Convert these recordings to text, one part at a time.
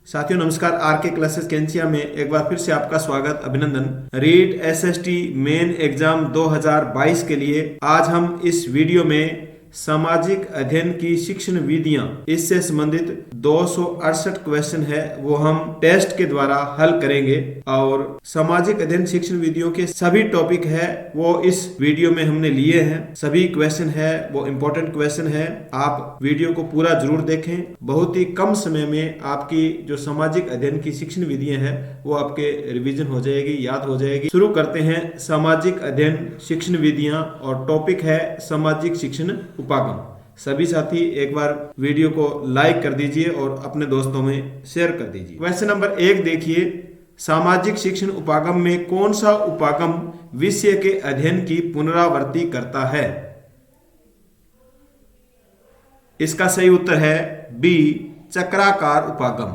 साथियों नमस्कार। आर के क्लासेस कैंचिया में एक बार फिर से आपका स्वागत, अभिनंदन। रीट एसएसटी मेन एग्जाम 2022 के लिए आज हम इस वीडियो में सामाजिक अध्ययन की शिक्षण विधियां, इससे संबंधित 268 क्वेश्चन है वो हम टेस्ट के द्वारा हल करेंगे। और सामाजिक अध्ययन शिक्षण विधियों के सभी टॉपिक है वो इस वीडियो में हमने लिए हैं। सभी क्वेश्चन है वो इम्पोर्टेंट क्वेश्चन है। आप वीडियो को पूरा जरूर देखें। बहुत ही कम समय में आपकी जो सामाजिक अध्ययन की शिक्षण विधियां हैं वो आपके रिवीजन हो जाएगी, याद हो जाएगी। शुरू करते हैं सामाजिक अध्ययन शिक्षण विधियां और टॉपिक है सामाजिक शिक्षण उपागम। सभी साथी एक बार वीडियो को लाइक कर दीजिए और अपने दोस्तों में शेयर कर दीजिए। क्वेश्चन नंबर 1 देखिए, सामाजिक शिक्षण उपागम में कौन सा उपागम विषय के अध्ययन की पुनरावृत्ति करता है? इसका सही उत्तर है बी, चक्राकार उपागम।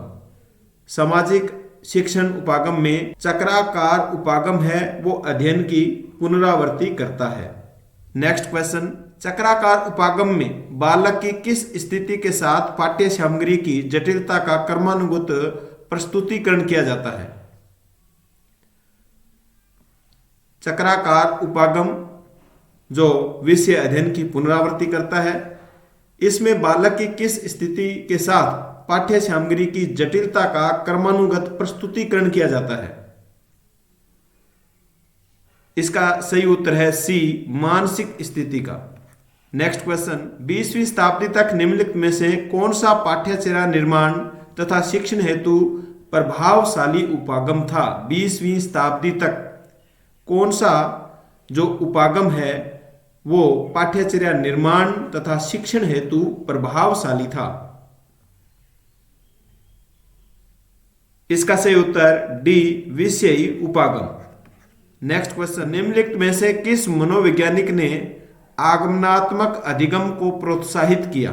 सामाजिक शिक्षण उपागम में चक्राकार उपागम है वो अध्ययन की पुनरावृत्ति करता है। नेक्स्ट क्वेश्चन, चक्राकार उपागम में बालक की किस स्थिति के साथ पाठ्य सामग्री की जटिलता का क्रमानुगत प्रस्तुतिकरण किया जाता है? चक्राकार उपागम जो विषय अध्ययन की पुनरावृत्ति करता है, इसमें बालक की किस स्थिति के साथ पाठ्य सामग्री की जटिलता का क्रमानुगत प्रस्तुतिकरण किया जाता है? इसका सही उत्तर है सी, मानसिक स्थिति का। नेक्स्ट क्वेश्चन, 20वीं शताब्दी तक निम्नलिखित में से कौन सा पाठ्यचर्या निर्माण तथा शिक्षण हेतु प्रभावशाली उपागम था? 20वीं शताब्दी तक कौन सा जो उपागम है वो पाठ्यचर्या निर्माण तथा शिक्षण हेतु प्रभावशाली था? इसका सही उत्तर डी, विषयी उपागम। नेक्स्ट क्वेश्चन, निम्नलिखित में से किस मनोवैज्ञानिक ने आगमनात्मक अधिगम को प्रोत्साहित किया?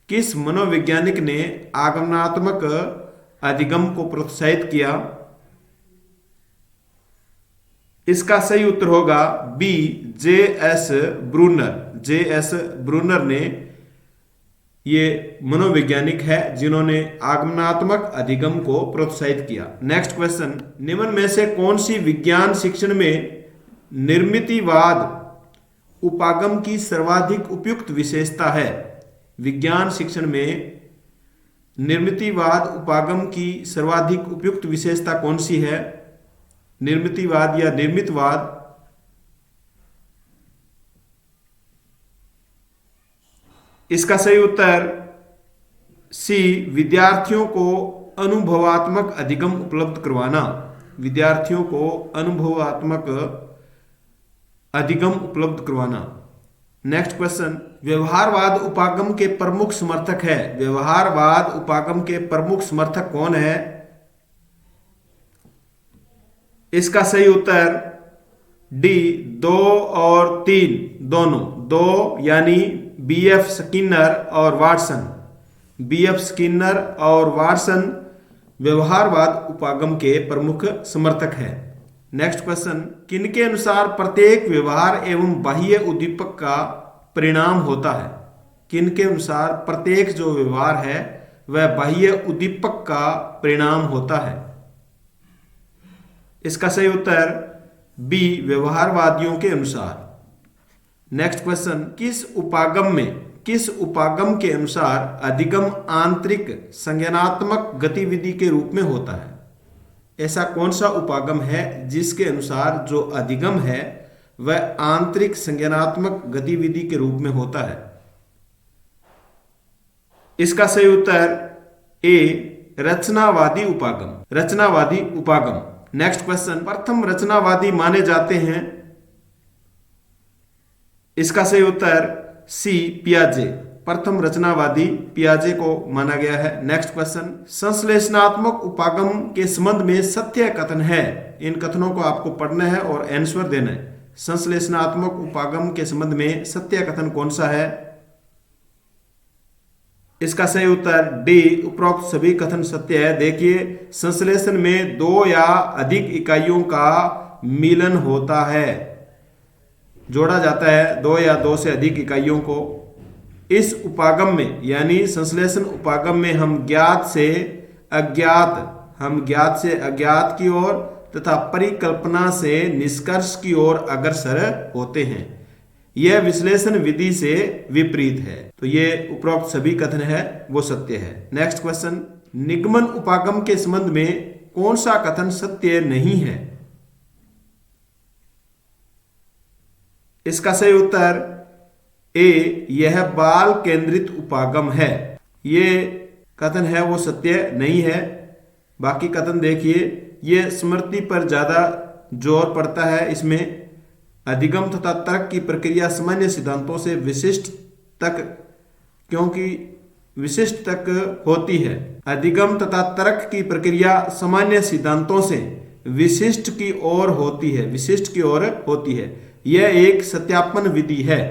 किस मनोवैज्ञानिक ने आगमनात्मक अधिगम को प्रोत्साहित किया? इसका सही उत्तर होगा B, J S. Bruner. J S. Bruner ने ये मनोवैज्ञानिक है जिन्होंने आगमनात्मक अधिगम को प्रोत्साहित किया। नेक्स्ट क्वेश्चन, निम्न में से कौन सी विज्ञान शिक्षण में निर्मितिवाद उपागम की सर्वाधिक उपयुक्त विशेषता है? विज्ञान शिक्षण में निर्मितिवाद उपागम की सर्वाधिक उपयुक्त विशेषता कौन सी है? निर्मितिवाद या निर्मितवाद। इसका सही उत्तर सी, विद्यार्थियों को अनुभवात्मक अधिगम उपलब्ध करवाना। विद्यार्थियों को अनुभवात्मक अधिगम उपलब्ध करवाना। नेक्स्ट क्वेश्चन, व्यवहारवाद उपागम के प्रमुख समर्थक है। व्यवहारवाद उपागम के प्रमुख समर्थक कौन है? इसका सही उत्तर डी, 2 और 3 दोनों। 2 यानी बी.एफ. स्किनर और वाटसन। बी.एफ. स्किनर और वाटसन व्यवहारवाद उपागम के प्रमुख समर्थक है। नेक्स्ट क्वेश्चन, किनके अनुसार प्रत्येक व्यवहार एवं बाह्य उद्दीपक का परिणाम होता है? किनके अनुसार प्रत्येक जो व्यवहार है वह बाह्य उद्दीपक का परिणाम होता है? इसका सही उत्तर बी, व्यवहारवादियों के अनुसार। नेक्स्ट क्वेश्चन, किस उपागम के अनुसार अधिगम आंतरिक संज्ञानात्मक गतिविधि के रूप में होता है? ऐसा कौन सा उपागम है जिसके अनुसार जो अधिगम है वह आंतरिक संज्ञानात्मक गतिविधि के रूप में होता है? इसका सही उत्तर ए, रचनावादी उपागम। रचनावादी उपागम। नेक्स्ट क्वेश्चन, प्रथम रचनावादी माने जाते हैं? इसका सही उत्तर सी, पियाजे। प्रथम रचनावादी पियाजे को माना गया है। नेक्स्ट क्वेश्चन, संश्लेषणात्मक उपागम के संबंध में सत्य कथन है। इन कथनों को आपको पढ़ना है और आंसर देना है। संश्लेषणात्मक उपागम के संबंध में सत्य कथन कौन सा है? इसका सही उत्तर डी, उपरोक्त सभी कथन सत्य है। देखिए, संश्लेषण में 2 या अधिक इकाइयों का मिलन होता है, जोड़ा जाता है 2 या 2 से अधिक इकाइयों को। इस उपागम में यानी संश्लेषण उपागम में हम ज्ञात से अज्ञात, हम ज्ञात से अज्ञात की ओर तथा परिकल्पना से निष्कर्ष की ओर अग्रसर होते हैं। यह विश्लेषण विधि से विपरीत है। तो ये उपरोक्त सभी कथन है वो सत्य है। नेक्स्ट क्वेश्चन, निगमन उपागम के संबंध में कौन सा कथन सत्य नहीं है? इसका सही उत्तर ए, यह बाल केंद्रित उपागम है। ये कथन है वो सत्य नहीं है। बाकी कथन देखिए, ये स्मृति पर ज्यादा जोर पड़ता है। इसमें अधिगम तथा तर्क की प्रक्रिया सामान्य सिद्धांतों से विशिष्ट तक, क्योंकि विशिष्ट तक होती है। अधिगम तथा तर्क की प्रक्रिया सामान्य सिद्धांतों से विशिष्ट की ओर होती है, विशिष्ट की ओर होती है। यह एक सत्यापन विधि है।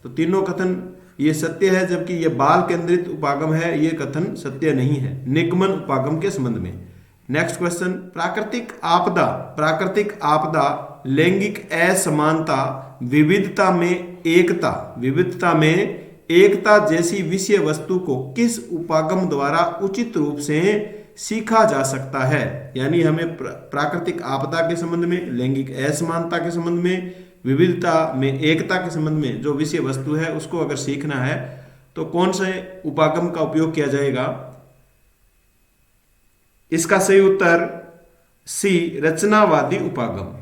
तो तीनों कथन ये सत्य है, जबकि ये बाल केंद्रित उपागम है, ये कथन सत्य नहीं है निगमन उपागम के संबंध में। नेक्स्ट क्वेश्चन, प्राकृतिक आपदा, प्राकृतिक आपदा, लैंगिक असमानता, विविधता में एकता, विविधता में एकता जैसी विषय वस्तु को किस उपागम द्वारा उचित रूप से सीखा जा सकता है? यानी हमें प्राकृतिक आपदा के संबंध में, लैंगिक असमानता के संबंध में, विविधता में एकता के संबंध में जो विषय वस्तु है उसको अगर सीखना है तो कौन से उपागम का उपयोग किया जाएगा? इसका सही उत्तर सी, रचनावादी उपागम।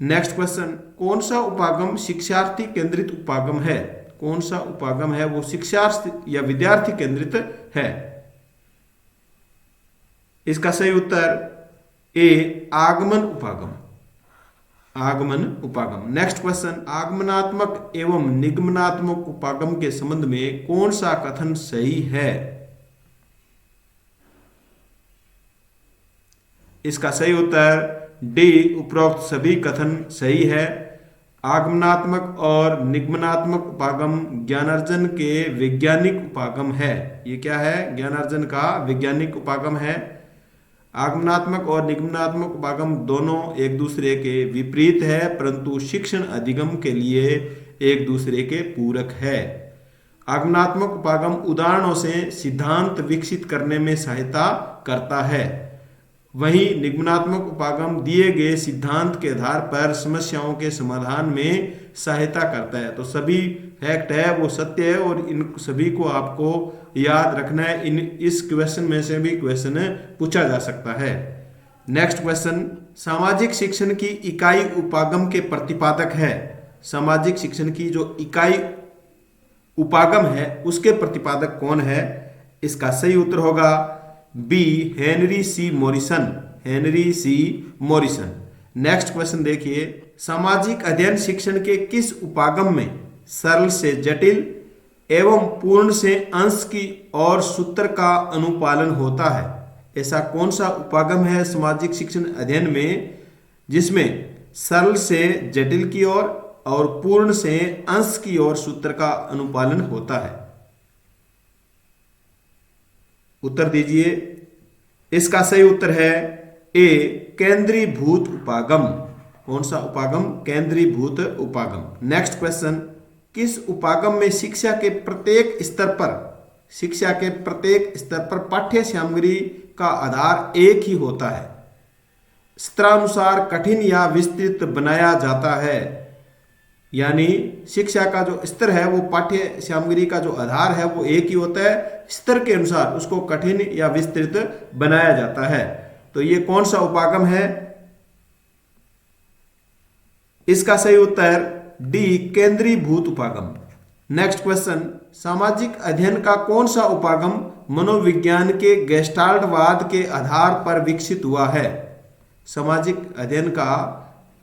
नेक्स्ट क्वेश्चन, कौन सा उपागम शिक्षार्थी केंद्रित उपागम है? कौन सा उपागम है वो शिक्षार्थी या विद्यार्थी केंद्रित है? इसका सही उत्तर ए, आगमन उपागम, आगमन उपागम। नेक्स्ट क्वेश्चन, आगमनात्मक एवं निगमनात्मक उपागम के संबंध में कौन सा कथन सही है? इसका सही उत्तर डी, उपरोक्त सभी कथन सही है। आगमनात्मक और निगमनात्मक उपागम ज्ञानार्जन के वैज्ञानिक उपागम है। ये क्या है? ज्ञानार्जन का वैज्ञानिक उपागम है। आगमनात्मक और निगमनात्मक उपागम दोनों एक दूसरे के विपरीत है, परंतु शिक्षण अधिगम के लिए एक दूसरे के पूरक है। आगमनात्मक उपागम उदाहरणों से सिद्धांत विकसित करने में सहायता करता है, वहीं निगमनात्मक उपागम दिए गए सिद्धांत के आधार पर समस्याओं के समाधान में सहायता करता है। तो सभी फैक्ट है वो सत्य है और इन सभी को आपको याद रखना है। इस क्वेश्चन में से भी क्वेश्चन पूछा जा सकता है। नेक्स्ट क्वेश्चन, सामाजिक शिक्षण की इकाई उपागम के प्रतिपादक है। सामाजिक शिक्षण की जो इकाई उपागम है उसके प्रतिपादक कौन है? इसका सही उत्तर होगा बी, हेनरी सी मॉरिसन, हेनरी सी मॉरिसन। नेक्स्ट क्वेश्चन देखिए, सामाजिक अध्ययन शिक्षण के किस उपागम में सरल से जटिल एवं पूर्ण से अंश की और सूत्र का अनुपालन होता है? ऐसा कौन सा उपागम है सामाजिक शिक्षण अध्ययन में जिसमें सरल से जटिल की ओर और पूर्ण से अंश की ओर सूत्र का अनुपालन होता है? उत्तर दीजिए। इसका सही उत्तर है ए, केंद्रीभूत उपागम। कौन सा उपागम? केंद्रीभूत उपागम। नेक्स्ट क्वेश्चन, किस उपागम में शिक्षा के प्रत्येक स्तर पर पाठ्य सामग्री का आधार एक ही होता है, स्तरानुसार कठिन या विस्तृत बनाया जाता है? यानी शिक्षा का जो स्तर है वो पाठ्य सामग्री का जो आधार है वो एक ही होता है, स्तर के अनुसार उसको कठिन या विस्तृत बनाया जाता है। तो ये कौन सा उपागम है? इसका सही उत्तर डी, केंद्रीभूत उपागम। नेक्स्ट क्वेश्चन, सामाजिक अध्ययन का कौन सा उपागम मनोविज्ञान के गेस्टाल्टवाद के आधार पर विकसित हुआ है? सामाजिक अध्ययन का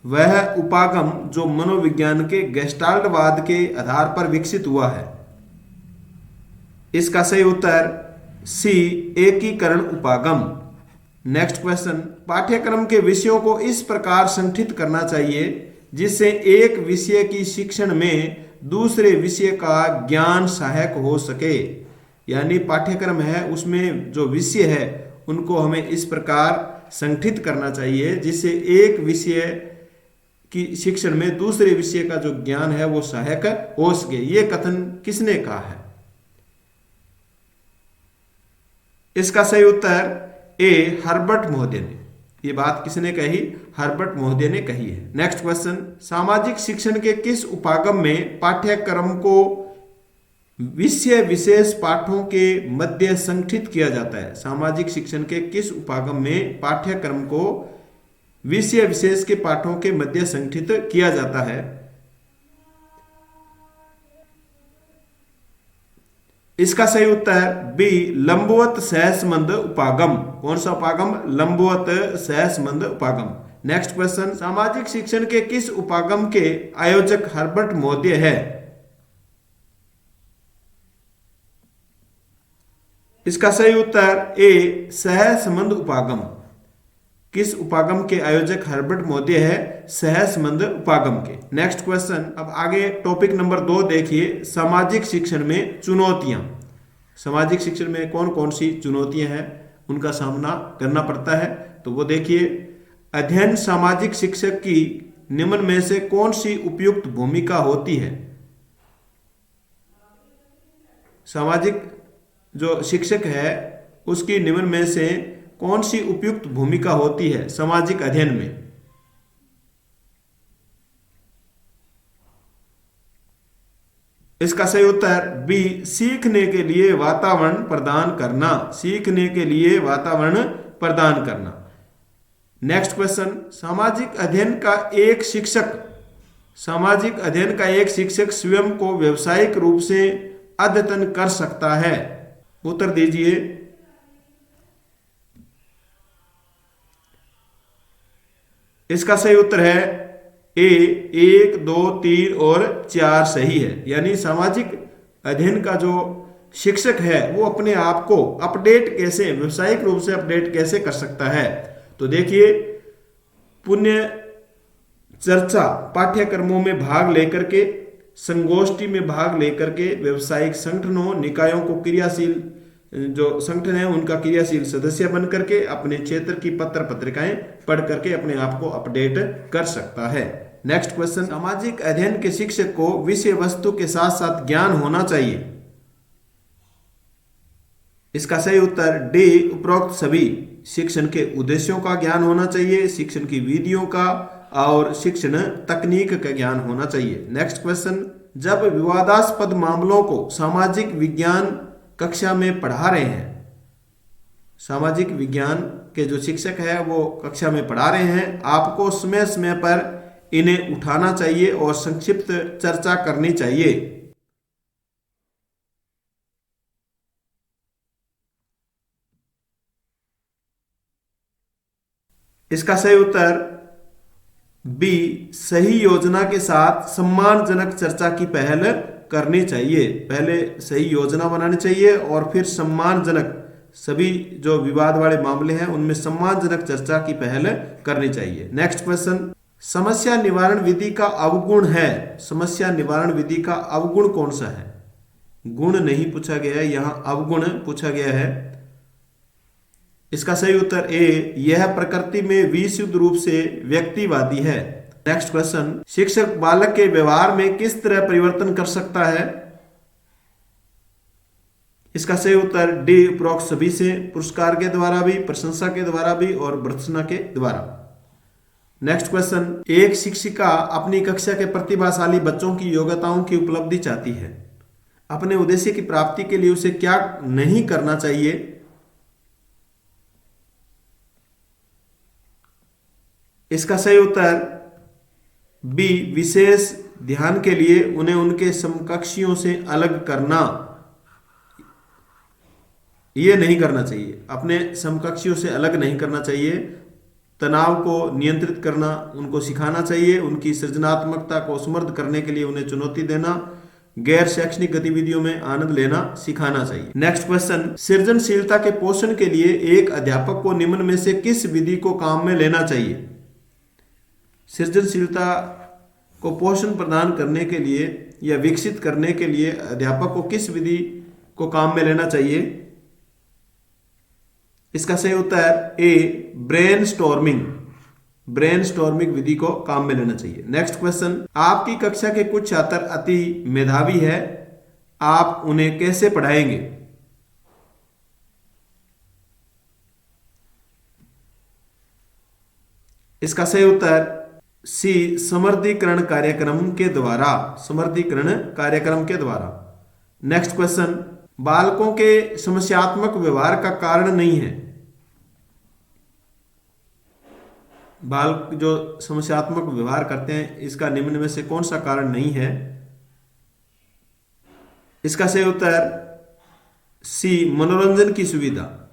वह उपागम जो मनोविज्ञान के गेस्टाल्टवाद के आधार पर विकसित हुआ है। इसका सही उत्तर सी, एकीकरण उपागम। नेक्स्ट क्वेश्चन, पाठ्यक्रम के विषयों को इस प्रकार संगठित करना चाहिए जिससे एक विषय की शिक्षण में दूसरे विषय का ज्ञान सहायक हो सके। यानी पाठ्यक्रम है उसमें जो विषय है उनको हमें इस प्रकार संगठित करना चाहिए जिससे एक विषय की शिक्षण में दूसरे विषय का जो ज्ञान है वो सहायक हो सके। ये कथन किसने कहा है? इसका सही उत्तर ए हर्बर्ट महोदय ने। ये बात किसने कही? हर्बर्ट महोदय ने कही है। नेक्स्ट क्वेश्चन, सामाजिक शिक्षण के किस उपागम में पाठ्यक्रम को विषय विशेष पाठों के मध्य संगठित किया जाता है? सामाजिक शिक्षण के किस उपागम में पाठ्यक्रम को विषय विशेष के पाठों के मध्य संगठित किया जाता है? इसका सही उत्तर बी लंबवत सहसंबंध उपागम। कौन सा उपागम? लंबवत सहसंबंध उपागम। नेक्स्ट क्वेश्चन, सामाजिक शिक्षण के किस उपागम के आयोजक हर्बर्ट महोदय है? इसका सही उत्तर ए सहसंबंध उपागम। किस उपागम के आयोजक हर्बर्ट महोदय है? सहसंबंध उपागम के। नेक्स्ट क्वेश्चन, अब आगे टॉपिक नंबर 2 देखिए, सामाजिक शिक्षण में चुनौतियां। सामाजिक शिक्षण में कौन कौन सी चुनौतियां हैं, उनका सामना करना पड़ता है, तो वो देखिए। अध्ययन सामाजिक शिक्षक की निम्न में से कौन सी उपयुक्त भूमिका होती है? सामाजिक जो शिक्षक है उसकी निम्न में से कौन सी उपयुक्त भूमिका होती है सामाजिक अध्ययन में? इसका सही उत्तर बी सीखने के लिए वातावरण प्रदान करना। सीखने के लिए वातावरण प्रदान करना। नेक्स्ट क्वेश्चन, सामाजिक अध्ययन का एक शिक्षक स्वयं को व्यावसायिक रूप से अद्यतन कर सकता है? उत्तर दीजिए। इसका सही उत्तर है ए 1, 2, 3 और 4 सही है। यानी सामाजिक अध्ययन का जो शिक्षक है वो अपने आप को अपडेट कैसे, व्यावसायिक रूप से अपडेट कैसे कर सकता है? तो देखिए, पुण्य चर्चा पाठ्यक्रमों में भाग लेकर के, संगोष्ठी में भाग लेकर के, व्यावसायिक संगठनों निकायों को क्रियाशील जो संगठन है उनका क्रियाशील सदस्य बन करके अपने क्षेत्र की पत्र पत्रिकाएं पढ़ करके अपने आप को अपडेट कर सकता है। नेक्स्ट क्वेश्चन, सामाजिक अध्ययन के शिक्षक को विषय वस्तु के साथ साथ ज्ञान होना चाहिए। इसका सही उत्तर डी उपरोक्त सभी शिक्षण के उद्देश्यों का ज्ञान होना चाहिए, शिक्षण की विधियों का और शिक्षण तकनीक का ज्ञान होना चाहिए। नेक्स्ट क्वेश्चन, जब विवादास्पद मामलों को सामाजिक विज्ञान कक्षा में पढ़ा रहे हैं, सामाजिक विज्ञान के जो शिक्षक है वो कक्षा में पढ़ा रहे हैं, आपको समय समय पर इन्हें उठाना चाहिए और संक्षिप्त चर्चा करनी चाहिए। इसका सही उत्तर बी सही योजना के साथ सम्मानजनक चर्चा की पहल करनी चाहिए। पहले सही योजना बनानी चाहिए और फिर सम्मानजनक, सभी जो विवाद वाले मामले हैं उनमें सम्मानजनक चर्चा की पहल करनी चाहिए। नेक्स्ट क्वेश्चन, समस्या निवारण विधि का अवगुण है। समस्या निवारण विधि का अवगुण कौन सा है? गुण नहीं पूछा गया है, यहां अवगुण पूछा गया है। इसका सही उत्तर ए यह प्रकृति में विशुद्ध रूप से व्यक्तिवादी है। नेक्स्ट क्वेश्चन, शिक्षक बालक के व्यवहार में किस तरह परिवर्तन कर सकता है? इसका सही उत्तर डी उपरोक्त सभी से, पुरस्कार के द्वारा भी, प्रशंसा के द्वारा भी और भर्त्सना के द्वारा। नेक्स्ट क्वेश्चन, एक शिक्षिका अपनी कक्षा के प्रतिभाशाली बच्चों की योग्यताओं की उपलब्धि चाहती है, अपने उद्देश्य की प्राप्ति के लिए उसे क्या नहीं करना चाहिए? इसका सही उत्तर बी विशेष ध्यान के लिए उन्हें उनके समकक्षियों से अलग करना। ये नहीं करना चाहिए, अपने समकक्षियों से अलग नहीं करना चाहिए। तनाव को नियंत्रित करना उनको सिखाना चाहिए, उनकी सृजनात्मकता को समृद्ध करने के लिए उन्हें चुनौती देना, गैर शैक्षणिक गतिविधियों में आनंद लेना सिखाना चाहिए। नेक्स्ट क्वेश्चन, सृजनशीलता के पोषण के लिए एक अध्यापक को निम्न में से किस विधि को काम में लेना चाहिए? सृजनशीलता को पोषण प्रदान करने के लिए या विकसित करने के लिए अध्यापक को किस विधि को काम में लेना चाहिए? इसका सही उत्तर ए ब्रेनस्टॉर्मिंग विधि को काम में लेना चाहिए। नेक्स्ट क्वेश्चन, आपकी कक्षा के कुछ छात्र अति मेधावी है, आप उन्हें कैसे पढ़ाएंगे? इसका सही उत्तर सी, समृद्धीकरण कार्यक्रम के द्वारा, समृद्धीकरण कार्यक्रम के द्वारा। नेक्स्ट क्वेश्चन, बालकों के समस्यात्मक व्यवहार का कारण नहीं है। बालक जो समस्यात्मक व्यवहार करते हैं, इसका निम्न में से कौन सा कारण नहीं है? इसका सही उत्तर सी, मनोरंजन की सुविधा।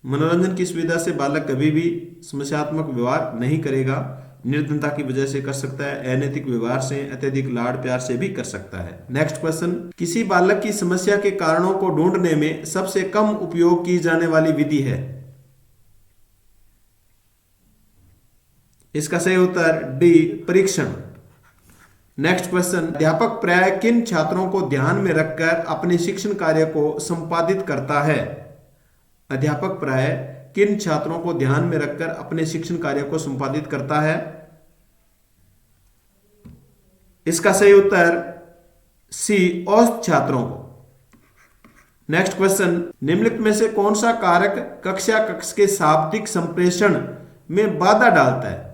मनोरंजन की सुविधा से बालक कभी भी समस्यात्मक व्यवहार नहीं करेगा। निर्धनता की वजह से कर सकता है, अनैतिक व्यवहार से, अत्यधिक लाड़ प्यार से भी कर सकता है। नेक्स्ट क्वेश्चन, किसी बालक की समस्या के कारणों को ढूंढने में सबसे कम उपयोग की जाने वाली विधि है। इसका सही उत्तर डी, परीक्षण। नेक्स्ट क्वेश्चन, अध्यापक प्राय किन छात्रों को ध्यान में रखकर अपने शिक्षण कार्य को संपादित करता है? अध्यापक प्राय किन छात्रों को ध्यान में रखकर अपने शिक्षण कार्य को संपादित करता है? इसका सही उत्तर सी, औसत छात्रों को। नेक्स्ट क्वेश्चन, निम्नलिखित में से कौन सा कारक कक्षा कक्ष के शाब्दिक संप्रेषण में बाधा डालता है?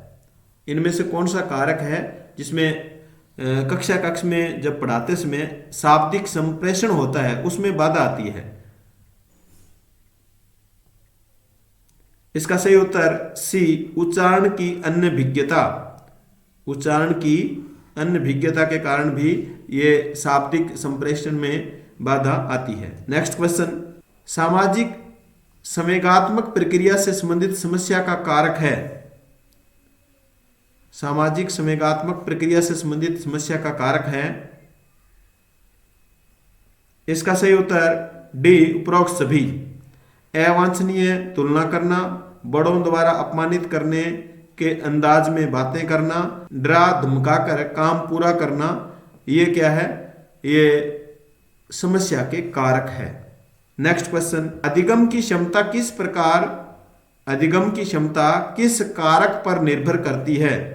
इनमें से कौन सा कारक है जिसमें कक्षा कक्ष में जब पढ़ाते समय शाब्दिक संप्रेषण होता है उसमें बाधा आती है? इसका सही उत्तर सी, उच्चारण की अन्य भिज्ञता। उच्चारण की अन्य भिज्ञता के कारण भी ये शाब्दिक संप्रेषण में बाधा आती है। नेक्स्ट क्वेश्चन, सामाजिक संवेगात्मक प्रक्रिया से संबंधित समस्या का कारक है। सामाजिक संवेगात्मक प्रक्रिया से संबंधित समस्या का कारक है। इसका सही उत्तर डी, उपरोक्त सभी। अवांछनीय तुलना करना, बड़ों द्वारा अपमानित करने के अंदाज में बातें करना, डरा धमकाकर काम पूरा करना, ये क्या है? ये समस्या के कारक है। नेक्स्ट क्वेश्चन, अधिगम की क्षमता किस कारक पर निर्भर करती है?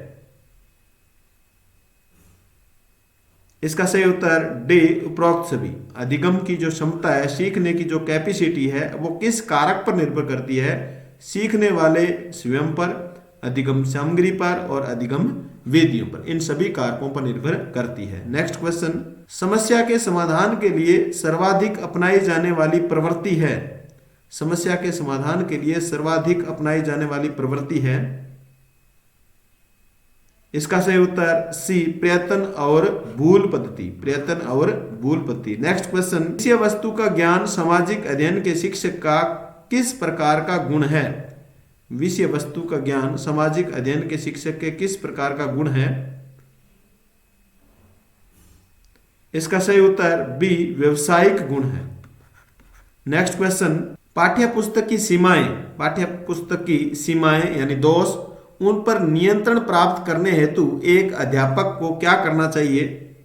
इसका सही उत्तर डी, उपरोक्त सभी। अधिगम की जो क्षमता है, सीखने की जो कैपेसिटी है, वो किस कारक पर निर्भर करती है? सीखने वाले स्वयं पर, अधिगम सामग्री पर और अधिगम वेदियों पर। इन सभी कारकों पर निर्भर करती है। नेक्स्ट क्वेश्चन, समस्या के समाधान के लिए सर्वाधिक अपनाई जाने वाली प्रवृत्ति है। समस्या के समाधान के लिए सर्वाधिक अपनाई जाने वाली प्रवृत्ति है। इसका सही उत्तर सी, प्रयत्न और भूल पद्धति। प्रयत्न और भूल पद्धति। नेक्स्ट क्वेश्चन, विषय वस्तु का ज्ञान सामाजिक अध्ययन के शिक्षक का किस प्रकार का गुण है? विषय वस्तु का ज्ञान सामाजिक अध्ययन के शिक्षक के किस प्रकार का गुण है? इसका सही उत्तर बी, व्यवसायिक गुण है। नेक्स्ट क्वेश्चन, पाठ्य पुस्तक की सीमाएं यानी दोष, उन पर नियंत्रण प्राप्त करने हेतु एक अध्यापक को क्या करना चाहिए?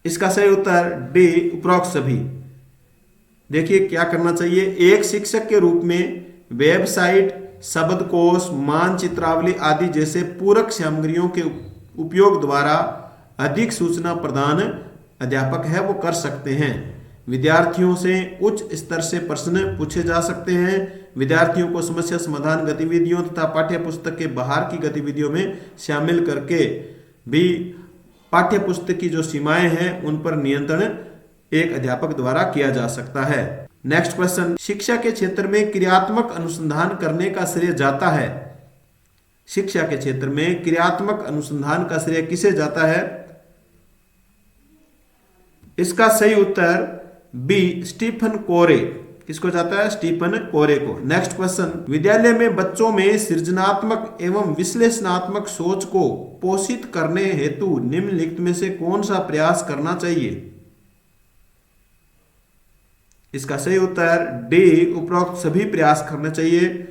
इसका सही उत्तर डी, उपरोक्त सभी। देखिए क्या करना चाहिए। एक शिक्षक के रूप में वेबसाइट, शब्दकोश, मानचित्रावली आदि जैसे पूरक सामग्रियों के उपयोग द्वारा अधिक सूचना प्रदान अध्यापक है वो कर सकते हैं। विद्यार्थियों से उच्च स्तर से प्रश्न पूछे जा सकते हैं। विद्यार्थियों को समस्या समाधान गतिविधियों तथा पाठ्य पुस्तक के बाहर की गतिविधियों में शामिल करके भी पाठ्य पुस्तक की जो सीमाएं हैं उन पर नियंत्रण एक अध्यापक द्वारा किया जा सकता है। नेक्स्ट क्वेश्चन, शिक्षा के क्षेत्र में क्रियात्मक अनुसंधान करने का श्रेय जाता है। शिक्षा के क्षेत्र में क्रियात्मक अनुसंधान का श्रेय किसे जाता है? इसका सही उत्तर बी, स्टीफन कोरे। किसको जाता है? स्टीफन कोरे को। नेक्स्ट क्वेश्चन, विद्यालय में बच्चों में सृजनात्मक एवं विश्लेषणात्मक सोच को पोषित करने हेतु निम्नलिखित में से कौन सा प्रयास करना चाहिए? इसका सही उत्तर डी, उपरोक्त सभी प्रयास करने चाहिए।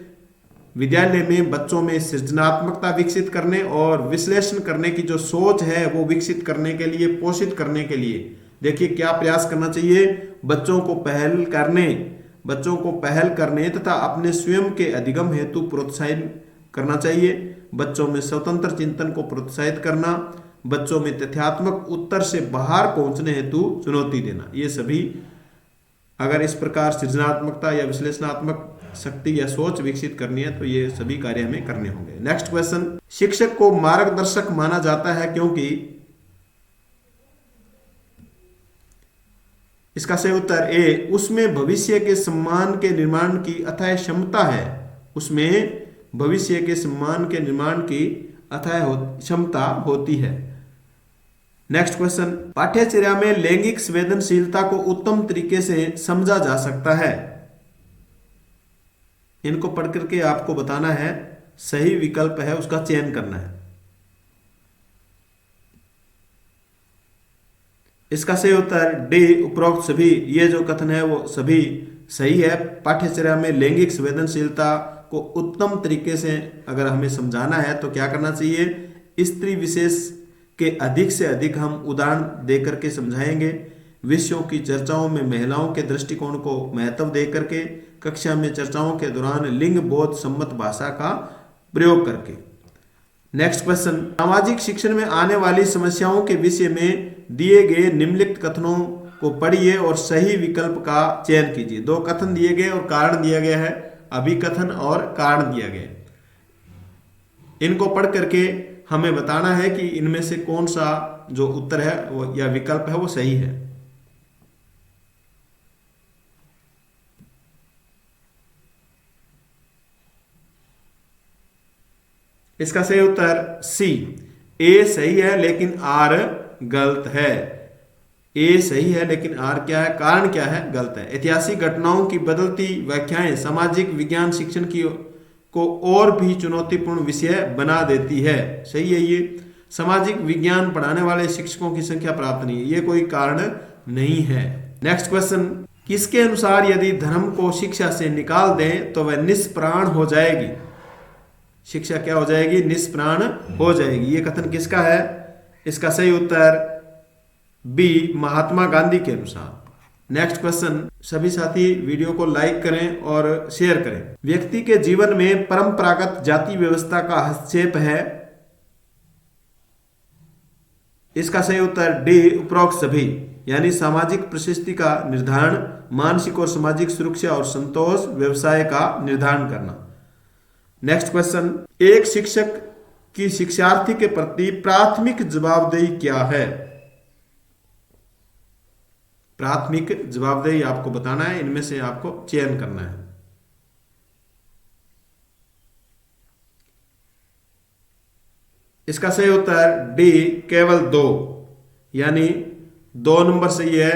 विद्यालय में बच्चों में सृजनात्मकता विकसित करने और विश्लेषण करने की जो सोच है वो विकसित करने के लिए, पोषित करने के लिए देखिए क्या प्रयास करना चाहिए। बच्चों को पहल करने तथा अपने स्वयं के अधिगम हेतु प्रोत्साहित करना चाहिए। बच्चों में स्वतंत्र चिंतन को प्रोत्साहित करना, बच्चों में तथ्यात्मक उत्तर से बाहर पहुंचने हेतु चुनौती देना, ये सभी अगर इस प्रकार सृजनात्मकता या विश्लेषणात्मक शक्ति या सोच विकसित करनी है तो ये सभी कार्य हमें करने होंगे। नेक्स्ट क्वेश्चन, शिक्षक को मार्गदर्शक माना जाता है क्योंकि। इसका सही उत्तर ए, उसमें भविष्य के सम्मान के निर्माण की अथाह क्षमता है। उसमें भविष्य के सम्मान के निर्माण की अथाह क्षमता होती है। नेक्स्ट क्वेश्चन, पाठ्यचर्या में लैंगिक संवेदनशीलता को उत्तम तरीके से समझा जा सकता है। इनको पढ़ करके आपको बताना है, सही विकल्प है उसका चयन करना है। इसका सही उत्तर डी, उपरोक्त सभी। ये जो कथन है वो सभी सही है। पाठ्यचर्या में लैंगिक संवेदनशीलता को उत्तम तरीके से अगर हमें समझाना है तो क्या करना चाहिए, स्त्री विशेष के अधिक से अधिक हम उदाहरण दे करके समझाएंगे। विषयों की चर्चाओं में महिलाओं के दृष्टिकोण को महत्व दे करके, कक्षा में चर्चाओं के दौरान लिंग बोध सम्मत भाषा का प्रयोग करके। नेक्स्ट क्वेश्चन, सामाजिक शिक्षण में आने वाली समस्याओं के विषय में दिए गए निम्नलिखित कथनों को पढ़िए और सही विकल्प का चयन कीजिए। दो कथन दिए गए और कारण दिया गया है, अभिकथन और कारण दिया गया है। इनको पढ़ करके हमें बताना है कि इनमें से कौन सा जो उत्तर है वो या विकल्प है वो सही है। इसका सही उत्तर सी, ए सही है लेकिन आर गलत है। ए सही है लेकिन आर क्या है, कारण क्या है, गलत है। ऐतिहासिक घटनाओं की बदलती व्याख्याएं सामाजिक विज्ञान शिक्षण की को और भी चुनौतीपूर्ण विषय बना देती है। सही है ये। सामाजिक विज्ञान पढ़ाने वाले शिक्षकों की संख्या प्राप्त नहीं है, ये कोई कारण नहीं है। नेक्स्ट क्वेश्चन, किसके अनुसार यदि धर्म को शिक्षा से निकाल दें तो वह निष्प्राण हो जाएगी। शिक्षा क्या हो जाएगी, निष्प्राण हो जाएगी। ये कथन किसका है, इसका सही उत्तर बी, महात्मा गांधी के अनुसार। नेक्स्ट क्वेश्चन, सभी साथी वीडियो को लाइक करें और शेयर करें। व्यक्ति के जीवन में परंपरागत जाति व्यवस्था का हस्तक्षेप है। इसका सही उत्तर डी, उपरोक्त सभी। यानी सामाजिक प्रशस्ति का निर्धारण, मानसिक और सामाजिक सुरक्षा और संतोष, व्यवसाय का निर्धारण करना। नेक्स्ट क्वेश्चन, एक शिक्षक की शिक्षार्थी के प्रति प्राथमिक जवाबदेही क्या है। प्राथमिक जवाबदेही आपको बताना है, इनमें से आपको चयन करना है। इसका सही उत्तर डी, केवल 2, यानी 2 नंबर सही है।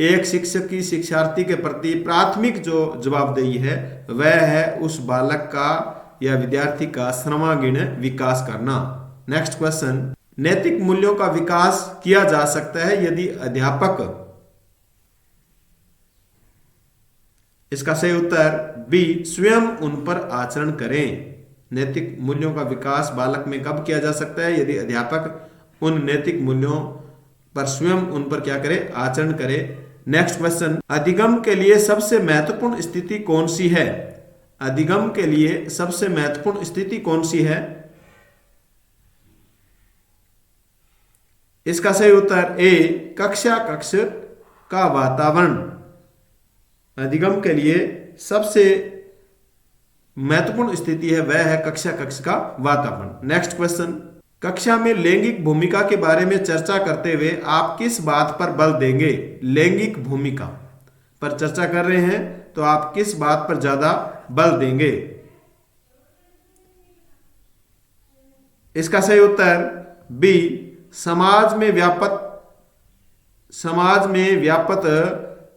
एक शिक्षक की शिक्षार्थी के प्रति प्राथमिक जो जवाबदेही है वह है उस बालक का या विद्यार्थी का सर्वांगीण विकास करना। नेक्स्ट क्वेश्चन, नैतिक मूल्यों का विकास किया जा सकता है यदि अध्यापक। इसका सही उत्तर बी, स्वयं उन पर आचरण करें। नैतिक मूल्यों का विकास बालक में कब किया जा सकता है, यदि अध्यापक उन नैतिक मूल्यों पर स्वयं उन पर क्या करे, आचरण करे। नेक्स्ट क्वेश्चन, अधिगम के लिए सबसे महत्वपूर्ण स्थिति कौन सी है। अधिगम के लिए सबसे महत्वपूर्ण स्थिति कौन सी है। इसका सही उत्तर ए, कक्षा कक्ष का वातावरण। अधिगम के लिए सबसे महत्वपूर्ण स्थिति है वह है कक्षा कक्ष का वातावरण। नेक्स्ट क्वेश्चन, कक्षा में लैंगिक भूमिका के बारे में चर्चा करते हुए आप किस बात पर बल देंगे। लैंगिक भूमिका पर चर्चा कर रहे हैं तो आप किस बात पर ज्यादा बल देंगे। इसका सही उत्तर बी, समाज में व्यापक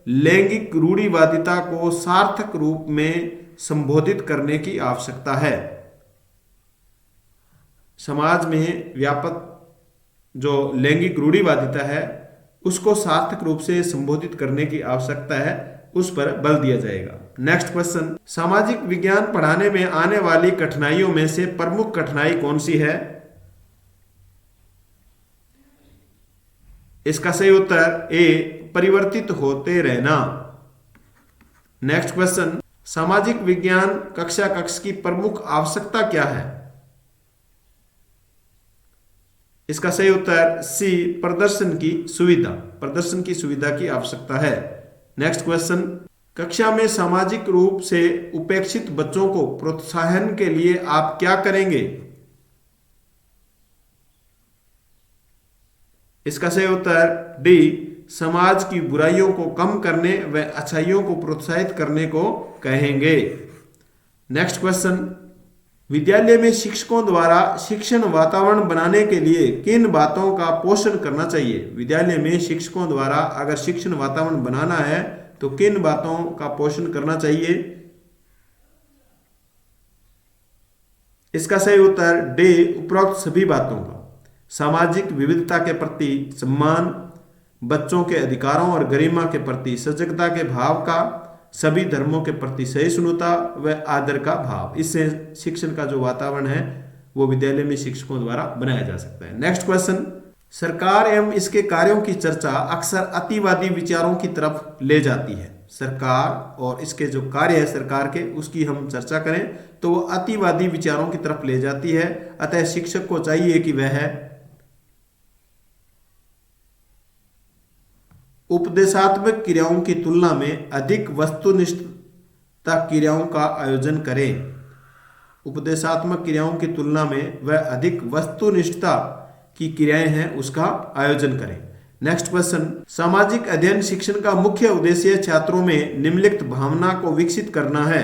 लैंगिक रूढ़िवादिता को सार्थक रूप में संबोधित करने की आवश्यकता है। समाज में व्यापक जो लैंगिक रूढ़िवादिता है उसको सार्थक रूप से संबोधित करने की आवश्यकता है, उस पर बल दिया जाएगा। नेक्स्ट क्वेश्चन, सामाजिक विज्ञान पढ़ाने में आने वाली कठिनाइयों में से प्रमुख कठिनाई कौन सी है। इसका सही उत्तर ए, परिवर्तित होते रहना। नेक्स्ट क्वेश्चन, सामाजिक विज्ञान कक्षा कक्ष की प्रमुख आवश्यकता क्या है। इसका सही उत्तर सी, प्रदर्शन की सुविधा। प्रदर्शन की सुविधा की आवश्यकता है। नेक्स्ट क्वेश्चन, कक्षा में सामाजिक रूप से उपेक्षित बच्चों को प्रोत्साहन के लिए आप क्या करेंगे? इसका सही उत्तर डी, समाज की बुराइयों को कम करने व अच्छाइयों को प्रोत्साहित करने को कहेंगे। नेक्स्ट क्वेश्चन, विद्यालय में शिक्षकों द्वारा शिक्षण वातावरण बनाने के लिए किन बातों का पोषण करना चाहिए? विद्यालय में शिक्षकों द्वारा अगर शिक्षण वातावरण बनाना है तो किन बातों का पोषण करना चाहिए? इसका सही उत्तर डी, उपरोक्त सभी बातों का। सामाजिक विविधता के प्रति सम्मान, बच्चों के अधिकारों और गरिमा के प्रति सजगता के भाव का, सभी धर्मों के प्रति सहिष्णुता व आदर का भाव, इससे शिक्षण का जो वातावरण है वो विद्यालय में शिक्षकों द्वारा बनाया जा सकता है। नेक्स्ट क्वेश्चन, सरकार एवं इसके कार्यों की चर्चा अक्सर अतिवादी विचारों की तरफ ले जाती है। सरकार और इसके जो कार्य है सरकार के, उसकी हम चर्चा करें तो वो अतिवादी विचारों की तरफ ले जाती है। अतः शिक्षक को चाहिए कि वह उपदेशात्मक क्रियाओं की तुलना में अधिक वस्तुनिष्ठ क्रियाओं का आयोजन करें। उपदेशात्मक क्रियाओं की तुलना में वह अधिक वस्तुनिष्ठता की क्रियाएं हैं उसका आयोजन करें। नेक्स्ट क्वेश्चन, सामाजिक अध्ययन शिक्षण का मुख्य उद्देश्य छात्रों में निम्नलिखित भावना को विकसित करना है।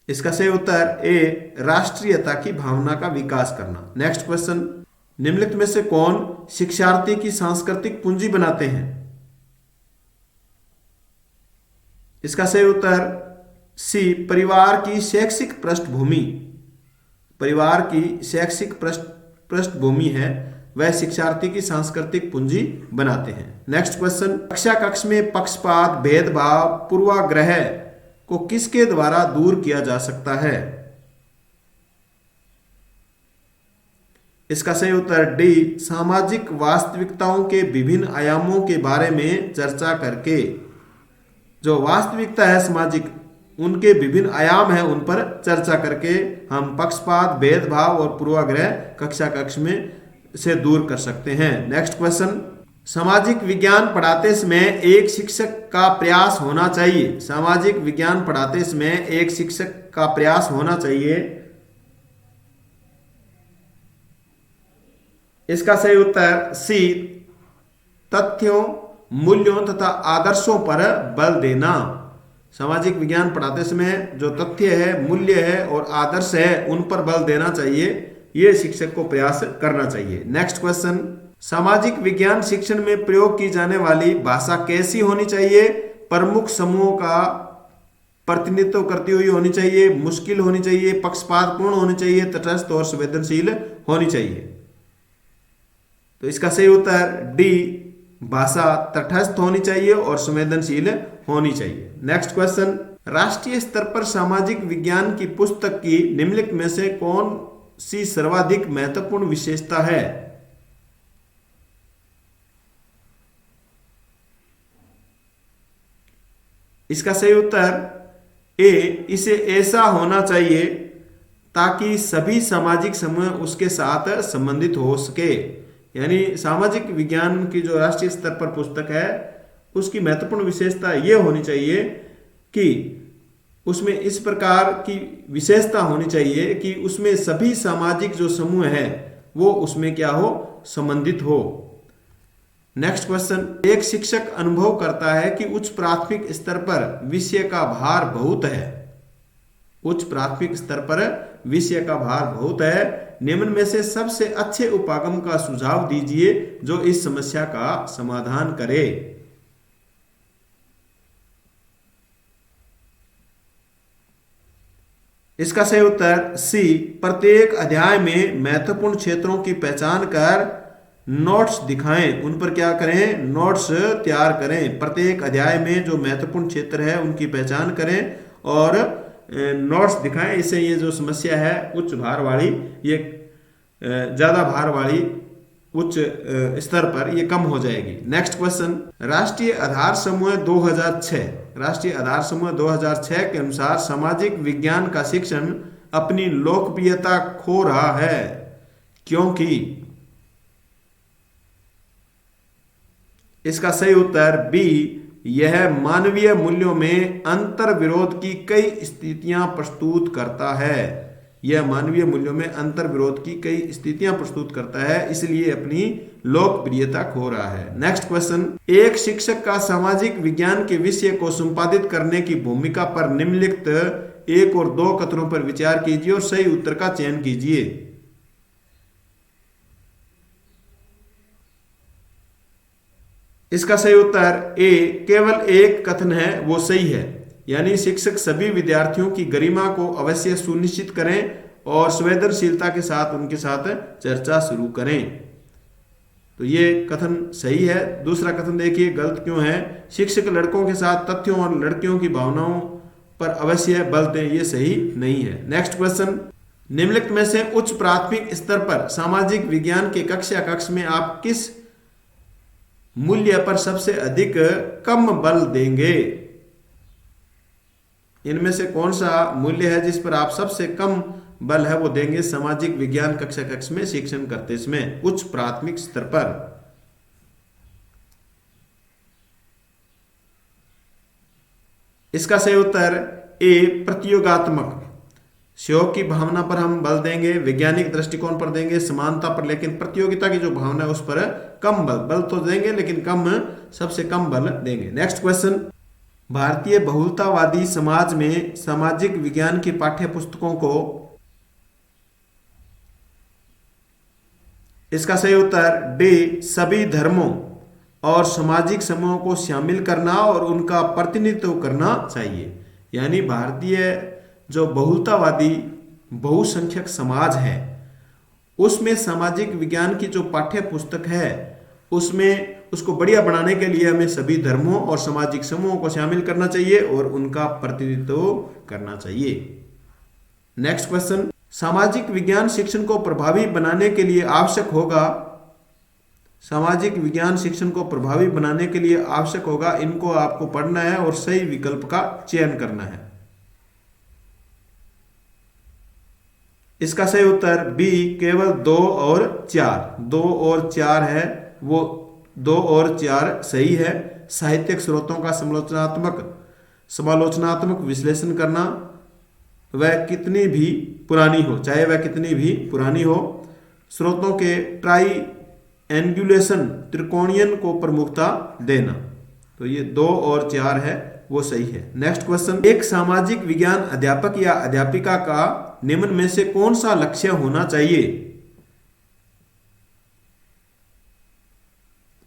इसका सही उत्तर ए, राष्ट्रीयता की भावना का विकास करना। नेक्स्ट क्वेश्चन, निम्नलिखित में से कौन शिक्षार्थी की सांस्कृतिक पूंजी बनाते हैं? इसका सही उत्तर सी, परिवार की शैक्षिक पृष्ठभूमि। परिवार की शैक्षिक पृष्ठभूमि है वह शिक्षार्थी की सांस्कृतिक पूंजी बनाते हैं। नेक्स्ट क्वेश्चन, कक्ष में पक्षपात, भेदभाव, पूर्वाग्रह को किसके द्वारा दूर किया जा सकता है? इसका सही उत्तर डी, सामाजिक वास्तविकताओं के विभिन्न आयामों के बारे में चर्चा करके। जो वास्तविकता है सामाजिक, उनके विभिन्न आयाम हैं उन पर चर्चा करके हम पक्षपात, भेदभाव और पूर्वाग्रह कक्ष में से दूर कर सकते हैं। नेक्स्ट क्वेश्चन, सामाजिक विज्ञान पढ़ाते समय एक शिक्षक का प्रयास होना चाहिए। सामाजिक विज्ञान पढ़ाते समय एक शिक्षक का प्रयास होना चाहिए। इसका सही उत्तर सी, तथ्यों, मूल्यों तथा आदर्शों पर बल देना। सामाजिक विज्ञान पढ़ाते समय जो तथ्य है, मूल्य है और आदर्श है उन पर बल देना चाहिए, ये शिक्षक को प्रयास करना चाहिए। नेक्स्ट क्वेश्चन, सामाजिक विज्ञान शिक्षण में प्रयोग की जाने वाली भाषा कैसी होनी चाहिए? प्रमुख समूहों का प्रतिनिधित्व करती हुई होनी चाहिए, मुश्किल होनी चाहिए, पक्षपातपूर्ण होनी चाहिए, तटस्थ और संवेदनशील होनी चाहिए। तो इसका सही उत्तर डी, भाषा तटस्थ होनी चाहिए और संवेदनशील होनी चाहिए। नेक्स्ट क्वेश्चन, राष्ट्रीय स्तर पर सामाजिक विज्ञान की पुस्तक की निम्नलिखित में से कौन सी सर्वाधिक महत्वपूर्ण विशेषता है? इसका सही उत्तर ए, इसे ऐसा होना चाहिए ताकि सभी सामाजिक समूह उसके साथ संबंधित हो सके। यानी सामाजिक विज्ञान की जो राष्ट्रीय स्तर पर पुस्तक है उसकी महत्वपूर्ण विशेषता ये होनी चाहिए कि उसमें इस प्रकार की विशेषता होनी चाहिए कि उसमें सभी सामाजिक जो समूह है वो उसमें क्या हो, संबंधित हो। नेक्स्ट क्वेश्चन, एक शिक्षक अनुभव करता है कि उच्च प्राथमिक स्तर पर विषय का भार बहुत है। उच्च प्राथमिक स्तर पर विषय का भार बहुत है। निम्न में से सबसे अच्छे उपागम का सुझाव दीजिए जो इस समस्या का समाधान करे। इसका सही उत्तर सी, प्रत्येक अध्याय में महत्वपूर्ण क्षेत्रों की पहचान कर नोट्स दिखाएं, उन पर क्या करें, नोट्स तैयार करें। प्रत्येक अध्याय में जो महत्वपूर्ण क्षेत्र है उनकी पहचान करें और नोट्स दिखाएं। इससे ये जो समस्या है उच्च भार वाली, ये ज्यादा भार वाली उच्च स्तर पर ये कम हो जाएगी। नेक्स्ट क्वेश्चन, राष्ट्रीय आधार समूह 2006, राष्ट्रीय आधार समूह 2006 के अनुसार सामाजिक विज्ञान का शिक्षण अपनी लोकप्रियता खो रहा है, क्योंकि इसका सही उत्तर बी, यह मानवीय मूल्यों में अंतर विरोध की कई स्थितियां प्रस्तुत करता है। यह मानवीय मूल्यों में अंतर विरोध की कई स्थितियां प्रस्तुत करता है, इसलिए अपनी लोकप्रियता खो रहा है। नेक्स्ट क्वेश्चन, एक शिक्षक का सामाजिक विज्ञान के विषय को संपादित करने की भूमिका पर निम्नलिखित 1 और 2 कथनों पर विचार कीजिए और सही उत्तर का चयन कीजिए। इसका सही उत्तर ए, केवल एक कथन है वो सही है, यानी शिक्षक सभी विद्यार्थियों की गरिमा को अवश्य सुनिश्चित करें और संवेदनशीलता के साथ उनके साथ चर्चा शुरू करें। तो ये कथन सही है। दूसरा कथन देखिए गलत क्यों है। शिक्षक लड़कों के साथ तथ्यों और लड़कियों की भावनाओं पर अवश्य बल दें, ये सही नहीं है। नेक्स्ट क्वेश्चन, निम्नलिखित में से उच्च प्राथमिक स्तर पर सामाजिक विज्ञान के कक्ष में आप किस मूल्य पर सबसे अधिक कम बल देंगे? इनमें से कौन सा मूल्य है जिस पर आप सबसे कम बल है वो देंगे सामाजिक विज्ञान कक्ष में शिक्षण करते समय उच्च प्राथमिक स्तर पर? इसका सही उत्तर ए, प्रतियोगात्मक। सहयोग की भावना पर हम बल देंगे, वैज्ञानिक दृष्टिकोण पर देंगे, समानता पर, लेकिन प्रतियोगिता की जो भावना है उस पर कम बल तो देंगे लेकिन सबसे कम बल देंगे। नेक्स्ट क्वेश्चन, भारतीय बहुलतावादी समाज में सामाजिक विज्ञान की पाठ्य पुस्तकों को, इसका सही उत्तर डी, सभी धर्मों और सामाजिक समूहों को शामिल करना और उनका प्रतिनिधित्व करना चाहिए। यानी भारतीय जो बहुलतावादी बहुसंख्यक समाज है उसमें सामाजिक विज्ञान की जो पाठ्य पुस्तक है उसमें उसको बढ़िया बनाने के लिए हमें सभी धर्मों और सामाजिक समूहों को शामिल करना चाहिए और उनका प्रतिनिधित्व करना चाहिए। नेक्स्ट क्वेश्चन, सामाजिक विज्ञान शिक्षण को प्रभावी बनाने के लिए आवश्यक होगा, सामाजिक विज्ञान शिक्षण को प्रभावी बनाने के लिए आवश्यक होगा, इनको आपको पढ़ना है और सही विकल्प का चयन करना है। इसका सही उत्तर बी, केवल 2 और 4। 2 और 4 है वो 2 और 4 सही है। साहित्यिक स्रोतों का समालोचनात्मक विश्लेषण करना, वह कितनी भी पुरानी हो, चाहे वह कितनी भी पुरानी हो, स्रोतों के ट्राईएंगुलेशन त्रिकोणीयन को प्रमुखता देना। तो ये 2 और 4 है वो सही है। नेक्स्ट क्वेश्चन, एक सामाजिक विज्ञान अध्यापक या अध्यापिका का निम्न में से कौन सा लक्ष्य होना चाहिए?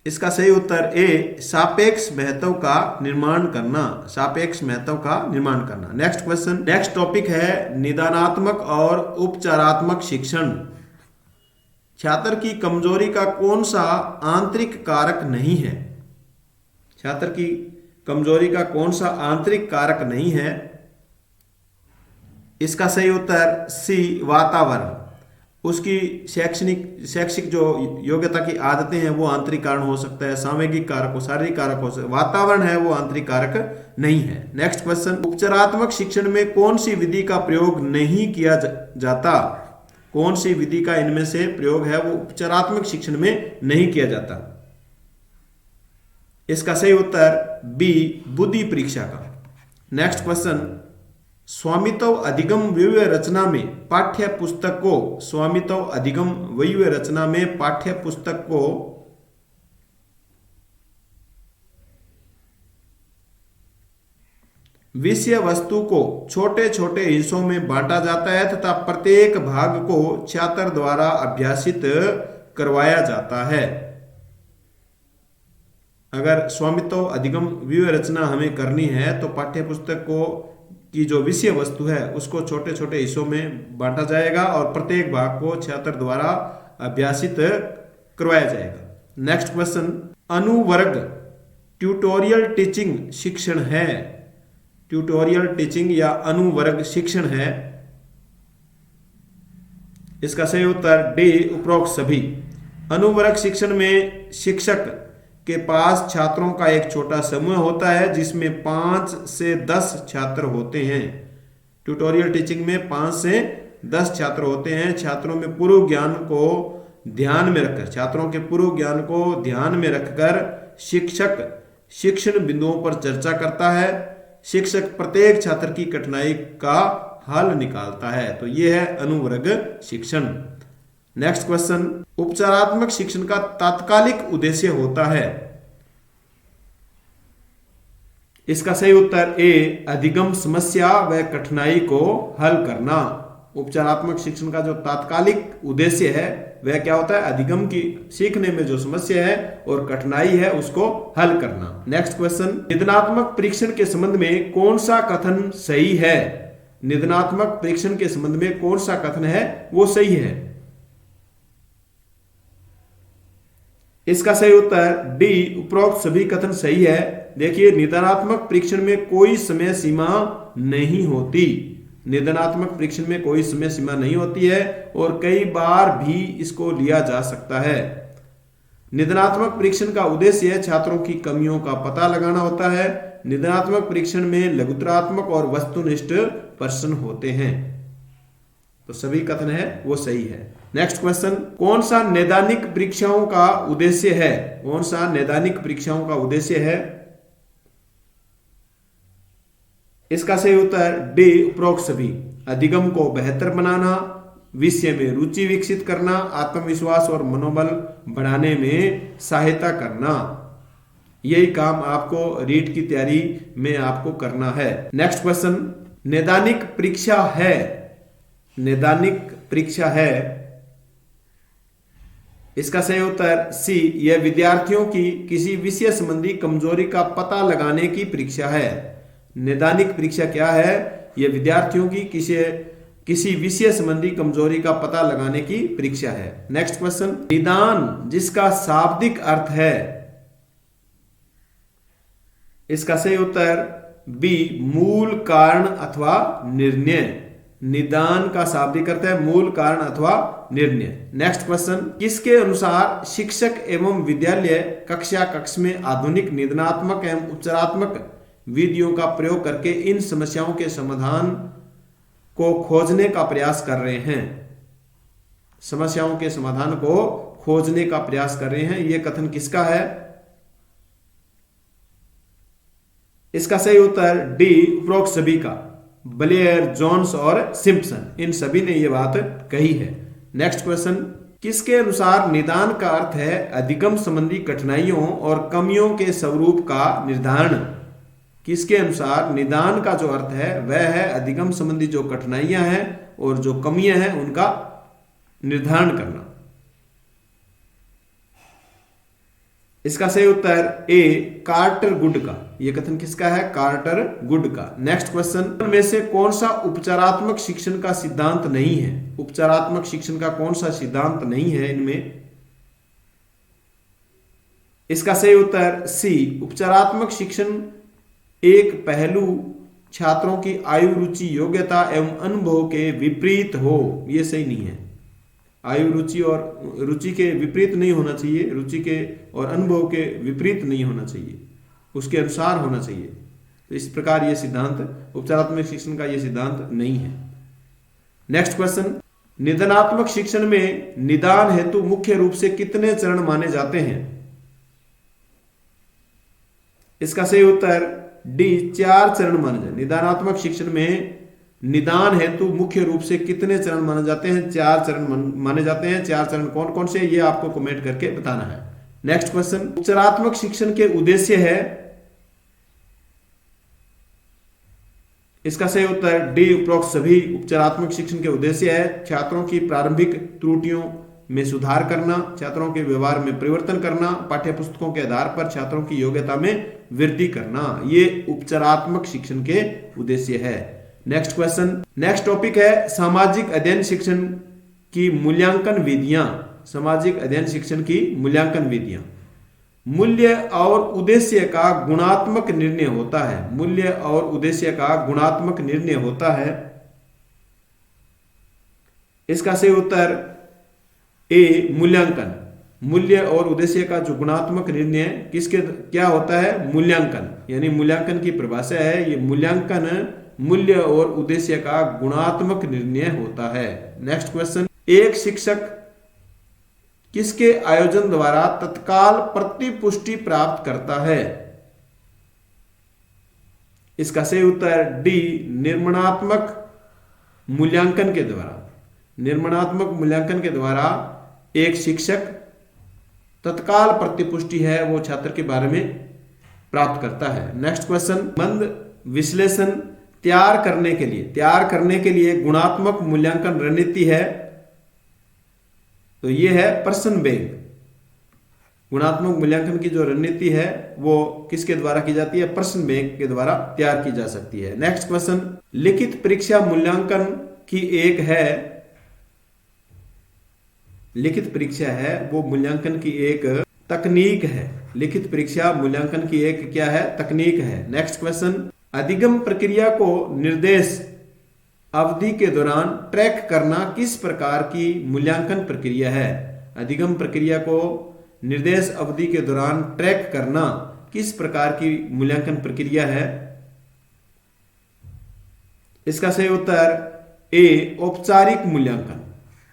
इसका सही उत्तर ए, सापेक्ष महत्व का निर्माण करना, सापेक्ष महत्व का निर्माण करना। नेक्स्ट क्वेश्चन, नेक्स्ट टॉपिक है निदानात्मक और उपचारात्मक शिक्षण। छात्र की कमजोरी का कौन सा आंतरिक कारक नहीं है? छात्र की कमजोरी का कौन सा आंतरिक कारक नहीं है? इसका सही उत्तर सी, वातावरण। उसकी शैक्षिक जो योग्यता की आदतें हैं वो आंतरिक कारण हो सकता है, सामूहिक कारक हो, शारीरिक कारक हो सकता है, वातावरण है वो आंतरिक कारक नहीं है। नेक्स्ट क्वेश्चन, उपचारात्मक शिक्षण में कौन सी विधि का प्रयोग नहीं किया जाता? कौन सी विधि का इनमें से प्रयोग है वो उपचारात्मक शिक्षण में नहीं किया जाता? इसका सही उत्तर बी, बुद्धि परीक्षा का। नेक्स्ट क्वेश्चन, स्वामित्व अधिगम व्यूह रचना में पाठ्य पुस्तक को, स्वामित्व अधिगम व्यूह रचना में पाठ्य पुस्तक को विषय वस्तु को छोटे छोटे हिस्सों में बांटा जाता है तथा प्रत्येक भाग को छात्र द्वारा अभ्यासित करवाया जाता है। अगर स्वामित्व अधिगम व्यूह रचना हमें करनी है तो पाठ्य पुस्तक को की जो विषय वस्तु है उसको छोटे छोटे हिस्सों में बांटा जाएगा और प्रत्येक भाग को छात्र द्वारा अभ्यासित करवाया जाएगा। नेक्स्ट क्वेश्चन, अनुवर्ग ट्यूटोरियल टीचिंग शिक्षण है? ट्यूटोरियल टीचिंग या अनुवर्ग शिक्षण है? इसका सही उत्तर डी, उपरोक्त सभी। अनुवर्ग शिक्षण में शिक्षक के पास छात्रों का एक छोटा समूह होता है जिसमें 5 से 10 छात्र होते हैं। ट्यूटोरियल टीचिंग में 5 से 10 छात्र होते हैं। छात्रों में पूर्व ज्ञान को ध्यान में रखकर, छात्रों के पूर्व ज्ञान को ध्यान में रखकर शिक्षक शिक्षण बिंदुओं पर चर्चा करता है। शिक्षक प्रत्येक छात्र की कठिनाई का हल निकालता है। तो यह है अनुवर्ग शिक्षण। नेक्स्ट क्वेश्चन, उपचारात्मक शिक्षण का तात्कालिक उद्देश्य होता है। इसका सही उत्तर ए, अधिगम समस्या व कठिनाई को हल करना। उपचारात्मक शिक्षण का जो तात्कालिक उद्देश्य है वह क्या होता है? अधिगम की सीखने में जो समस्या है और कठिनाई है उसको हल करना। नेक्स्ट क्वेश्चन, निदानात्मक परीक्षण के संबंध में कौन सा कथन सही है? निदानात्मक परीक्षण के संबंध में कौन सा कथन है वो सही है? इसका सही उत्तर डी, उपरोक्त सभी कथन सही है। देखिए, निदानात्मक परीक्षण में कोई समय सीमा नहीं होती। निदानात्मक परीक्षण में कोई समय सीमा नहीं होती है और कई बार भी इसको लिया जा सकता है। निदानात्मक परीक्षण का उद्देश्य छात्रों की कमियों का पता लगाना होता है। निदानात्मक परीक्षण में लघुतरात्मक और वस्तुनिष्ठ प्रश्न होते हैं। तो सभी कथन है वो सही है। नेक्स्ट क्वेश्चन, कौन सा नैदानिक परीक्षाओं का उद्देश्य है? कौन सा नैदानिक परीक्षाओं का उद्देश्य है? इसका सही उत्तर डी, उपरोक्त सभी। अधिगम को बेहतर बनाना, विषय में रुचि विकसित करना, आत्मविश्वास और मनोबल बढ़ाने में सहायता करना, यही काम आपको रीट की तैयारी में आपको करना है। नेक्स्ट क्वेश्चन, नैदानिक परीक्षा है। नैदानिक परीक्षा है, इसका सही उत्तर सी, यह विद्यार्थियों की किसी विषय संबंधी कमजोरी का पता लगाने की परीक्षा है। नैदानिक परीक्षा क्या है? यह विद्यार्थियों की किसी विषय संबंधी कमजोरी का पता लगाने की परीक्षा है। नेक्स्ट क्वेश्चन, निदान जिसका शाब्दिक अर्थ है। इसका सही उत्तर बी, मूल कारण अथवा निर्णय। निदान का शाब्दिक अर्थ है मूल कारण अथवा निर्णय। नेक्स्ट क्वेश्चन, किसके अनुसार शिक्षक एवं विद्यालय कक्षा कक्ष में आधुनिक निदानात्मक एवं उपचारात्मक विधियों का प्रयोग करके इन समस्याओं के समाधान को खोजने का प्रयास कर रहे हैं? समस्याओं के समाधान को खोजने का प्रयास कर रहे हैं, यह कथन किसका है? इसका सही उत्तर डी, उपरोक्त सभी का। ब्लेयर, जोन्स और सिम्पसन, इन सभी ने यह बात कही है। नेक्स्ट क्वेश्चन, किसके अनुसार निदान का अर्थ है अधिगम संबंधी कठिनाइयों और कमियों के स्वरूप का निर्धारण? किसके अनुसार निदान का जो अर्थ है वह है अधिगम संबंधी जो कठिनाइयां हैं और जो कमियां हैं उनका निर्धारण करना। इसका सही उत्तर ए, कार्टर गुड का। यह कथन किसका है? कार्टर गुड का। नेक्स्ट क्वेश्चन, में से कौन सा उपचारात्मक शिक्षण का सिद्धांत नहीं है? उपचारात्मक शिक्षण का कौन सा सिद्धांत नहीं है इनमें? इसका सही उत्तर सी, उपचारात्मक शिक्षण एक पहलू छात्रों की आयु, रुचि, योग्यता एवं अनुभव के विपरीत हो। यह सही नहीं है। आयु, रुचि और रुचि के विपरीत नहीं होना चाहिए, रुचि के और अनुभव के विपरीत नहीं होना चाहिए, उसके अनुसार होना चाहिए। तो इस प्रकार यह सिद्धांत उपचारात्मक शिक्षण का यह सिद्धांत नहीं है। नेक्स्ट क्वेश्चन, निदानात्मक शिक्षण में निदान हेतु मुख्य रूप से कितने चरण माने जाते हैं? इसका सही उत्तर डी, 4 चरण माने जाते हैं। निदानात्मक शिक्षण में निदान हेतु मुख्य रूप से कितने चरण माने जाते हैं? 4 चरण माने जाते हैं। 4 चरण कौन कौन से, ये आपको कमेंट करके बताना है। नेक्स्ट क्वेश्चन, उपचारात्मक शिक्षण के उद्देश्य है। इसका सही उत्तर डी, उपरोक्त सभी। उपचारात्मक शिक्षण के उद्देश्य है छात्रों की प्रारंभिक त्रुटियों में सुधार करना, छात्रों के व्यवहार में परिवर्तन करना, पाठ्य पुस्तकों के आधार पर छात्रों की योग्यता में वृद्धि करना, ये उपचारात्मक शिक्षण के उद्देश्य है। नेक्स्ट क्वेश्चन, नेक्स्ट टॉपिक है सामाजिक अध्ययन शिक्षण की मूल्यांकन विधियां। सामाजिक अध्ययन शिक्षण की मूल्यांकन विधियां। मूल्य और उद्देश्य का गुणात्मक निर्णय होता है। मूल्य और उद्देश्य का गुणात्मक निर्णय होता है। इसका सही उत्तर ए, मूल्यांकन। मूल्य और उद्देश्य का जो गुणात्मक निर्णय किसके क्या होता है? मूल्यांकन। यानी मूल्यांकन की परिभाषा है ये मूल्यांकन मूल्य और उद्देश्य का गुणात्मक निर्णय होता है। नेक्स्ट क्वेश्चन, एक शिक्षक किसके आयोजन द्वारा तत्काल प्रतिपुष्टि प्राप्त करता है? इसका सही उत्तर डी, निर्माणात्मक मूल्यांकन के द्वारा। निर्माणात्मक मूल्यांकन के द्वारा एक शिक्षक तत्काल प्रतिपुष्टि है वो छात्र के बारे में प्राप्त करता है। नेक्स्ट क्वेश्चन, संबंध विश्लेषण तैयार करने के लिए गुणात्मक मूल्यांकन रणनीति है, तो ये है प्रश्न बैंक। गुणात्मक मूल्यांकन की जो रणनीति है वो किसके द्वारा की जाती है? प्रश्न बैंक के द्वारा तैयार की जा सकती है। नेक्स्ट क्वेश्चन, लिखित परीक्षा मूल्यांकन की एक है, लिखित परीक्षा है वो मूल्यांकन की एक तकनीक है। लिखित परीक्षा मूल्यांकन की एक क्या है? तकनीक है। नेक्स्ट क्वेश्चन, अधिगम प्रक्रिया को निर्देश अवधि के दौरान ट्रैक करना किस प्रकार की मूल्यांकन प्रक्रिया है? अधिगम प्रक्रिया को निर्देश अवधि के दौरान ट्रैक करना किस प्रकार की मूल्यांकन प्रक्रिया है? इसका सही उत्तर ए, औपचारिक मूल्यांकन।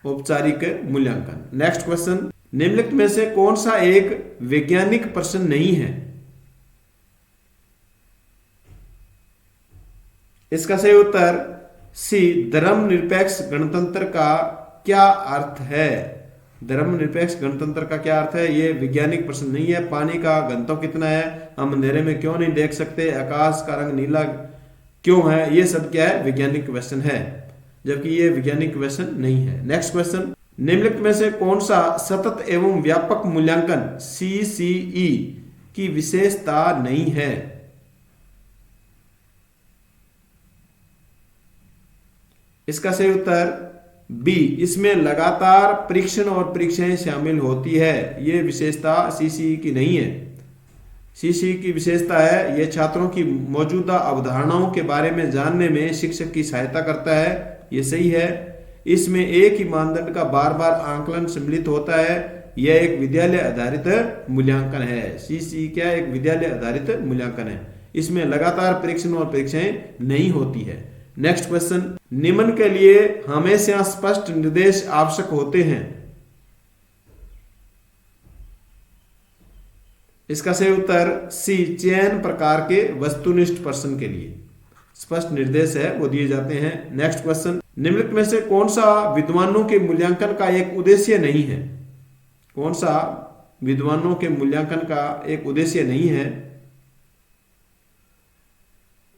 औपचारिक मूल्यांकन। नेक्स्ट क्वेश्चन, निम्नलिखित में से कौन सा एक वैज्ञानिक प्रश्न नहीं है? इसका सही उत्तर सी, धर्मनिरपेक्ष गणतंत्र का क्या अर्थ है? धर्मनिरपेक्ष गणतंत्र का क्या अर्थ है? ये वैज्ञानिक प्रश्न नहीं है। पानी का घनत्व कितना है? हम अंधेरे में क्यों नहीं देख सकते? आकाश का रंग नीला क्यों है? ये सब क्या है? वैज्ञानिक क्वेश्चन है, जबकि ये वैज्ञानिक क्वेश्चन नहीं है। नेक्स्ट क्वेश्चन, निम्नलिखित में से कौन सा सतत एवं व्यापक मूल्यांकन CCE की विशेषता नहीं है? इसका सही उत्तर बी, इसमें लगातार परीक्षण और परीक्षाएं शामिल होती है। ये विशेषता CCE की नहीं है। CCE की विशेषता है ये छात्रों की मौजूदा अवधारणाओं के बारे में जानने में शिक्षक की सहायता करता है। ये सही है। इसमें एक ही मानदंड का बार बार आंकलन सम्मिलित होता है। यह एक विद्यालय आधारित मूल्यांकन है। CCE क्या? एक विद्यालय आधारित मूल्यांकन है। इसमें लगातार परीक्षण और परीक्षाएं नहीं होती है। नेक्स्ट क्वेश्चन, निम्न के लिए हमेशा स्पष्ट निर्देश आवश्यक होते हैं। इसका सही उत्तर सी, चयन प्रकार के वस्तुनिष्ठ प्रश्न के लिए स्पष्ट निर्देश है वो दिए जाते हैं। नेक्स्ट क्वेश्चन, निम्नलिखित में से कौन सा विद्वानों के मूल्यांकन का एक उद्देश्य नहीं है? कौन सा विद्वानों के मूल्यांकन का एक उद्देश्य नहीं है?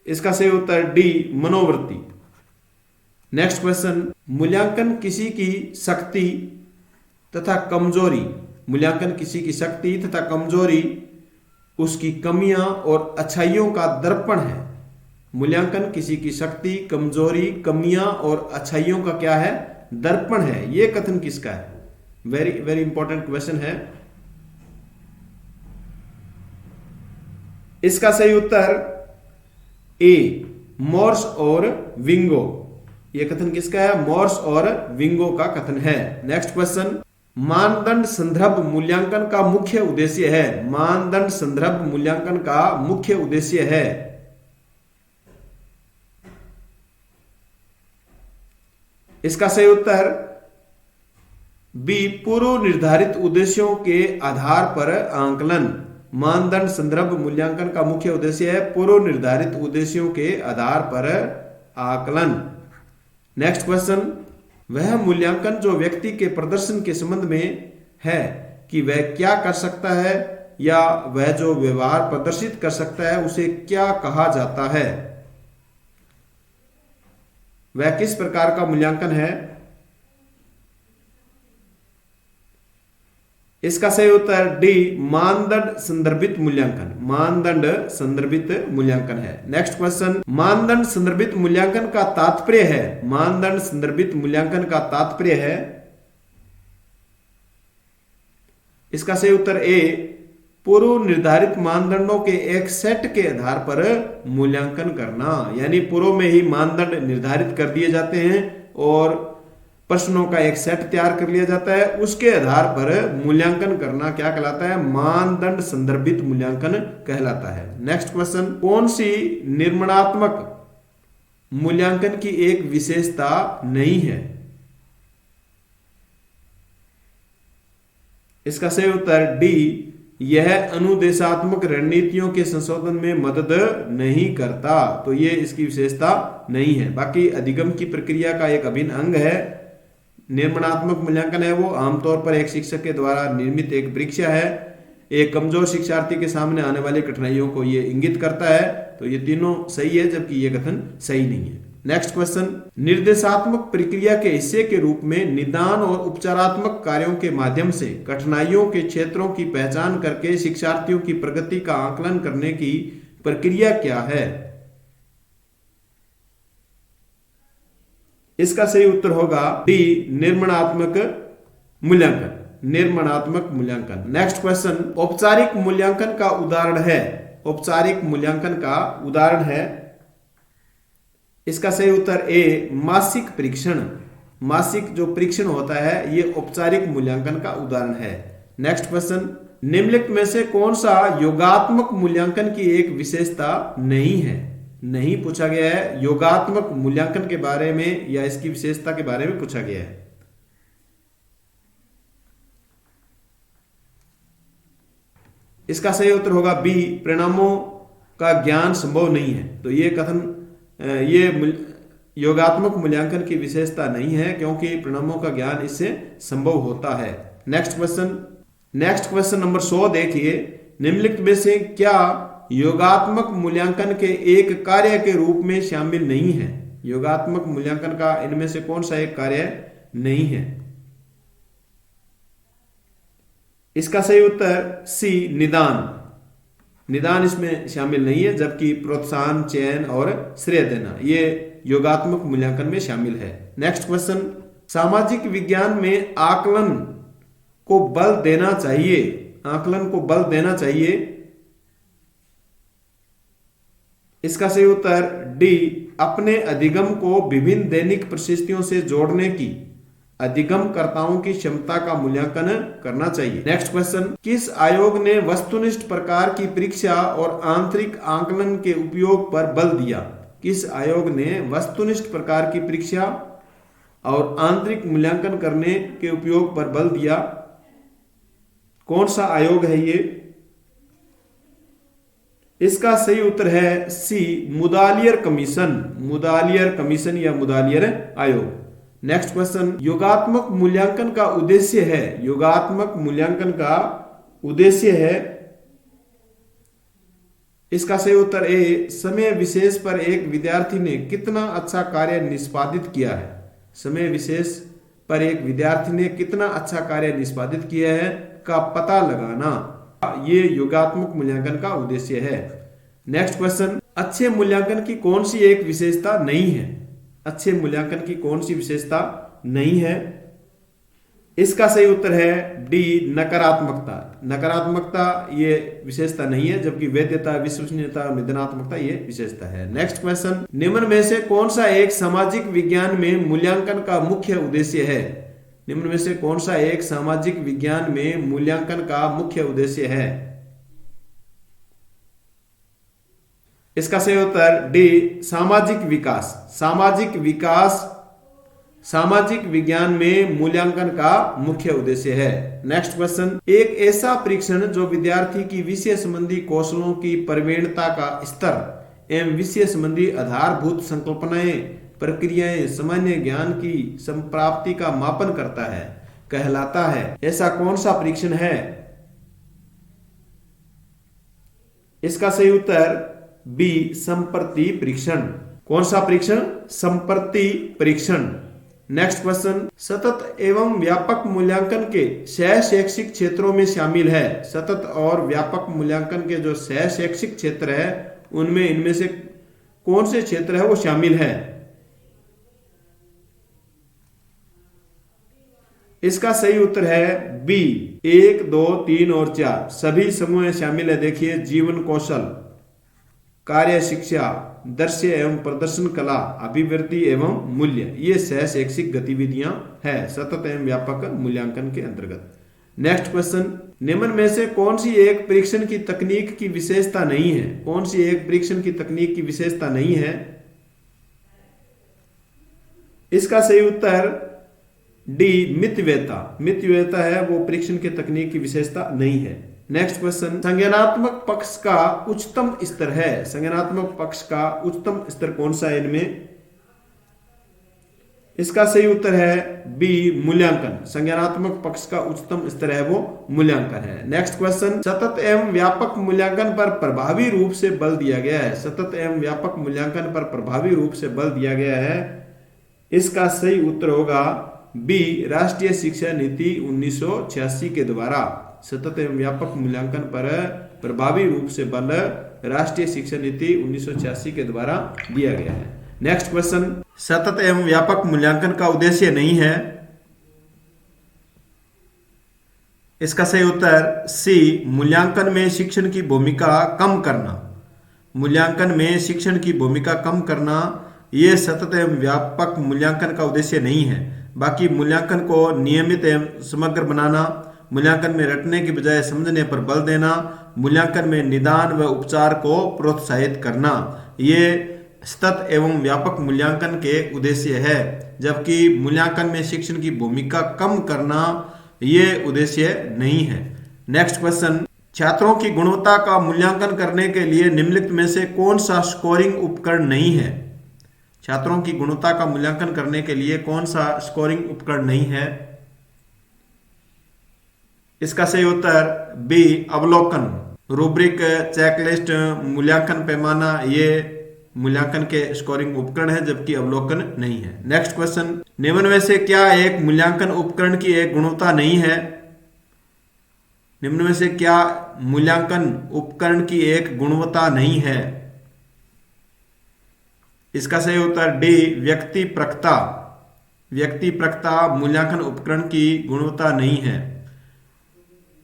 इसका सही उत्तर डी, मनोवृत्ति। नेक्स्ट क्वेश्चन, मूल्यांकन किसी की शक्ति तथा कमजोरी, मूल्यांकन किसी की शक्ति तथा कमजोरी, उसकी कमियां और अच्छाइयों का दर्पण है। मूल्यांकन किसी की शक्ति, कमजोरी, कमियां और अच्छाइयों का क्या है? दर्पण है। यह कथन किसका है? वेरी वेरी इंपॉर्टेंट क्वेश्चन है। इसका सही उत्तर ए, मॉर्स और विंगो। यह कथन किसका है? मॉर्स और विंगो का कथन है। नेक्स्ट क्वेश्चन, मानदंड संदर्भ मूल्यांकन का मुख्य उद्देश्य है। मानदंड संदर्भ मूल्यांकन का मुख्य उद्देश्य है। इसका सही उत्तर बी, पूर्व निर्धारित उद्देश्यों के आधार पर आंकलन। मानदंड संदर्भ मूल्यांकन का मुख्य उद्देश्य है पूर्व निर्धारित उद्देश्यों के आधार पर आकलन। नेक्स्ट क्वेश्चन, वह मूल्यांकन जो व्यक्ति के प्रदर्शन के संबंध में है कि वह क्या कर सकता है या वह जो व्यवहार प्रदर्शित कर सकता है उसे क्या कहा जाता है? वह किस प्रकार का मूल्यांकन है? इसका सही उत्तर डी, मानदंड संदर्भित मूल्यांकन। मानदंड संदर्भित मूल्यांकन है। नेक्स्ट क्वेश्चन, मानदंड संदर्भित मूल्यांकन का तात्पर्य है। मानदंड संदर्भित मूल्यांकन का तात्पर्य है। इसका सही उत्तर ए, पूर्व निर्धारित मानदंडों के एक सेट के आधार पर मूल्यांकन करना। यानी पूर्व में ही मानदंड निर्धारित कर दिए जाते हैं और प्रश्नों का एक सेट तैयार कर लिया जाता है, उसके आधार पर मूल्यांकन करना क्या कहलाता है? मानदंड संदर्भित मूल्यांकन कहलाता है। नेक्स्ट क्वेश्चन, कौन सी निर्माणात्मक मूल्यांकन की एक विशेषता नहीं है? इसका सही उत्तर डी, यह अनुदेशात्मक रणनीतियों के संशोधन में मदद नहीं करता, तो ये इसकी विशेषता नहीं है। बाकी अधिगम की प्रक्रिया का एक अभिन्न अंग है। निर्माणात्मक मूल्यांकन है वो आमतौर पर एक शिक्षक के द्वारा निर्मित एक परीक्षा है। एक कमजोर शिक्षार्थी के सामने आने वाली कठिनाइयों को ये इंगित करता है, तो ये तीनों सही है, जबकि ये कथन सही नहीं है। नेक्स्ट क्वेश्चन, निर्देशात्मक प्रक्रिया के हिस्से के रूप में निदान और उपचारात्मक कार्यों के माध्यम से कठिनाइयों के क्षेत्रों की पहचान करके शिक्षार्थियों की प्रगति का आकलन करने की प्रक्रिया क्या है? इसका सही उत्तर होगा डी, निर्माणात्मक मूल्यांकन। निर्माणात्मक मूल्यांकन। नेक्स्ट क्वेश्चन, औपचारिक मूल्यांकन का उदाहरण है। औपचारिक मूल्यांकन का उदाहरण है, इसका सही उत्तर ए, मासिक परीक्षण। मासिक जो परीक्षण होता है ये औपचारिक मूल्यांकन का उदाहरण है। नेक्स्ट क्वेश्चन, निम्नलिखित में से कौन सा योगात्मक मूल्यांकन की एक विशेषता नहीं है? नहीं पूछा गया है, योगात्मक मूल्यांकन के बारे में या इसकी विशेषता के बारे में पूछा गया है। इसका सही उत्तर होगा बी, परिणामों का ज्ञान संभव नहीं है। तो ये कथन ये योगात्मक मूल्यांकन की विशेषता नहीं है, क्योंकि परिणामों का ज्ञान इससे संभव होता है। नेक्स्ट क्वेश्चन नंबर 100 देखिए, निम्नलिखित में से क्या योगात्मक मूल्यांकन के एक कार्य के रूप में शामिल नहीं है? योगात्मक मूल्यांकन का इनमें से कौन सा एक कार्य नहीं है? इसका सही उत्तर सी, निदान। निदान इसमें शामिल नहीं है, जबकि प्रोत्साहन, चयन और श्रेय देना ये योगात्मक मूल्यांकन में शामिल है। नेक्स्ट क्वेश्चन, सामाजिक विज्ञान में आकलन को बल देना चाहिए। आकलन को बल देना चाहिए, इसका सही उत्तर डी, अपने अधिगम को विभिन्न दैनिक परिस्थितियों से जोड़ने की अधिगमकर्ताओं की क्षमता का मूल्यांकन करना चाहिए। नेक्स्ट क्वेश्चन, किस आयोग ने वस्तुनिष्ठ प्रकार की परीक्षा और आंतरिक आकलन के उपयोग पर बल दिया? किस आयोग ने वस्तुनिष्ठ प्रकार की परीक्षा और आंतरिक मूल्यांकन करने के उपयोग पर बल दिया? कौन सा आयोग है ये? इसका सही उत्तर है सी, मुदालियर कमीशन। मुदालियर कमीशन या मुदालियर आयोग। नेक्स्ट क्वेश्चन, योगात्मक मूल्यांकन का उद्देश्य है। योगात्मक मूल्यांकन का उद्देश्य है, इसका सही उत्तर ए, समय विशेष पर एक विद्यार्थी ने कितना अच्छा कार्य निष्पादित किया है। समय विशेष पर एक विद्यार्थी ने कितना अच्छा कार्य निष्पादित किया है का पता लगाना, ये योगात्मक मूल्यांकन का उद्देश्य है। नेक्स्ट क्वेश्चन, अच्छे मूल्यांकन की कौन सी एक विशेषता नहीं है? अच्छे मूल्यांकन की कौन सी विशेषता नहीं है? इसका सही उत्तर है डी, नकारात्मकता। नकारात्मकता ये विशेषता नहीं है, जबकि वैधता, विश्वसनीयता और निदानात्मकता ये विशेषता है। नेक्स्ट क्वेश्चन, निम्न में से कौन सा एक सामाजिक विज्ञान में मूल्यांकन का मुख्य उद्देश्य है? निम्न में से कौन सा एक सामाजिक विज्ञान में मूल्यांकन का मुख्य उद्देश्य है? इसका सही उत्तर डी, सामाजिक विकास। सामाजिक विकास सामाजिक विज्ञान में मूल्यांकन का मुख्य उद्देश्य है। नेक्स्ट क्वेश्चन, एक ऐसा परीक्षण जो विद्यार्थी की विषय संबंधी कौशलों की प्रवीणता का स्तर एवं विषय संबंधी आधारभूत संकल्पनाएं, प्रक्रियाएं, सामान्य ज्ञान की संप्राप्ति का मापन करता है, कहलाता है। ऐसा कौन सा परीक्षण है? इसका सही उत्तर बी, संप्रति परीक्षण। कौन सा परीक्षण? संप्रति परीक्षण। नेक्स्ट क्वेश्चन, सतत एवं व्यापक मूल्यांकन के सह शैक्षिक क्षेत्रों में शामिल है। सतत और व्यापक मूल्यांकन के जो सह शैक्षिक क्षेत्र है उनमें इनमें से कौन से क्षेत्र है वो शामिल है? इसका सही उत्तर है बी, 1, 2, 3 और 4 सभी समूह शामिल है। देखिए, जीवन कौशल, कार्य शिक्षा, दृश्य एवं प्रदर्शन कला, अभिवृत्ति एवं मूल्य, ये सह शैक्षिक गतिविधियां हैं सतत एवं व्यापक मूल्यांकन के अंतर्गत। नेक्स्ट क्वेश्चन, निम्न में से कौन सी एक परीक्षण की तकनीक की विशेषता नहीं है? कौन सी एक परीक्षण की तकनीक की विशेषता नहीं है? इसका सही उत्तर डी मितव्ययता, मितव्ययता है वो परीक्षण के तकनीक की विशेषता नहीं है। नेक्स्ट क्वेश्चन, संज्ञानात्मक पक्ष का उच्चतम स्तर है, संज्ञानात्मक पक्ष का उच्चतम स्तर कौन सा है इनमें? इसका सही उत्तर है बी मूल्यांकन, संज्ञानात्मक पक्ष का उच्चतम स्तर है वो मूल्यांकन है। नेक्स्ट क्वेश्चन, सतत एवं व्यापक मूल्यांकन पर प्रभावी रूप से बल दिया गया है, सतत एवं व्यापक मूल्यांकन पर प्रभावी रूप से बल दिया गया है, इसका सही उत्तर होगा बी राष्ट्रीय शिक्षा नीति 1986 के द्वारा सतत एवं व्यापक मूल्यांकन पर प्रभावी रूप से बल राष्ट्रीय शिक्षा नीति 1986 के द्वारा दिया गया है। नेक्स्ट क्वेश्चन, सतत एवं व्यापक मूल्यांकन का उद्देश्य नहीं है, इसका सही उत्तर सी मूल्यांकन में शिक्षण की भूमिका कम करना, मूल्यांकन में शिक्षण की भूमिका कम करना यह सतत एवं व्यापक मूल्यांकन का उद्देश्य नहीं है। बाकी मूल्यांकन को नियमित एवं समग्र बनाना, मूल्यांकन में रटने की बजाय समझने पर बल देना, मूल्यांकन में निदान व उपचार को प्रोत्साहित करना, ये सतत एवं व्यापक मूल्यांकन के उद्देश्य है, जबकि मूल्यांकन में शिक्षण की भूमिका कम करना ये उद्देश्य नहीं है। नेक्स्ट क्वेश्चन, छात्रों की गुणवत्ता का मूल्यांकन करने के लिए निम्नलिखित में से कौन सा स्कोरिंग उपकरण नहीं है? छात्रों की गुणवत्ता का मूल्यांकन करने के लिए कौन सा स्कोरिंग उपकरण नहीं है? इसका सही उत्तर बी अवलोकन, रूब्रिक, चेकलिस्ट, मूल्यांकन पैमाना ये मूल्यांकन के स्कोरिंग उपकरण है, जबकि अवलोकन नहीं है। नेक्स्ट क्वेश्चन, निम्न में से क्या एक मूल्यांकन उपकरण की एक गुणवत्ता नहीं है? निम्न में से क्या मूल्यांकन उपकरण की एक गुणवत्ता नहीं है? इसका सही उत्तर डी व्यक्तिपरकता, व्यक्तिपरकता मूल्यांकन उपकरण की गुणवत्ता नहीं है।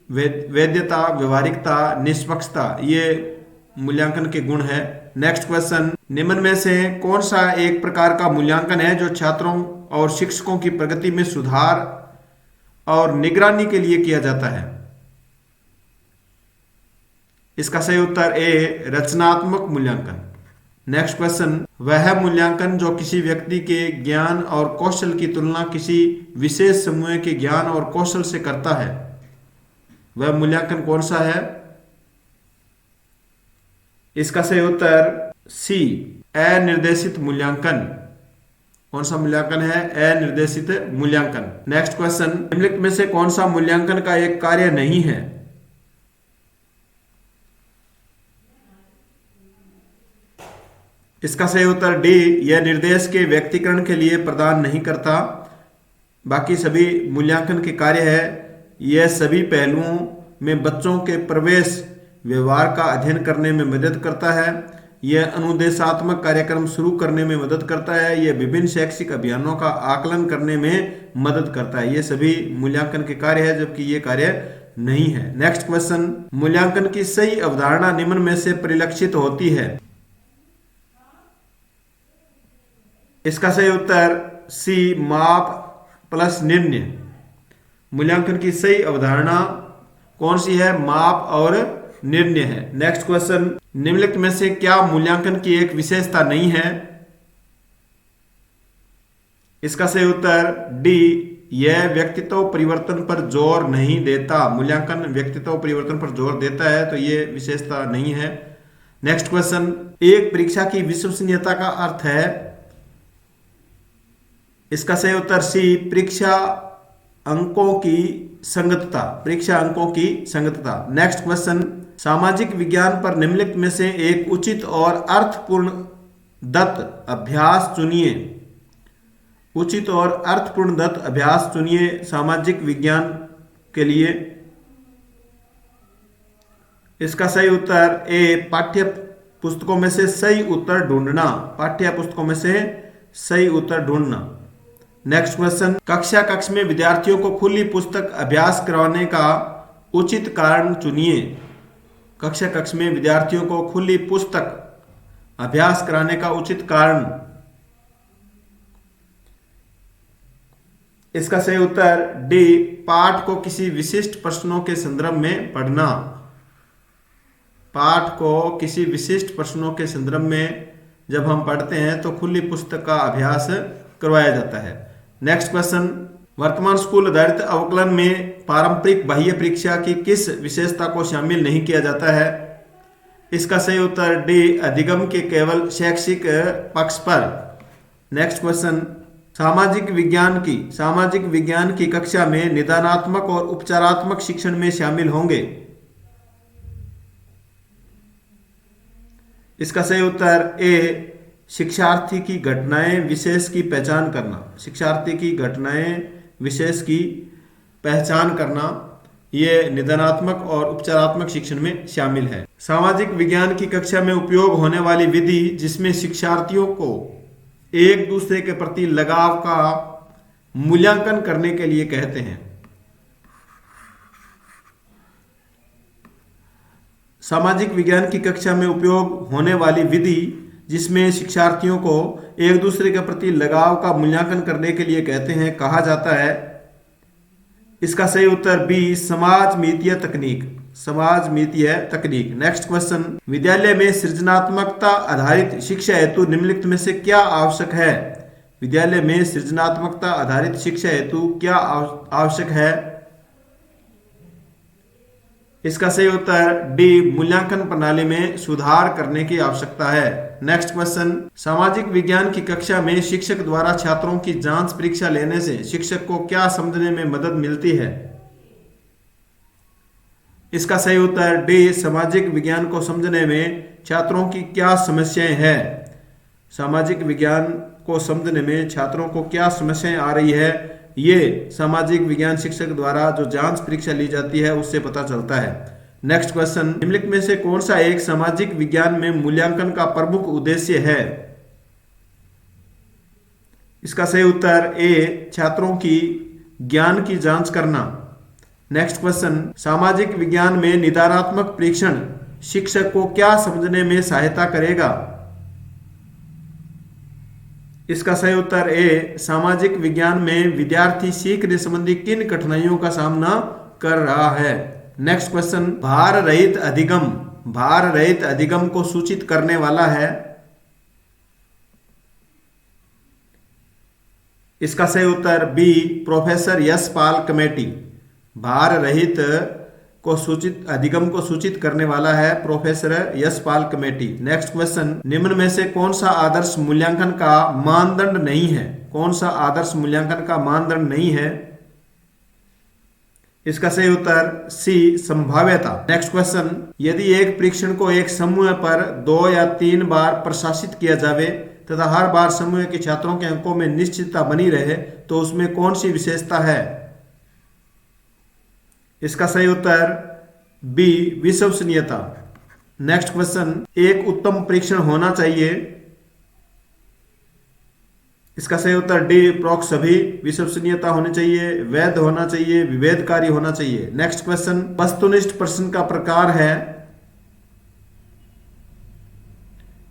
वैधता, व्यवहारिकता, निष्पक्षता ये मूल्यांकन के गुण है। नेक्स्ट क्वेश्चन, निम्न में से कौन सा एक प्रकार का मूल्यांकन है जो छात्रों और शिक्षकों की प्रगति में सुधार और निगरानी के लिए किया जाता है? इसका सही उत्तर ए रचनात्मक मूल्यांकन। नेक्स्ट क्वेश्चन, वह मूल्यांकन जो किसी व्यक्ति के ज्ञान और कौशल की तुलना किसी विशेष समूह के ज्ञान और कौशल से करता है, वह मूल्यांकन कौन सा है? इसका सही उत्तर सी अनिर्देशित मूल्यांकन। कौन सा मूल्यांकन है? अनिर्देशित मूल्यांकन। नेक्स्ट क्वेश्चन, निम्नलिखित में से कौन सा मूल्यांकन का एक कार्य नहीं है? इसका सही उत्तर डी यह निर्देश के व्यक्तिकरण के लिए प्रदान नहीं करता, बाकी सभी मूल्यांकन के कार्य है। यह सभी पहलुओं में बच्चों के प्रवेश व्यवहार का अध्ययन करने में मदद करता है, यह अनुदेशात्मक कार्यक्रम शुरू करने में मदद करता है, यह विभिन्न शैक्षिक अभियानों का आकलन करने में मदद करता है। ये सभी मूल्यांकन के कार्य है, जबकि ये कार्य नहीं है। नेक्स्ट क्वेश्चन, मूल्यांकन की सही अवधारणा निम्न में से परिलक्षित होती है? इसका सही उत्तर सी माप प्लस निर्णय। मूल्यांकन की सही अवधारणा कौन सी है? माप और निर्णय है। नेक्स्ट क्वेश्चन, निम्नलिखित में से क्या मूल्यांकन की एक विशेषता नहीं है? इसका सही उत्तर डी यह व्यक्तित्व परिवर्तन पर जोर नहीं देता। मूल्यांकन व्यक्तित्व परिवर्तन पर जोर देता है, तो यह विशेषता नहीं है। नेक्स्ट क्वेश्चन, एक परीक्षा की विश्वसनीयता का अर्थ है? इसका सही उत्तर सी परीक्षा अंकों की संगतता, परीक्षा अंकों की संगतता। नेक्स्ट क्वेश्चन, सामाजिक विज्ञान पर निम्नलिखित में से एक उचित और अर्थपूर्ण दत्त अभ्यास चुनिए। उचित और अर्थपूर्ण दत्त अभ्यास चुनिए सामाजिक विज्ञान के लिए। इसका सही उत्तर ए पाठ्य पुस्तकों में से सही उत्तर ढूंढना, पाठ्य पुस्तकों में से सही उत्तर ढूंढना। नेक्स्ट क्वेश्चन, कक्ष में विद्यार्थियों को खुली पुस्तक अभ्यास करवाने का उचित कारण चुनिए। कक्ष में विद्यार्थियों को खुली पुस्तक अभ्यास कराने का उचित कारण। इसका सही उत्तर डी पाठ को किसी विशिष्ट प्रश्नों के संदर्भ में पढ़ना। पाठ को किसी विशिष्ट प्रश्नों के संदर्भ में जब हम पढ़ते हैं तो खुली पुस्तक का अभ्यास करवाया जाता है। नेक्स्ट क्वेश्चन, वर्तमान स्कूल आधारित अवकलन में पारंपरिक बाह्य परीक्षा की किस विशेषता को शामिल नहीं किया जाता है? इसका सही उत्तर डी, अधिगम के केवल शैक्षिक पक्ष पर। नेक्स्ट क्वेश्चन, सामाजिक विज्ञान की कक्षा में निदानात्मक और उपचारात्मक शिक्षण में शामिल होंगे। इसका सही उत्तर ए, शिक्षार्थी की घटनाएं विशेष की पहचान करना। शिक्षार्थी की घटनाएं विशेष की पहचान करना ये निदानात्मक और उपचारात्मक शिक्षण में शामिल है। सामाजिक विज्ञान की कक्षा में उपयोग होने वाली विधि जिसमें शिक्षार्थियों को एक दूसरे के प्रति लगाव का मूल्यांकन करने के लिए कहते हैं। सामाजिक विज्ञान की कक्षा में उपयोग होने वाली विधि जिसमें शिक्षार्थियों को एक दूसरे के प्रति लगाव का मूल्यांकन करने के लिए कहते हैं, कहा जाता है। इसका सही उत्तर बी, समाजमितीय तकनीक। नेक्स्ट क्वेश्चन, विद्यालय में सृजनात्मकता आधारित शिक्षा हेतु निम्नलिखित में से क्या आवश्यक है? विद्यालय में सृजनात्मकता आधारित शिक्षा हेतु क्या आवश्यक है? इसका सही उत्तर डी, मूल्यांकन प्रणाली में सुधार करने की आवश्यकता है। नेक्स्ट क्वेश्चन, सामाजिक विज्ञान की कक्षा में शिक्षक द्वारा छात्रों की जांच परीक्षा लेने से शिक्षक को क्या समझने में मदद मिलती है? इसका सही उत्तर डी, सामाजिक विज्ञान को समझने में छात्रों की क्या समस्याएं हैं। सामाजिक विज्ञान को समझने में छात्रों को क्या समस्याएं आ रही है, ये सामाजिक विज्ञान शिक्षक द्वारा जो जांच परीक्षा ली जाती है उससे पता चलता है। नेक्स्ट क्वेश्चन, निम्नलिखित में से कौन सा एक सामाजिक विज्ञान में मूल्यांकन का प्रमुख उद्देश्य है? इसका सही उत्तर ए, छात्रों की ज्ञान की जांच करना। नेक्स्ट क्वेश्चन, सामाजिक विज्ञान में निदानात्मक परीक्षण शिक्षक को क्या समझने में सहायता करेगा? इसका सही उत्तर ए, सामाजिक विज्ञान में विद्यार्थी सीखने संबंधी किन कठिनाइयों का सामना कर रहा है। नेक्स्ट क्वेश्चन, भार रहित अधिगम को सूचित करने वाला है। इसका सही उत्तर बी, प्रोफेसर यशपाल कमेटी। भार रहित अधिगम को सूचित करने वाला है professor Yashpal committee. Next question, निम्न में से कौन सा आदर्श मूल्यांकन का मानदंड नहीं है? कौन सा आदर्श मूल्यांकन का मानदंड नहीं है? इसका सही उत्तर सी, संभाव्यता। नेक्स्ट क्वेश्चन, यदि एक परीक्षण को एक समूह पर 2 या 3 बार प्रशासित किया जावे तथा हर बार समूह के छात्रों के अंकों में निश्चितता बनी रहे तो उसमें कौन सी विशेषता है? इसका सही उत्तर बी, विश्वसनीयता। नेक्स्ट क्वेश्चन, एक उत्तम परीक्षण होना चाहिए। इसका सही उत्तर डी, प्रोक्त सभी। विश्वसनीयता होनी चाहिए, वैध होना चाहिए, विभेदकारी होना चाहिए। नेक्स्ट क्वेश्चन, वस्तुनिष्ठ प्रश्न का प्रकार है।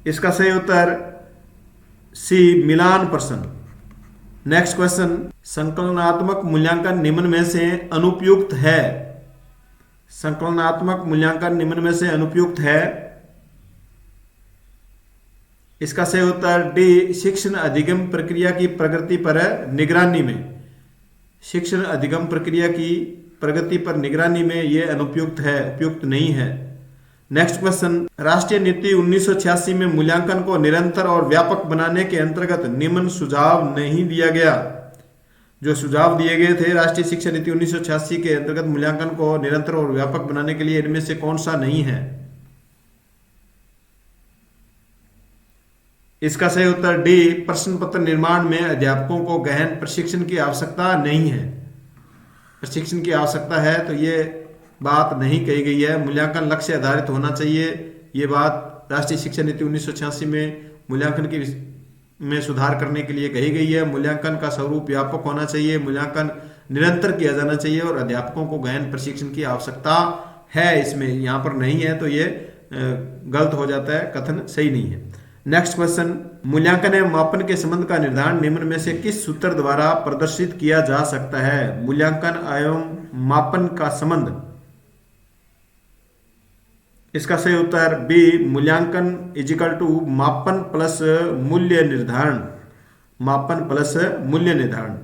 इसका सही उत्तर सी, मिलान प्रश्न। नेक्स्ट क्वेश्चन, संकलनात्मक मूल्यांकन निम्न में से अनुपयुक्त है। संकलनात्मक मूल्यांकन निम्न में से अनुपयुक्त है। इसका सही उत्तर डी, शिक्षण अधिगम प्रक्रिया की प्रगति पर निगरानी में। शिक्षण अधिगम प्रक्रिया की प्रगति पर निगरानी में यह अनुपयुक्त है, उपयुक्त नहीं है। नेक्स्ट क्वेश्चन, राष्ट्रीय नीति 1986 में मूल्यांकन को निरंतर और व्यापक बनाने के अंतर्गत निम्न सुझाव नहीं दिया गया। जो सुझाव दिए गए थे राष्ट्रीय शिक्षा नीति 1986 के अंतर्गत मूल्यांकन को निरंतर और व्यापक बनाने के लिए, इनमें से कौन सा नहीं है? इसका सही उत्तर डी, प्रश्न पत्र निर्माण में अध्यापकों को गहन प्रशिक्षण की आवश्यकता नहीं है। प्रशिक्षण की आवश्यकता है तो ये बात नहीं कही गई है। मूल्यांकन लक्ष्य आधारित होना चाहिए, ये बात राष्ट्रीय शिक्षा नीति 1986 में मूल्यांकन की में सुधार करने के लिए कही गई है। मूल्यांकन का स्वरूप व्यापक होना चाहिए, मूल्यांकन निरंतर किया जाना चाहिए और अध्यापकों को गहन प्रशिक्षण की आवश्यकता है। इसमें यहाँ पर नहीं है तो ये गलत हो जाता है, कथन सही नहीं है। नेक्स्ट क्वेश्चन, मूल्यांकन एवं मापन के संबंध का निर्धारण निम्न में से किस सूत्र द्वारा प्रदर्शित किया जा सकता है? मूल्यांकन एवं मापन का संबंध। इसका सही उत्तर बी, मूल्यांकन इजिकल टू मापन प्लस मूल्य निर्धारण। मापन प्लस मूल्य निर्धारण।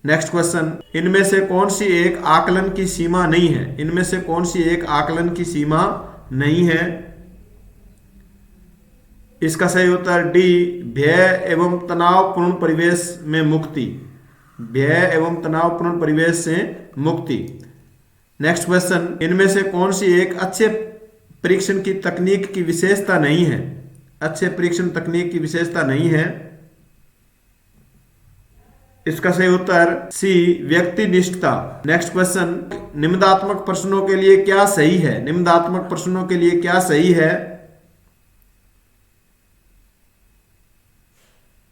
नेक्स्ट क्वेश्चन, इनमें से कौन सी एक आकलन की सीमा नहीं है? इनमें से कौन सी एक आकलन की सीमा नहीं है? इसका सही उत्तर डी, भय एवं तनावपूर्ण परिवेश में मुक्ति। भय एवं तनावपूर्ण परिवेश से मुक्ति। नेक्स्ट क्वेश्चन, इनमें से कौन सी एक अच्छे परीक्षण की तकनीक की विशेषता नहीं है? अच्छे परीक्षण तकनीक की विशेषता नहीं है। इसका सही उत्तर सी, व्यक्तिनिष्ठता। नेक्स्ट क्वेश्चन, निम्नात्मक प्रश्नों के लिए क्या सही है? निम्नात्मक प्रश्नों के लिए क्या सही है?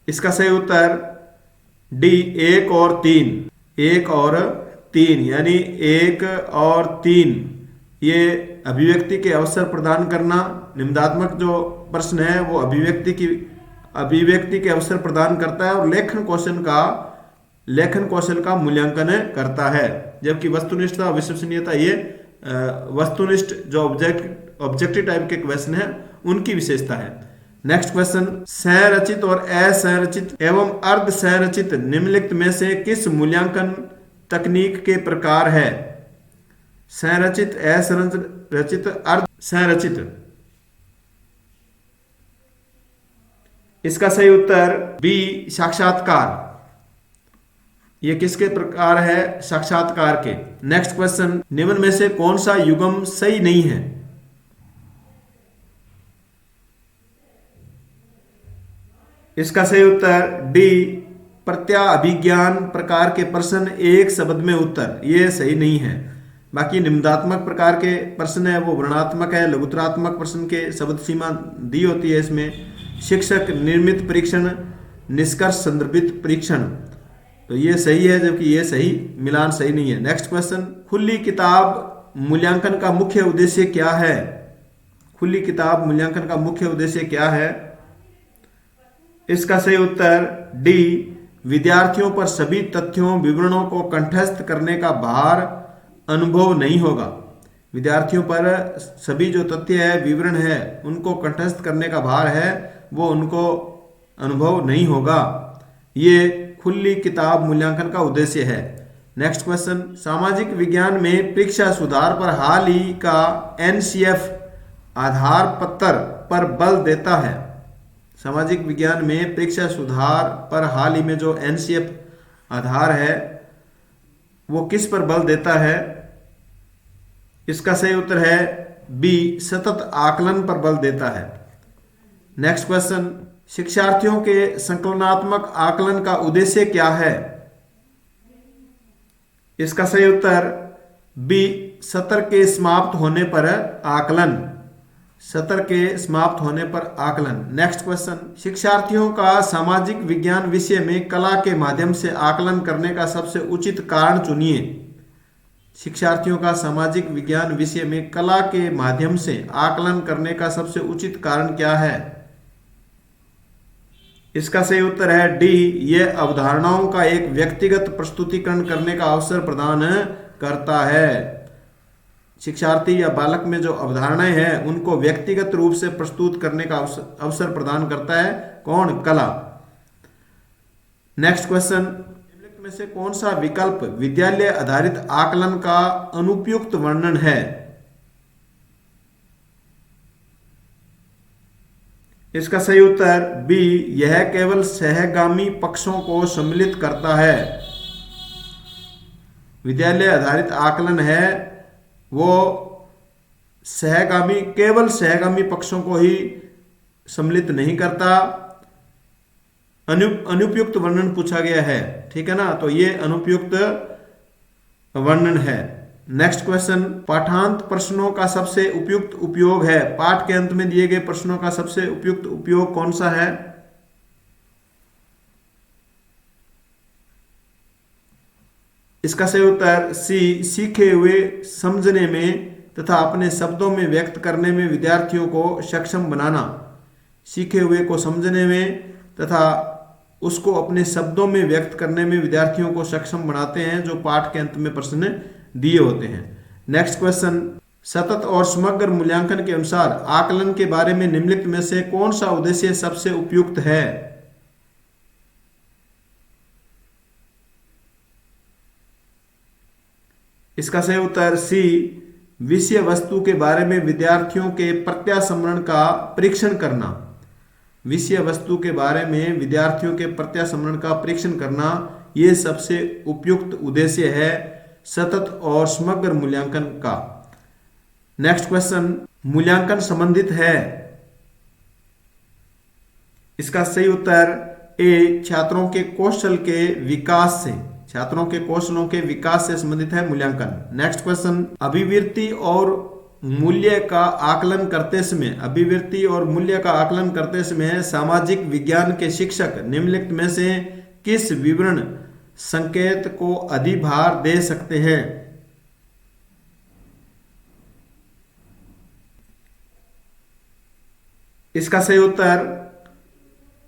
इसका सही उत्तर डी, 1 और 3। 1 और 3 यानी 1 और 3 ये अभिव्यक्ति के अवसर प्रदान करना। निम्नात्मक जो प्रश्न है वो अभिव्यक्ति के अवसर प्रदान करता है और लेखन कौशल का मूल्यांकन करता है। जबकि वस्तुनिष्ठता और विश्वसनीयता ये वस्तुनिष्ठ जो ऑब्जेक्टिव टाइप के क्वेश्चन है उनकी विशेषता है। नेक्स्ट क्वेश्चन, संरचित और असंरचित एवं अर्ध संरचित निम्नलिखित में से किस मूल्यांकन तकनीक के प्रकार है? संरचित, असंरचित, अर्ध संरचित। इसका सही उत्तर बी, साक्षात्कार। ये किसके प्रकार है? साक्षात्कार के। नेक्स्ट क्वेश्चन, निम्न में से कौन सा युग्म सही नहीं है? इसका सही उत्तर डी, प्रत्याभिज्ञान प्रकार के प्रश्न एक शब्द में उत्तर, ये सही नहीं है। बाकी निम्नात्मक प्रकार के प्रश्न है वो वर्णात्मक है। लघुतरात्मक प्रश्न के शब्द सीमा दी होती है। इसमें शिक्षक निर्मित परीक्षण, निष्कर्ष संदर्भित परीक्षण, तो ये सही है, जबकि ये सही मिलान सही नहीं है। नेक्स्ट क्वेश्चन, खुली किताब मूल्यांकन का मुख्य उद्देश्य क्या है? खुली किताब मूल्यांकन का मुख्य उद्देश्य क्या है? इसका सही उत्तर डी, विद्यार्थियों पर सभी तथ्यों विवरणों को कंठस्थ करने का भार अनुभव नहीं होगा। विद्यार्थियों पर सभी जो तथ्य है, विवरण है, उनको कंठस्थ करने का भार है वो उनको अनुभव नहीं होगा। ये खुली किताब मूल्यांकन का उद्देश्य है। नेक्स्ट क्वेश्चन, सामाजिक विज्ञान में परीक्षा सुधार पर हाल ही का एनसीएफ आधार पत्र पर बल देता है। सामाजिक विज्ञान में परीक्षा सुधार पर हाल ही में जो एनसीएफ आधार है वो किस पर बल देता है? इसका सही उत्तर है बी, सतत आकलन पर बल देता है। नेक्स्ट क्वेश्चन, शिक्षार्थियों के संकलनात्मक आकलन का उद्देश्य क्या है? इसका सही उत्तर बी, सत्र के समाप्त होने पर आकलन। सत्र के समाप्त होने पर आकलन। नेक्स्ट क्वेश्चन, शिक्षार्थियों का सामाजिक विज्ञान विषय में कला के माध्यम से आकलन करने का सबसे उचित कारण चुनिए। शिक्षार्थियों का सामाजिक विज्ञान विषय में कला के माध्यम से आकलन करने का सबसे उचित कारण क्या है? इसका सही उत्तर है डी, ये अवधारणाओं का एक व्यक्तिगत प्रस्तुतिकरण करने का अवसर प्रदान करता है। शिक्षार्थी या बालक में जो अवधारणाएं हैं उनको व्यक्तिगत रूप से प्रस्तुत करने का अवसर प्रदान करता है कौन? कला। नेक्स्ट क्वेश्चन, निम्नलिखित में से कौन सा विकल्प विद्यालय आधारित आकलन का अनुपयुक्त वर्णन है? इसका सही उत्तर बी, यह केवल सहगामी पक्षों को सम्मिलित करता है। विद्यालय आधारित आकलन है वो केवल सहगामी पक्षों को ही सम्मिलित नहीं करता। अनुपयुक्त वर्णन पूछा गया है, ठीक है ना, तो ये अनुपयुक्त वर्णन है। नेक्स्ट क्वेश्चन, पाठांत प्रश्नों का सबसे उपयुक्त उपयोग है। पाठ के अंत में दिए गए प्रश्नों का सबसे उपयुक्त उपयोग कौन सा है? इसका सही उत्तर सी, सीखे हुए समझने में तथा अपने शब्दों में व्यक्त करने में विद्यार्थियों को सक्षम बनाना। सीखे हुए को समझने में तथा उसको अपने शब्दों में व्यक्त करने में विद्यार्थियों को सक्षम बनाते हैं जो पाठ के अंत में प्रश्न दिए होते हैं। नेक्स्ट क्वेश्चन, सतत और समग्र मूल्यांकन के अनुसार आकलन के बारे में निम्नलिखित में से कौन सा उद्देश्य सबसे उपयुक्त है? इसका सही उत्तर सी, विषय वस्तु के बारे में विद्यार्थियों के प्रत्यास्मरण का परीक्षण करना। विषय वस्तु के बारे में विद्यार्थियों के प्रत्यास्मरण का परीक्षण करना, ये सबसे उपयुक्त उद्देश्य है सतत और समग्र मूल्यांकन का। नेक्स्ट क्वेश्चन, मूल्यांकन संबंधित है। इसका सही उत्तर ए, छात्रों के कौशल के विकास से, छात्रों के कौशलों के विकास से संबंधित है मूल्यांकन। नेक्स्ट क्वेश्चन, अभिवृत्ति और मूल्य का आकलन करते समय, अभिवृत्ति और मूल्य का आकलन करते समय सामाजिक विज्ञान के शिक्षक निम्नलिखित में से किस विवरण संकेत को अधिभार दे सकते हैं? इसका सही उत्तर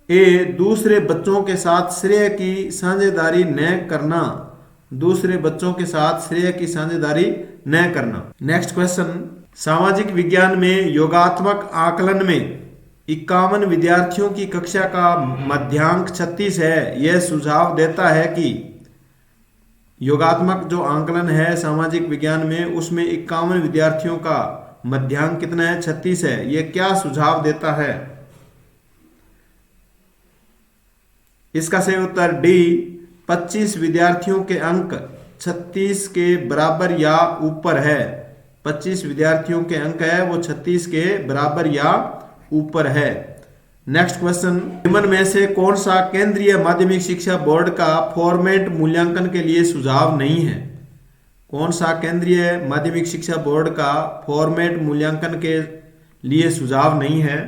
ए, दूसरे बच्चों के साथ श्रेय की साझेदारी न करना, दूसरे बच्चों के साथ श्रेय की साझेदारी न करना। नेक्स्ट क्वेश्चन, सामाजिक विज्ञान में योगात्मक आकलन में 51 विद्यार्थियों की कक्षा का मध्यांक 36 है। यह सुझाव देता है कि योगात्मक जो आकलन है सामाजिक विज्ञान में, उसमें 51 विद्यार्थियों का मध्यांक कितना है? 36 है। यह क्या सुझाव देता है? इसका सही उत्तर डी, 25 विद्यार्थियों के अंक 36 के बराबर या ऊपर है। 25 विद्यार्थियों के अंक है वो 36 के बराबर या ऊपर है। नेक्स्ट क्वेश्चन, निम्न में से कौन सा केंद्रीय माध्यमिक शिक्षा बोर्ड का फॉर्मेट मूल्यांकन के लिए सुझाव नहीं है? कौन सा केंद्रीय माध्यमिक शिक्षा बोर्ड का फॉर्मेट मूल्यांकन के लिए सुझाव नहीं है?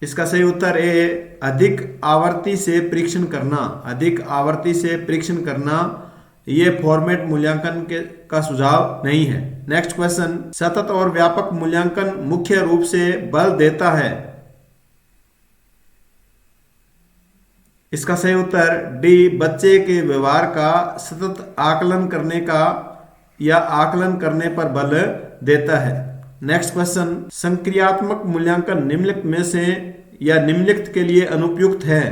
इसका सही उत्तर ए, अधिक आवृत्ति से परीक्षण करना, अधिक आवृत्ति से परीक्षण करना, यह फॉर्मेट मूल्यांकन का सुझाव नहीं है। नेक्स्ट क्वेश्चन, सतत और व्यापक मूल्यांकन मुख्य रूप से बल देता है। इसका सही उत्तर डी, बच्चे के व्यवहार का सतत आकलन करने का या आकलन करने पर बल देता है। नेक्स्ट क्वेश्चन, संक्रियात्मक मूल्यांकन निम्नलिखित में से या निम्नलिखित के लिए अनुपयुक्त है?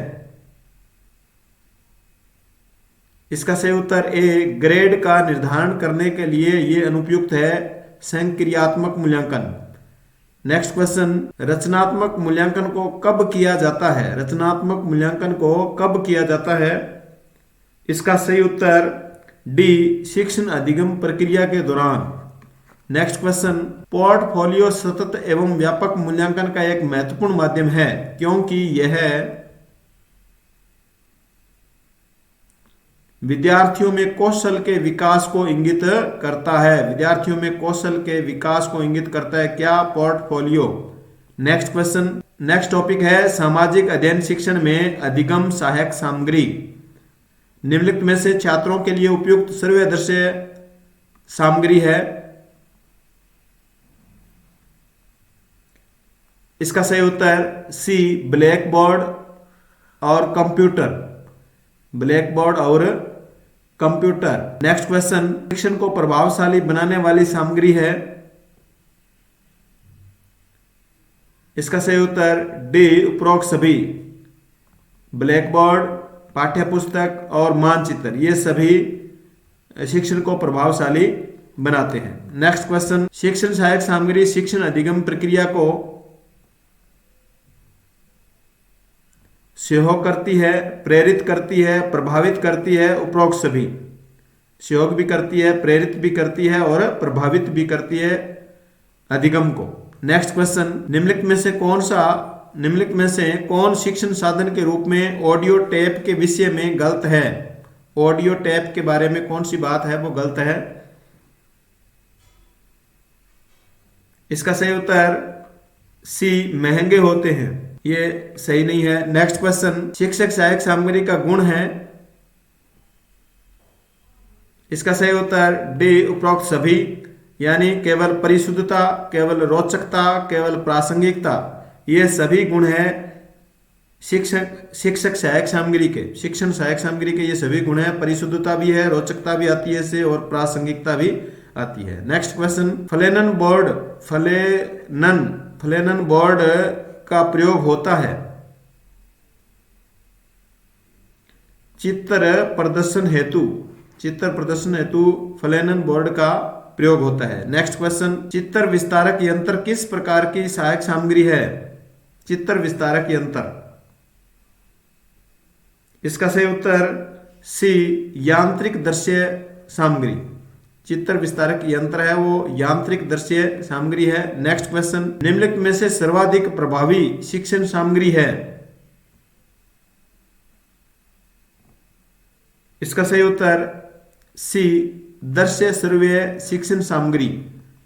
इसका सही उत्तर ए, ग्रेड का निर्धारण करने के लिए यह अनुपयुक्त है संक्रियात्मक मूल्यांकन। नेक्स्ट क्वेश्चन, रचनात्मक मूल्यांकन को कब किया जाता है? रचनात्मक मूल्यांकन को कब किया जाता है? इसका सही उत्तर डी, शिक्षण अधिगम प्रक्रिया के दौरान। नेक्स्ट क्वेश्चन, पोर्टफोलियो सतत एवं व्यापक मूल्यांकन का एक महत्वपूर्ण माध्यम है क्योंकि यह विद्यार्थियों में कौशल के विकास को इंगित करता है। विद्यार्थियों में कौशल के विकास को इंगित करता है क्या? Portfolio. Next question, next topic है सामाजिक अध्ययन शिक्षण में अधिगम सहायक सामग्री। निम्नलिखित में से छात्रों के लिए उपयुक्त सर्वदर्शी सामग्री है। इसका सही उत्तर सी, ब्लैक बोर्ड और कंप्यूटर, ब्लैक बोर्ड और कंप्यूटर। नेक्स्ट क्वेश्चन, शिक्षण को प्रभावशाली बनाने वाली सामग्री है। इसका सही उत्तर डी, उपरोक्त सभी, ब्लैक बोर्ड, पाठ्यपुस्तक और मानचित्र, ये सभी शिक्षण को प्रभावशाली बनाते हैं। नेक्स्ट क्वेश्चन, शिक्षण सहायक सामग्री शिक्षण अधिगम प्रक्रिया को सहयोग करती है, प्रेरित करती है, प्रभावित करती है, उपरोक्त सभी। सहयोग भी करती है, प्रेरित भी करती है और प्रभावित भी करती है अधिगम को। नेक्स्ट क्वेश्चन, निम्नलिखित में से कौन शिक्षण साधन के रूप में ऑडियो टेप के विषय में गलत है? ऑडियो टेप के बारे में कौन सी बात है वो गलत है? इसका सही उत्तर सी, महंगे होते हैं, ये सही नहीं है। नेक्स्ट क्वेश्चन, शिक्षक सहायक सामग्री का गुण है। इसका सही उत्तर डी, उपरोक्त सभी, यानी केवल परिशुद्धता, केवल रोचकता, केवल प्रासंगिकता, ये सभी गुण है शिक्षक सहायक सामग्री के, शिक्षण सहायक सामग्री के ये सभी गुण है। परिशुद्धता भी है, रोचकता भी आती है इससे और प्रासंगिकता भी आती है। नेक्स्ट क्वेश्चन, फ्लेनन बोर्ड का प्रयोग होता है चित्र प्रदर्शन हेतु। चित्र प्रदर्शन हेतु फ्लैनन बोर्ड का प्रयोग होता है। नेक्स्ट क्वेश्चन, चित्र विस्तारक यंत्र किस प्रकार की सहायक सामग्री है? चित्र विस्तारक यंत्र, इसका सही उत्तर सी, यांत्रिक दृश्य सामग्री। चित्र विस्तारक यंत्र है वो यांत्रिक दृश्य सामग्री है। नेक्स्ट क्वेश्चन, निम्नलिखित में से सर्वाधिक प्रभावी शिक्षण सामग्री है? इसका सही उत्तर सी, दृश्य श्रव्य शिक्षण सामग्री।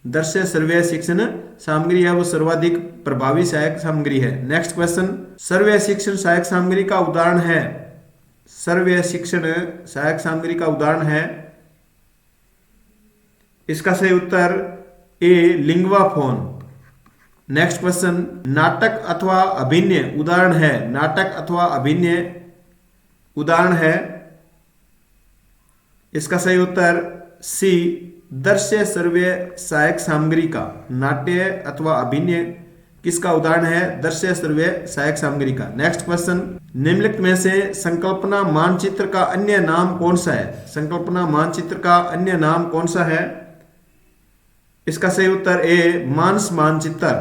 दृश्य श्रव्य शिक्षण सामग्री है वो सर्वाधिक प्रभावी सहायक सामग्री है। नेक्स्ट क्वेश्चन, श्रव्य शिक्षण सहायक सामग्री का उदाहरण है? श्रव्य शिक्षण सहायक सामग्री का उदाहरण है, इसका सही उत्तर ए, लिंग्वा फोन। नेक्स्ट क्वेश्चन, नाटक अथवा अभिनय उदाहरण है? नाटक अथवा अभिनय उदाहरण है, इसका सही उत्तर सी, दृश्य श्रव्य सहायक सामग्री का। नाट्य अथवा अभिनय किसका उदाहरण है? दृश्य श्रव्य सहायक सामग्री का। नेक्स्ट क्वेश्चन, निम्नलिखित में से संकल्पना मानचित्र का अन्य नाम कौन सा है? संकल्पना मानचित्र का अन्य नाम कौन सा है? इसका सही उत्तर ए, मानस मानचित्र।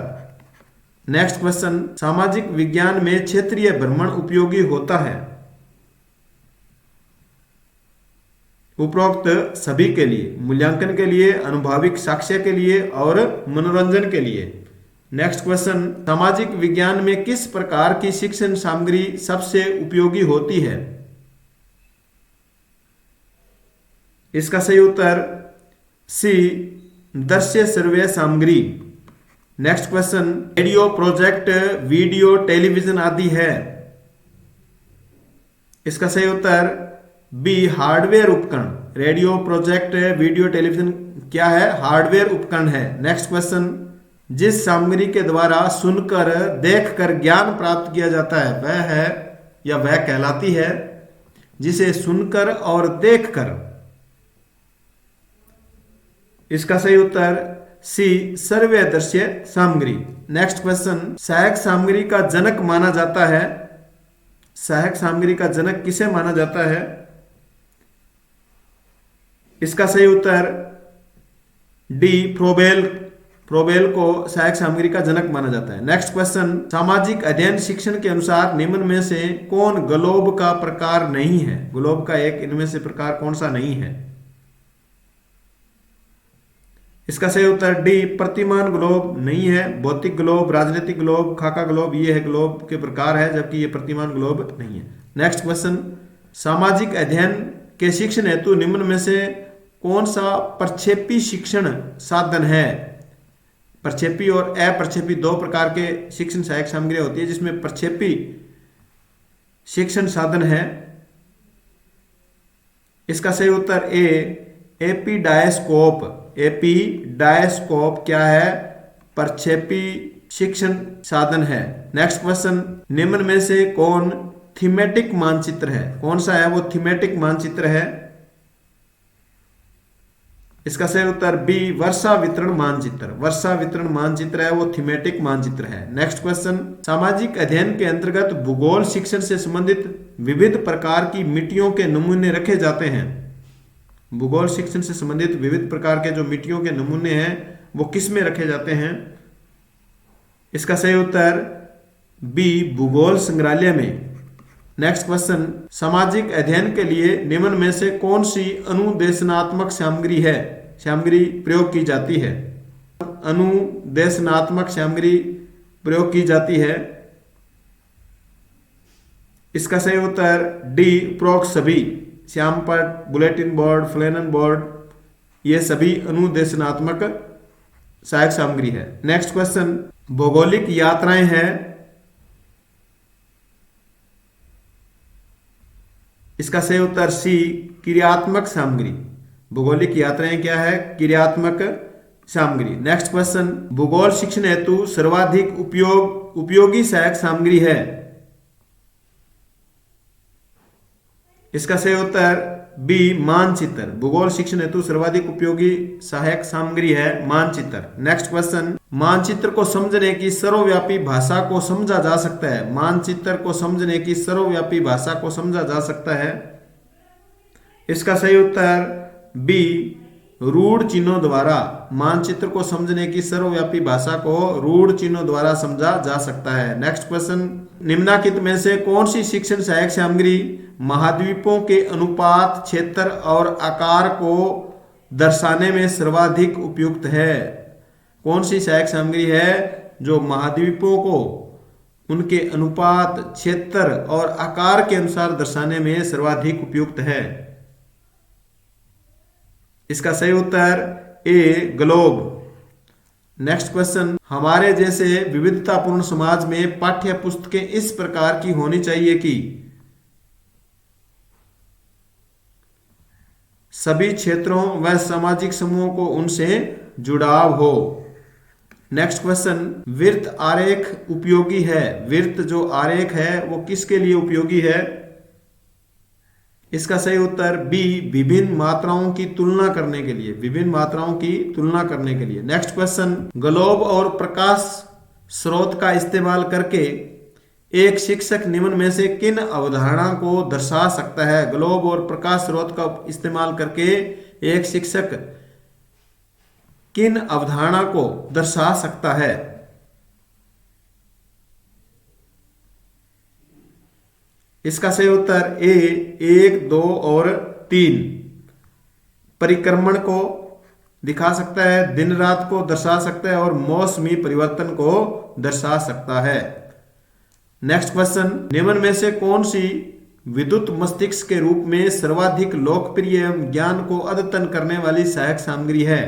नेक्स्ट क्वेश्चन, सामाजिक विज्ञान में क्षेत्रीय भ्रमण उपयोगी होता है? उपरोक्त सभी के लिए, मूल्यांकन के लिए, अनुभाविक साक्ष्य के लिए और मनोरंजन के लिए। नेक्स्ट क्वेश्चन, सामाजिक विज्ञान में किस प्रकार की शिक्षण सामग्री सबसे उपयोगी होती है? इसका सही उत्तर सी, दृश्य श्रव्य सामग्री। Next question, radio, project, video, television आदि है? इसका सही उत्तर बी, हार्डवेयर उपकरण। रेडियो, प्रोजेक्ट, वीडियो, टेलीविजन क्या है? हार्डवेयर उपकरण है। नेक्स्ट क्वेश्चन, जिस सामग्री के द्वारा सुनकर, देखकर ज्ञान प्राप्त किया जाता है वह है या वह कहलाती है? जिसे सुनकर और देखकर, इसका सही उत्तर सी, श्रव्य दृश्य सामग्री। नेक्स्ट क्वेश्चन, सहायक सामग्री का जनक माना जाता है? सहायक सामग्री का जनक किसे माना जाता है? इसका सही उत्तर डी, फ्रोबेल। फ्रोबेल को सहायक सामग्री का जनक माना जाता है। नेक्स्ट क्वेश्चन, सामाजिक अध्ययन शिक्षण के अनुसार निम्न में से कौन ग्लोब का प्रकार नहीं है? ग्लोब का एक इनमें से प्रकार कौन सा नहीं है? इसका सही उत्तर डी, प्रतिमान ग्लोब नहीं है। भौतिक ग्लोब, राजनीतिक ग्लोब, खाका ग्लोब, ये है ग्लोब के प्रकार है, जबकि ये प्रतिमान ग्लोब नहीं है। नेक्स्ट क्वेश्चन, सामाजिक अध्ययन के शिक्षण हेतु निम्न में से कौन सा प्रक्षेपी शिक्षण साधन है? प्रक्षेपी और अप्रक्षेपी दो प्रकार के शिक्षण सहायक सामग्री होती है, जिसमें प्रक्षेपी शिक्षण साधन है, इसका सही उत्तर ए, एपीडायस्कोप। एपीडायस्कोप क्या है? प्रक्षेपी शिक्षण साधन है। नेक्स्ट क्वेश्चन, निम्न में से कौन थीमेटिक मानचित्र है? कौन सा है वो थीमेटिक मानचित्र है? इसका सही उत्तर बी, वर्षा वितरण मानचित्र। वर्षा वितरण मानचित्र है वो थीमेटिक मानचित्र है। नेक्स्ट क्वेश्चन, सामाजिक अध्ययन के अंतर्गत भूगोल शिक्षण से संबंधित विविध प्रकार की मिट्टियों के नमूने रखे जाते हैं। भूगोल शिक्षण से संबंधित विविध प्रकार के जो मिट्टियों के नमूने हैं वो किस में रखे जाते हैं? इसका सही उत्तर बी, भूगोल संग्रहालय में। नेक्स्ट क्वेश्चन, सामाजिक अध्ययन के लिए निम्न में से कौन सी अनुदेशनात्मक सामग्री है? सामग्री प्रयोग की जाती है? अनुदेशनात्मक सामग्री प्रयोग की जाती है, इसका सही उत्तर डी, उपरोक्त सभी। श्यामपट्ट, बुलेटिन बोर्ड, फ्लैनन बोर्ड, ये सभी अनुदेशनात्मक सहायक सामग्री है। नेक्स्ट क्वेश्चन, भौगोलिक यात्राएं हैं, इसका सही उत्तर सी, क्रियात्मक सामग्री। भौगोलिक यात्राएं क्या है? क्रियात्मक सामग्री। नेक्स्ट क्वेश्चन, भूगोल शिक्षण हेतु सर्वाधिक उपयोगी सहायक सामग्री है, इसका सही उत्तर बी, मानचित्र। भूगोल शिक्षण हेतु सर्वाधिक उपयोगी सहायक सामग्री है मानचित्र। नेक्स्ट क्वेश्चन, मानचित्र को समझने की सर्वव्यापी भाषा को समझा जा सकता है? मानचित्र को समझने की सर्वव्यापी भाषा को समझा जा सकता है, इसका सही उत्तर बी, रूढ़ चिन्हों द्वारा। मानचित्र को समझने की सर्वव्यापी भाषा को रूढ़ चिन्हों द्वारा समझा जा सकता है। नेक्स्ट क्वेश्चन, निम्नलिखित में से कौन सी शिक्षण सहायक सामग्री महाद्वीपों के अनुपात, क्षेत्र और आकार को दर्शाने में सर्वाधिक उपयुक्त है? कौन सी सहायक सामग्री है जो महाद्वीपों को उनके अनुपात, क्षेत्र और आकार के अनुसार दर्शाने में सर्वाधिक उपयुक्त है? इसका सही उत्तर ए, ग्लोब। नेक्स्ट क्वेश्चन, हमारे जैसे विविधतापूर्ण समाज में पाठ्य पुस्तकें इस प्रकार की होनी चाहिए कि सभी क्षेत्रों व सामाजिक समूहों को उनसे जुड़ाव हो। नेक्स्ट क्वेश्चन, वृत्त आरेख उपयोगी है। वृत्त जो आरेख है वो किसके लिए उपयोगी है? इसका सही उत्तर बी, विभिन्न मात्राओं की तुलना करने के लिए। विभिन्न मात्राओं की तुलना करने के लिए। नेक्स्ट क्वेश्चन, ग्लोब और प्रकाश स्रोत का इस्तेमाल करके एक शिक्षक निम्न में से किन अवधारणा को दर्शा सकता है? ग्लोब और प्रकाश स्रोत का इस्तेमाल करके एक शिक्षक किन अवधारणा को दर्शा सकता है? इसका सही उत्तर ए, 1, 2 और 3। परिक्रमण को दिखा सकता है, दिन रात को दर्शा सकता है और मौसमी परिवर्तन को दर्शा सकता है। नेक्स्ट क्वेश्चन, निम्न में से कौन सी विद्युत मस्तिष्क के रूप में सर्वाधिक लोकप्रिय एवं ज्ञान को अद्यतन करने वाली सहायक सामग्री है?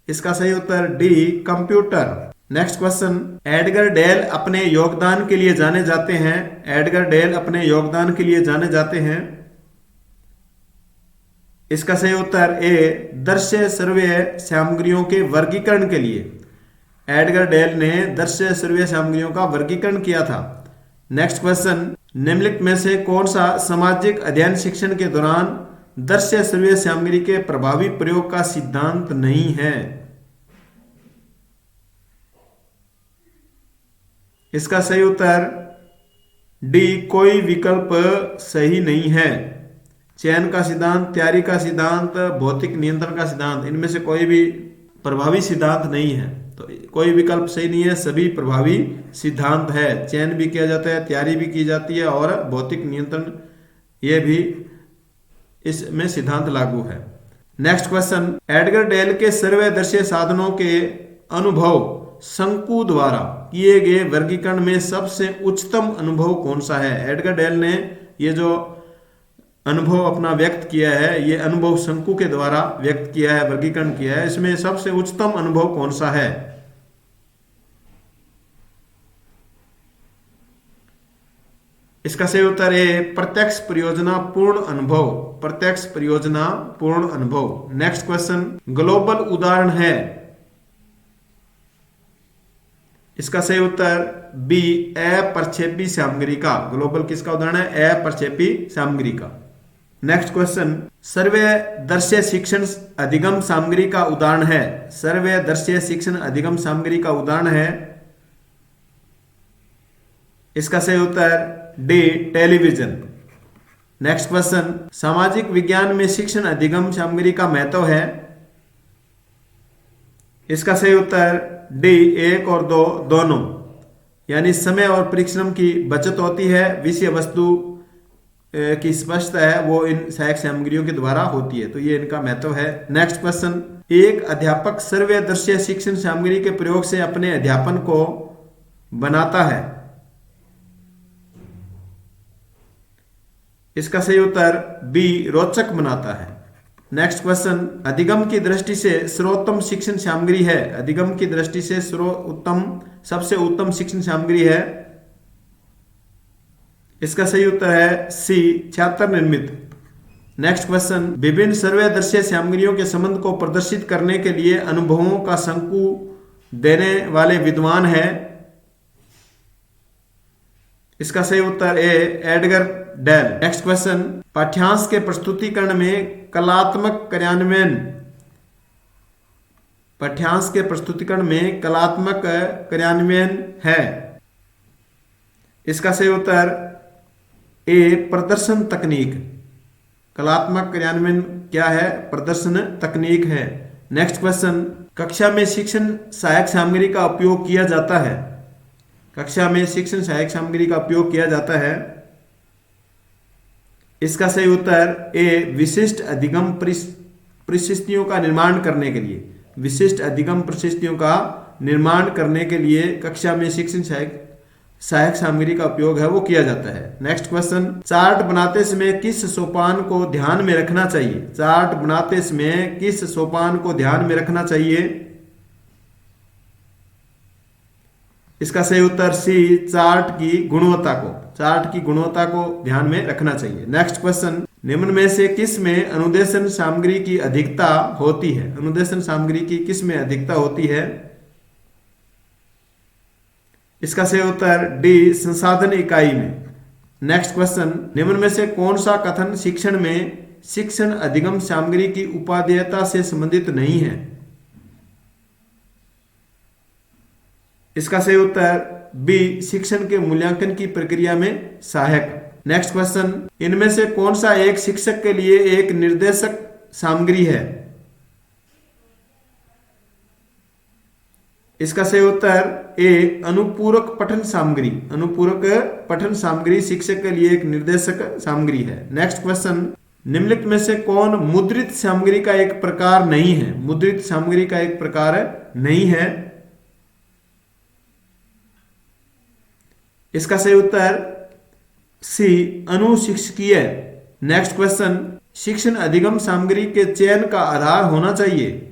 इसका सही उत्तर D, computer. Next question, Edgar Dale अपने योगदान के लिए जाने जाते हैं। एडगर डेल अपने योगदान के लिए जाने जाते हैं। इसका सही उत्तर ए, दृश्य श्रव्य सामग्रियों के वर्गीकरण के लिए। एडगर डेल ने दृश्य श्रव्य सामग्रियों का वर्गीकरण किया था। नेक्स्ट क्वेश्चन, निम्नलिखित में से कौन सा सामाजिक अध्ययन शिक्षण के दौरान दृश्य श्रव्य सामग्री के प्रभावी प्रयोग का सिद्धांत नहीं है? इसका सही उत्तर डी, कोई विकल्प सही नहीं है। चयन का सिद्धांत, तैयारी का सिद्धांत, भौतिक नियंत्रण का सिद्धांत, इनमें से कोई भी प्रभावी सिद्धांत नहीं है। तो कोई विकल्प सही नहीं है, सभी प्रभावी सिद्धांत है। चयन भी किया जाता है, तैयारी भी की जाती है और भौतिक नियंत्रण ये भी इसमें सिद्धांत लागू है। नेक्स्ट क्वेश्चन, एडगर डेल के सर्वदर्शी साधनों के अनुभव शंकु द्वारा किए गए वर्गीकरण में सबसे उच्चतम अनुभव कौन सा है? एडगर डेल ने ये जो अनुभव अपना व्यक्त किया है, ये अनुभव शंकु के द्वारा व्यक्त किया है, वर्गीकरण किया है। इसमें सबसे उच्चतम अनुभव कौन सा है? इसका सही उत्तर है प्रत्यक्ष परियोजना पूर्ण अनुभव। प्रत्यक्ष परियोजना पूर्ण अनुभव। नेक्स्ट क्वेश्चन, ग्लोबल उदाहरण है। इसका सही उत्तर बी, अप्रक्षेपी सामग्री का। ग्लोबल किसका उदाहरण है? अप्रक्षेपी सामग्री का। नेक्स्ट क्वेश्चन, सर्वदर्शी शिक्षण अधिगम सामग्री का उदाहरण है। सर्वदर्शी शिक्षण अधिगम सामग्री का उदाहरण है। इसका सही उत्तर डी, टेलीविजन। नेक्स्ट क्वेश्चन, सामाजिक विज्ञान में शिक्षण अधिगम सामग्री का महत्व है। इसका सही उत्तर डी, 1 और 2 दोनों, यानी समय और परिश्रम की बचत होती है। विषय वस्तु की स्पष्टता है वो इन सहायक सामग्रियों के द्वारा होती है, तो ये इनका महत्व है। नेक्स्ट क्वेश्चन, एक अध्यापक सर्वदर्शी शिक्षण सामग्री के प्रयोग से अपने अध्यापन को बनाता है। इसका सही उत्तर बी, रोचक बनाता है। नेक्स्ट क्वेश्चन, अधिगम की दृष्टि से सर्वोत्तम शिक्षण सामग्री है। अधिगम की दृष्टि से सर्वोत्तम, सबसे उत्तम शिक्षण सामग्री है। इसका सही उत्तर है सी, छात्र निर्मित। नेक्स्ट क्वेश्चन, विभिन्न सर्वदर्शी सामग्रियों के संबंध को प्रदर्शित करने के लिए अनुभवों का शंकु देने वाले विद्वान है। इसका सही उत्तर ए, एडगर डेल। नेक्स्ट क्वेश्चन, पाठ्यांश के प्रस्तुतिकरण में कलात्मक कार्यान्वयन। पाठ्यांश के प्रस्तुतिकरण में कलात्मक कार्यान्वयन है। इसका सही उत्तर ए प्रदर्शन तकनीक, कलात्मक क्रियान्वयन क्या है? प्रदर्शन तकनीक है। नेक्स्ट क्वेश्चन, कक्षा में शिक्षण सहायक सामग्री का उपयोग किया जाता है। कक्षा में शिक्षण सहायक सामग्री का उपयोग किया जाता है। इसका सही उत्तर ए विशिष्ट अधिगम परिस्थितियों का निर्माण करने के लिए, विशिष्ट अधिगम परिस्थितियों का निर्माण करने के लिए कक्षा में शिक्षण सहायक सामग्री का उपयोग है वो किया जाता है। नेक्स्ट क्वेश्चन, चार्ट बनाते समय किस सोपान को ध्यान में रखना चाहिए? चार्ट बनाते समय किस सोपान को ध्यान में रखना चाहिए? इसका सही उत्तर सी चार्ट की गुणवत्ता को, चार्ट की गुणवत्ता को ध्यान में रखना चाहिए। नेक्स्ट क्वेश्चन, निम्न में से किस में अनुदेशन सामग्री की अधिकता होती है? अनुदेशन सामग्री की किस में अधिकता होती है? इसका सही उत्तर डी संसाधन इकाई में। नेक्स्ट क्वेश्चन, निम्न में से कौन सा कथन शिक्षण में शिक्षण अधिगम सामग्री की उपादेयता से संबंधित नहीं है? इसका सही उत्तर बी शिक्षण के मूल्यांकन की प्रक्रिया में सहायक। नेक्स्ट क्वेश्चन, इनमें से कौन सा एक शिक्षक के लिए एक निर्देशक सामग्री है? इसका सही उत्तर ए अनुपूरक पठन सामग्री, अनुपूरक पठन सामग्री शिक्षक के लिए एक निर्देशक सामग्री है। नेक्स्ट क्वेश्चन, निम्नलिखित में से कौन मुद्रित सामग्री का एक प्रकार नहीं है? मुद्रित सामग्री का एक प्रकार नहीं है। इसका सही उत्तर सी अनुशिक्षकीय। नेक्स्ट क्वेश्चन, शिक्षण अधिगम सामग्री के चयन का आधार होना चाहिए।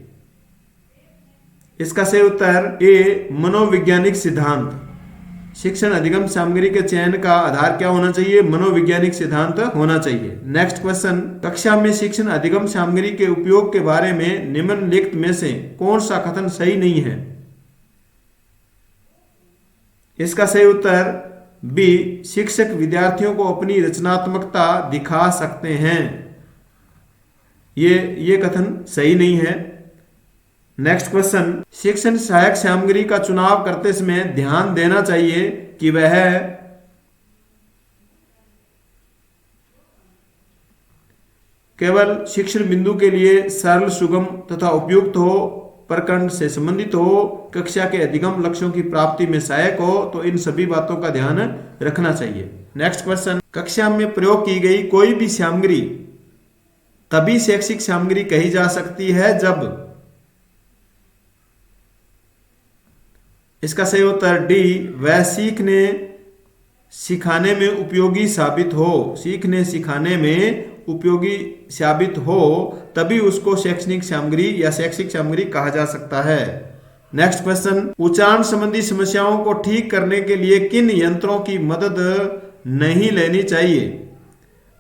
इसका सही उत्तर ए मनोवैज्ञानिक सिद्धांत। शिक्षण अधिगम सामग्री के चयन का आधार क्या होना चाहिए? मनोवैज्ञानिक सिद्धांत होना चाहिए। नेक्स्ट क्वेश्चन, कक्षा में शिक्षण अधिगम सामग्री के उपयोग के बारे में निम्नलिखित में से कौन सा कथन सही नहीं है? इसका सही उत्तर बी शिक्षक विद्यार्थियों को अपनी रचनात्मकता दिखा सकते हैं। ये कथन सही नहीं है। नेक्स्ट क्वेश्चन, शिक्षण सहायक सामग्री का चुनाव करते समय ध्यान देना चाहिए कि वह केवल शिक्षण बिंदु के लिए सरल, सुगम तथा उपयुक्त हो, प्रकरण से संबंधित हो, कक्षा के अधिगम लक्ष्यों की प्राप्ति में सहायक हो, तो इन सभी बातों का ध्यान रखना चाहिए। नेक्स्ट क्वेश्चन, कक्षा में प्रयोग की गई कोई भी सामग्री तभी शैक्षिक सामग्री कही जा सकती है जब। इसका सही उत्तर डी वह सीखने सिखाने में उपयोगी साबित हो। सीखने सिखाने में उपयोगी साबित हो तभी उसको शैक्षणिक सामग्री या शैक्षिक सामग्री कहा जा सकता है। नेक्स्ट क्वेश्चन, उच्चारण संबंधी समस्याओं को ठीक करने के लिए किन यंत्रों की मदद नहीं लेनी चाहिए?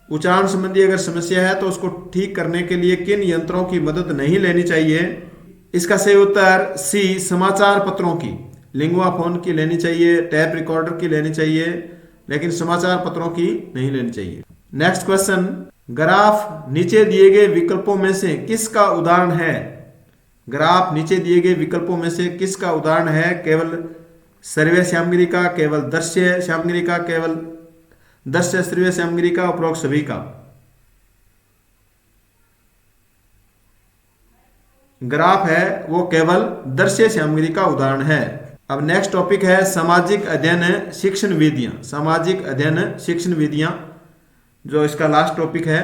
उच्चारण संबंधी अगर समस्या है तो उसको ठीक करने के लिए किन यंत्रों की मदद नहीं लेनी चाहिए? इसका सही उत्तर सी समाचार पत्रों की, लिंगुआ फोन की लेनी चाहिए, टैप रिकॉर्डर की लेनी चाहिए, लेकिन समाचार पत्रों की नहीं लेनी चाहिए। नेक्स्ट क्वेश्चन, ग्राफ नीचे दिए गए विकल्पों में से किसका उदाहरण है? ग्राफ नीचे दिए गए विकल्पों में से किसका उदाहरण है? केवल श्रव्य सामग्री का, केवल दृश्य सामग्री का, केवल दृश्य श्रव्य सामग्री का, उपरोक्त सभी का। ग्राफ है वो केवल दृश्य सामग्री का उदाहरण है। अब नेक्स्ट टॉपिक है सामाजिक अध्ययन शिक्षण विधियां। सामाजिक अध्ययन शिक्षण विधियां जो इसका लास्ट टॉपिक है।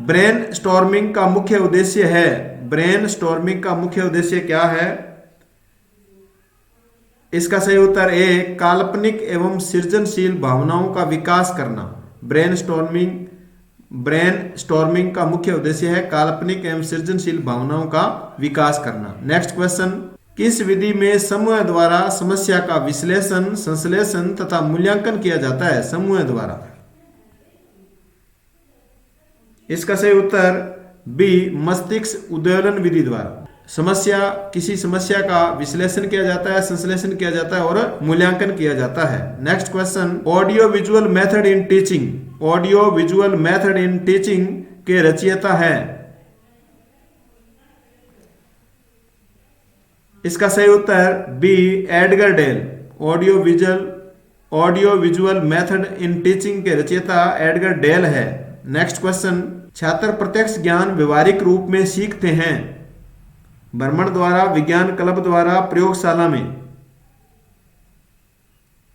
ब्रेन स्टॉर्मिंग का मुख्य उद्देश्य है। ब्रेन स्टॉर्मिंग का मुख्य उद्देश्य क्या है? इसका सही उत्तर ए काल्पनिक एवं सृजनशील भावनाओं का विकास करना। ब्रेन स्टॉर्मिंग का मुख्य उद्देश्य है काल्पनिक एवं सृजनशील भावनाओं का विकास करना। नेक्स्ट क्वेश्चन, किस विधि में समूह द्वारा समस्या का विश्लेषण, संश्लेषण तथा मूल्यांकन किया जाता है? समूह द्वारा। इसका सही उत्तर बी मस्तिष्क उद्वेलन विधि द्वारा। किसी समस्या का विश्लेषण किया जाता है, संश्लेषण किया जाता है और मूल्यांकन किया जाता है। Next question, audio visual method in teaching. Audio visual method in teaching के रचयिता है। इसका सही उत्तर B Edgar Dale. Audio visual audio visual method in teaching के रचयिता एडगर डेल है। नेक्स्ट क्वेश्चन, छात्र प्रत्यक्ष ज्ञान व्यवहारिक रूप में सीखते हैं, भ्रमण द्वारा, विज्ञान क्लब द्वारा, प्रयोगशाला में।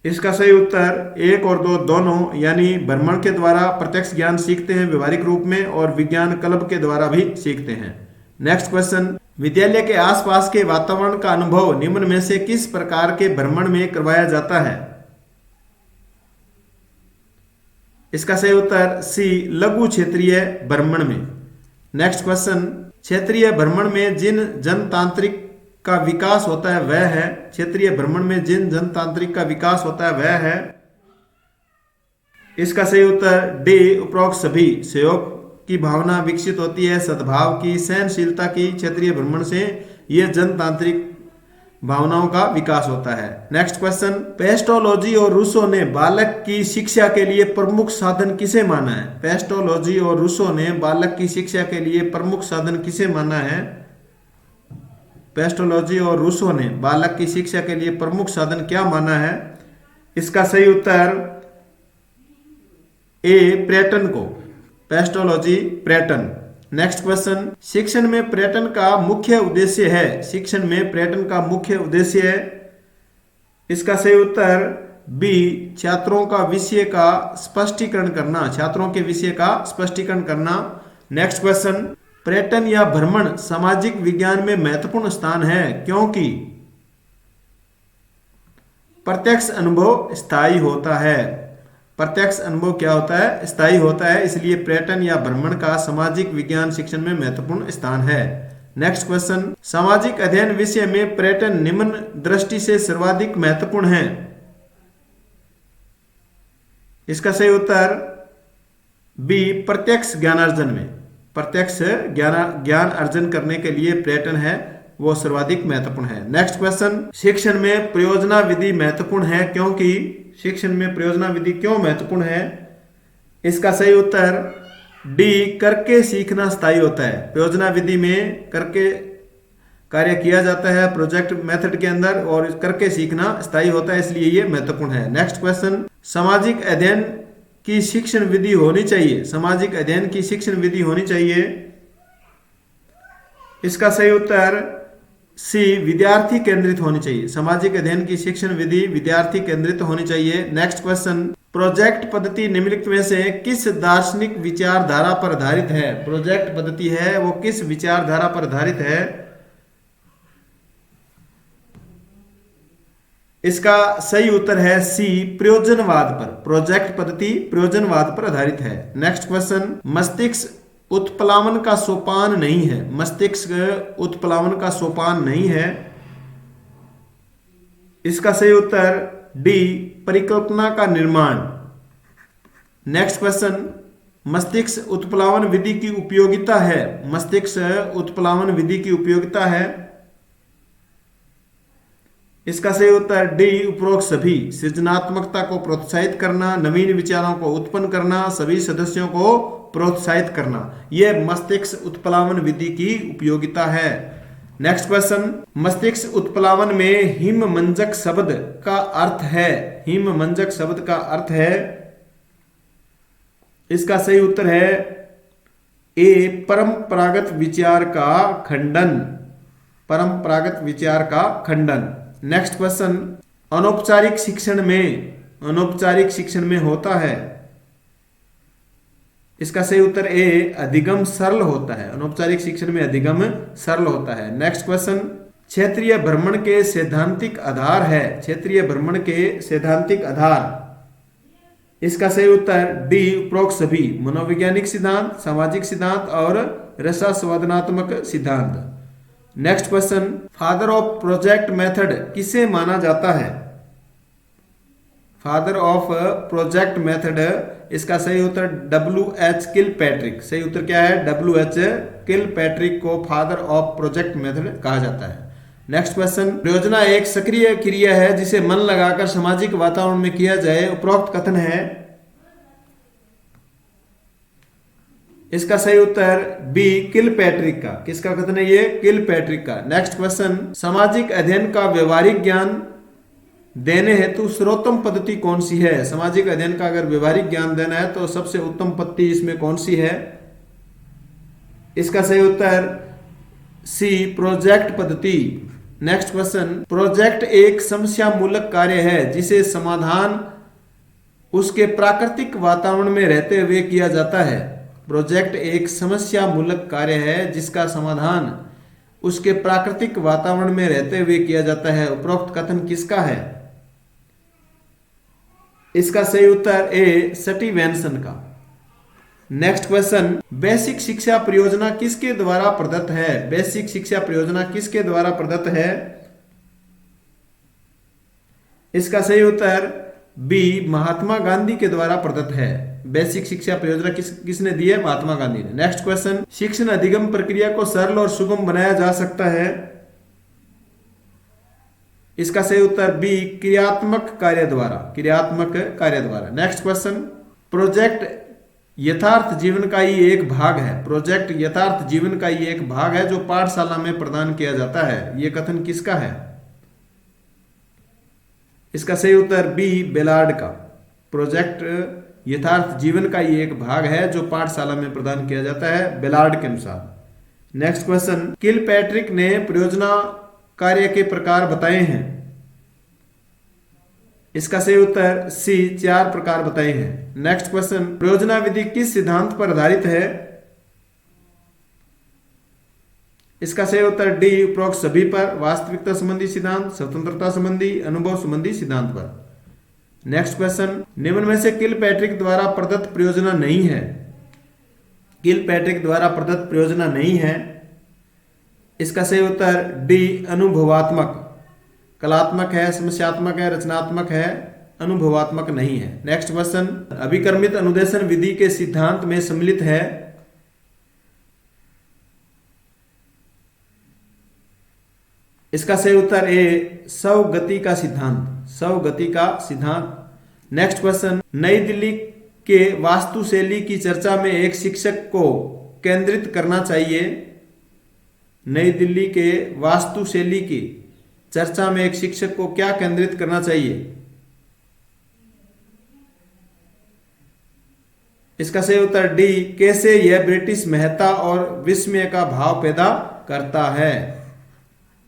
इसका सही उत्तर 1 और 2 दोनों, यानी भ्रमण के द्वारा प्रत्यक्ष ज्ञान सीखते हैं व्यवहारिक रूप में और विज्ञान क्लब के द्वारा भी सीखते हैं। नेक्स्ट क्वेश्चन, विद्यालय के आसपास के वातावरण का अनुभव निम्न में से किस प्रकार के भ्रमण में करवाया जाता है? इसका सही उत्तर सी, लघु क्षेत्रीय भ्रमण में। नेक्स्ट क्वेश्चन, क्षेत्रीय भ्रमण में जिन जनतांत्रिक का विकास होता है वह है, क्षेत्रीय भ्रमण में जिन जनतांत्रिक का विकास होता है वह है। इसका सही उत्तर डी, उपरोक्त सभी। सहयोग की भावना विकसित होती है, सद्भाव की, सहनशीलता की। क्षेत्रीय भ्रमण से यह जनतांत्रिक भावनाओं का विकास होता है। नेक्स्ट क्वेश्चन, पेस्टोलॉजी और रूसो ने बालक की शिक्षा के लिए प्रमुख साधन किसे माना है? पेस्टोलॉजी और रूसो ने बालक की शिक्षा के लिए प्रमुख साधन किसे माना है? पेस्टोलॉजी और रूसो ने बालक की शिक्षा के लिए प्रमुख साधन क्या माना है? इसका सही उत्तर ए, प्रेटन को। पेस्टोलॉजी, प्रेटन। नेक्स्ट क्वेश्चन, शिक्षण में पर्यटन का मुख्य उद्देश्य है, शिक्षण में पर्यटन का मुख्य उद्देश्य है। इसका सही उत्तर बी, छात्रों का विषय का स्पष्टीकरण करना, छात्रों के विषय का स्पष्टीकरण करना। नेक्स्ट क्वेश्चन, पर्यटन या भ्रमण सामाजिक विज्ञान में महत्वपूर्ण स्थान है क्योंकि प्रत्यक्ष अनुभव स्थायी होता है। प्रत्यक्ष अनुभव क्या होता है? स्थायी होता है, इसलिए पर्यटन या भ्रमण का सामाजिक विज्ञान शिक्षण में महत्वपूर्ण स्थान है। नेक्स्ट क्वेश्चन, सामाजिक अध्ययन विषय में पर्यटन निम्न दृष्टि से सर्वाधिक महत्वपूर्ण है। इसका सही उत्तर बी, प्रत्यक्ष ज्ञानार्जन में। प्रत्यक्ष ज्ञान अर्जन करने के लिए पर्यटन है वो सर्वाधिक महत्वपूर्ण है। नेक्स्ट क्वेश्चन, शिक्षण में प्रयोजना विधि महत्वपूर्ण है क्योंकि, शिक्षण में प्रयोजना विधि क्यों महत्वपूर्ण है? इसका सही उत्तर डी, करके सीखना स्थायी होता है। प्रयोजना विधि में करके कार्य किया जाता है प्रोजेक्ट मेथड के अंदर, और करके सीखना स्थायी होता है, इसलिए ये महत्वपूर्ण है। नेक्स्ट क्वेश्चन, सामाजिक अध्ययन की शिक्षण विधि होनी चाहिए, सामाजिक अध्ययन की शिक्षण विधि होनी चाहिए। इसका सही उत्तर सी, विद्यार्थी केंद्रित होनी चाहिए। सामाजिक अध्ययन की शिक्षण विधि विद्यार्थी केंद्रित होनी चाहिए। नेक्स्ट क्वेश्चन, प्रोजेक्ट पद्धति निम्नलिखित में से किस दार्शनिक विचारधारा पर आधारित है? प्रोजेक्ट पद्धति है वो किस विचारधारा पर आधारित है? इसका सही उत्तर है सी, प्रयोजनवाद पर। प्रोजेक्ट पद्धति प्रयोजनवाद पर आधारित है। नेक्स्ट क्वेश्चन, मस्तिष्क उत्प्लावन का सोपान नहीं है, मस्तिष्क उत्प्लावन का सोपान नहीं है। इसका सही उत्तर डी, परिकल्पना का निर्माण। नेक्स्ट क्वेश्चन, मस्तिष्क उत्प्लावन विधि की उपयोगिता है, मस्तिष्क उत्प्लावन विधि की उपयोगिता है। इसका सही उत्तर डी, उपरोक्त सभी। सृजनात्मकता को प्रोत्साहित करना, नवीन विचारों को उत्पन्न करना, सभी सदस्यों को प्रोत्साहित करना, यह मस्तिष्क उत्प्लावन विधि की उपयोगिता है। नेक्स्ट क्वेश्चन, मस्तिष्क उत्प्लावन में हिममंजक शब्द का अर्थ है, हिममंजक शब्द का अर्थ है। इसका सही उत्तर है ए, परंपरागत विचार का खंडन, परंपरागत विचार का खंडन। नेक्स्ट क्वेश्चन, अनौपचारिक शिक्षण में, अनौपचारिक शिक्षण में होता है। इसका सही उत्तर ए, अधिगम सरल होता है, अनौपचारिक शिक्षण में अधिगम सरल होता है। नेक्स्ट क्वेश्चन, क्षेत्रीय भ्रमण के सैद्धांतिक आधार है, क्षेत्रीय भ्रमण के सैद्धांतिक आधार। इसका सही उत्तर डी, उपरोक्त सभी। मनोवैज्ञानिक सिद्धांत, सामाजिक सिद्धांत और रसास्वादनात्मक सिद्धांत। Next question, father of project method किसे माना जाता है? फादर ऑफ प्रोजेक्ट मेथड, इसका सही उत्तर W.H. किलपैट्रिक। सही उत्तर क्या है? W.H. किलपैट्रिक को फादर ऑफ प्रोजेक्ट मेथड कहा जाता है। नेक्स्ट क्वेश्चन, परियोजना एक सक्रिय क्रिया है जिसे मन लगाकर सामाजिक वातावरण में किया जाए, उपरोक्त कथन है। इसका सही उत्तर बी, किलपैट्रिक का। किसका कथन है ये? किलपैट्रिक का। नेक्स्ट क्वेश्चन, सामाजिक अध्ययन का व्यवहारिक ज्ञान देने हेतु सर्वोत्तम पद्धति कौन सी है? सामाजिक अध्ययन का अगर व्यवहारिक ज्ञान देना है तो सबसे उत्तम पद्धति इसमें कौन सी है? इसका सही उत्तर सी, प्रोजेक्ट पद्धति। नेक्स्ट क्वेश्चन, प्रोजेक्ट एक समस्या मूलक कार्य है जिसे समाधान उसके प्राकृतिक वातावरण में रहते हुए किया जाता है। प्रोजेक्ट एक समस्या मूलक कार्य है जिसका समाधान उसके प्राकृतिक वातावरण में रहते हुए किया जाता है। उपरोक्त कथन किसका है? इसका सही उत्तर ए, स्टीवेंसन का। नेक्स्ट क्वेश्चन, बेसिक शिक्षा परियोजना किसके द्वारा प्रदत्त है? बेसिक शिक्षा परियोजना किसके द्वारा प्रदत्त है? इसका सही उत्तर बी, महात्मा गांधी के द्वारा प्रदत्त है। बेसिक शिक्षा परियोजना किसने दी है? महात्मा गांधी ने। नेक्स्ट क्वेश्चन, शिक्षण अधिगम प्रक्रिया को सरल और सुगम बनाया जा सकता है। इसका सही उत्तर बी, क्रियात्मक कार्य द्वारा। क्रियात्मक कार्य द्वारा। नेक्स्ट क्वेश्चन, प्रोजेक्ट यथार्थ जीवन का ही एक भाग है। प्रोजेक्ट यथार्थ जीवन का ही एक भाग है जो पाठशाला में प्रदान किया जाता है। यह कथन किसका है? इसका सही उत्तर बी, बेलार्ड का। प्रोजेक्ट यथार्थ जीवन का ही एक भाग है जो पाठशाला में प्रदान किया जाता है, बेलार्ड के अनुसार। नेक्स्ट क्वेश्चन, किलपैट्रिक ने परियोजना कार्य के प्रकार बताए हैं। इसका सही उत्तर सी, 4 प्रकार बताए हैं। नेक्स्ट क्वेश्चन, परियोजना विधि किस सिद्धांत पर आधारित है? इसका सही उत्तर डी, उपरोक्त सभी पर। वास्तविकता संबंधी सिद्धांत, स्वतंत्रता संबंधी, अनुभव संबंधी सिद्धांत पर। नेक्स्ट क्वेश्चन, निम्न में से किलपैट्रिक द्वारा प्रदत्त परियोजना नहीं है। किलपैट्रिक द्वारा प्रदत्त परियोजना नहीं है। इसका सही उत्तर डी, अनुभवात्मक। कलात्मक है, समस्यात्मक है, रचनात्मक है, अनुभवात्मक नहीं है। नेक्स्ट क्वेश्चन, अभिक्रमित अनुदेशन विधि के सिद्धांत में सम्मिलित है। इसका सही उत्तर ए, स्वगति का सिद्धांत। स्वगति का सिद्धांत। नेक्स्ट क्वेश्चन, नई दिल्ली के वास्तुशैली की चर्चा में एक शिक्षक को केंद्रित करना चाहिए। नई दिल्ली के वास्तुशैली की चर्चा में एक शिक्षक को क्या केंद्रित करना चाहिए? इसका सही उत्तर डी, कैसे यह ब्रिटिश महत्ता और विस्मय का भाव पैदा करता है।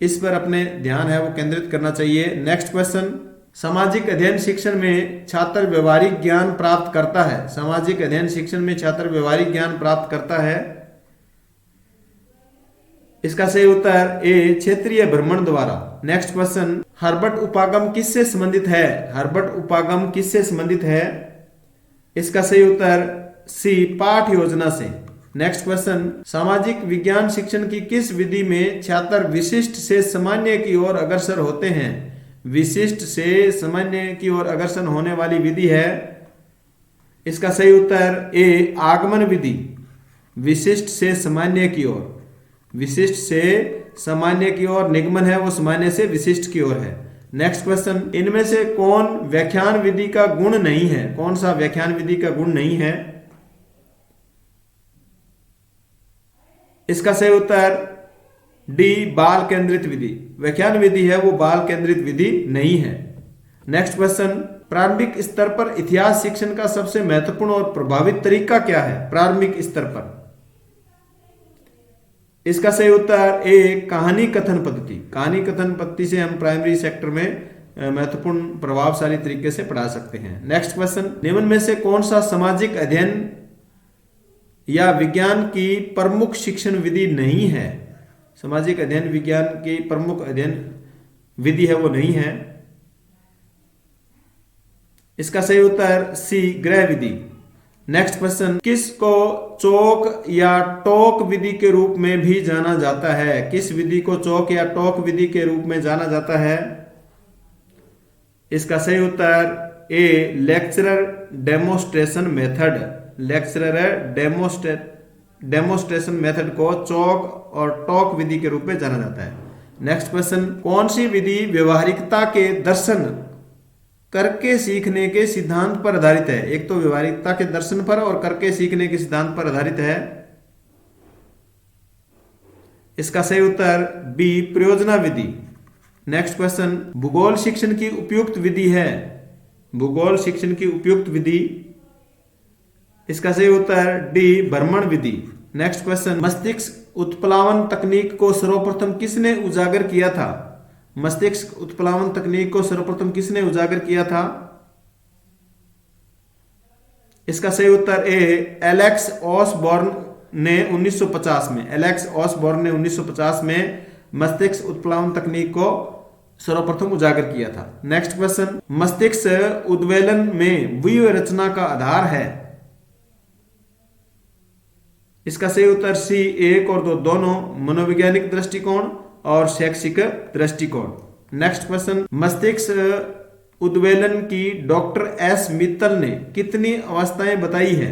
इस पर अपने ध्यान है वो केंद्रित करना चाहिए। नेक्स्ट क्वेश्चन, सामाजिक अध्ययन शिक्षण में छात्र व्यवहारिक ज्ञान प्राप्त करता है। सामाजिक अध्ययन शिक्षण में छात्र व्यवहारिक ज्ञान प्राप्त करता है। इसका सही उत्तर ए, क्षेत्रीय भ्रमण द्वारा। नेक्स्ट क्वेश्चन, हर्बर्ट उपागम किससे संबंधित है? हर्बर्ट उपागम किससे संबंधित है? इसका सही उत्तर सी, पाठ योजना से। नेक्स्ट क्वेश्चन, सामाजिक विज्ञान शिक्षण की किस विधि में छात्र विशिष्ट से सामान्य की ओर अग्रसर होते हैं? विशिष्ट से सामान्य की ओर अग्रसर होने वाली विधि है। इसका सही उत्तर ए, आगमन विधि। विशिष्ट से सामान्य की ओर। विशिष्ट से सामान्य की ओर निगमन है, वो सामान्य से विशिष्ट की ओर है। नेक्स्ट क्वेश्चन, इनमें से कौन व्याख्यान विधि का गुण नहीं है? कौन सा व्याख्यान विधि का गुण नहीं है? इसका सही उत्तर डी, बाल केंद्रित विधि। व्याख्यान विधि है वो बाल केंद्रित विधि नहीं है। नेक्स्ट क्वेश्चन, प्रारंभिक स्तर पर इतिहास शिक्षण का सबसे महत्वपूर्ण और प्रभावित तरीका क्या है? प्रारंभिक स्तर पर। इसका सही उत्तर ए, कहानी कथन पद्धति। कहानी कथन पद्धति से हम प्राइमरी सेक्टर में महत्वपूर्ण प्रभावशाली तरीके से पढ़ा सकते हैं। नेक्स्ट क्वेश्चन, निम्न में से कौन सा सामाजिक अध्ययन या विज्ञान की प्रमुख शिक्षण विधि नहीं है? सामाजिक अध्ययन विज्ञान की प्रमुख अध्ययन विधि है वो नहीं है। इसका सही उत्तर सी, गृह विधि। नेक्स्ट क्वेश्चन, किसको चौक या टोक विधि के रूप में भी जाना जाता है? किस विधि को चौक या टोक विधि के रूप में जाना जाता है? इसका सही उत्तर A, lecturer demonstration method. Lecturer demonstration method को चौक और टोक विधि के रूप में जाना जाता है। नेक्स्ट क्वेश्चन, कौन सी विधि व्यवहारिकता के दर्शन करके सीखने के सिद्धांत पर आधारित है? एक तो व्यवहारिकता के दर्शन पर और करके सीखने के सिद्धांत पर आधारित है। इसका सही उत्तर बी, प्रयोजना विधि। नेक्स्ट क्वेश्चन, भूगोल शिक्षण की उपयुक्त विधि है। भूगोल शिक्षण की उपयुक्त विधि, इसका सही उत्तर डी भ्रमण विधि। नेक्स्ट क्वेश्चन, मस्तिष्क उत्प्लावन तकनीक को सर्वप्रथम किसने उजागर किया था। मस्तिष्क उत्प्लावन तकनीक को सर्वप्रथम किसने उजागर किया था। इसका सही उत्तर ए एलेक्स ऑसबॉर्न ने 1950 में, एलेक्स ऑसबॉर्न ने 1950 में मस्तिष्क उत्प्लावन तकनीक को सर्वप्रथम उजागर किया था। नेक्स्ट क्वेश्चन, मस्तिष्क उद्वेलन में व्यूह रचना का आधार है। इसका सही उत्तर सी 1 और 2 दोनों, मनोवैज्ञानिक दृष्टिकोण और शैक्षिक दृष्टिकोण। नेक्स्ट क्वेश्चन, मस्तिष्क उद्वेलन की डॉक्टर एस मित्तल ने कितनी अवस्थाएं बताई है।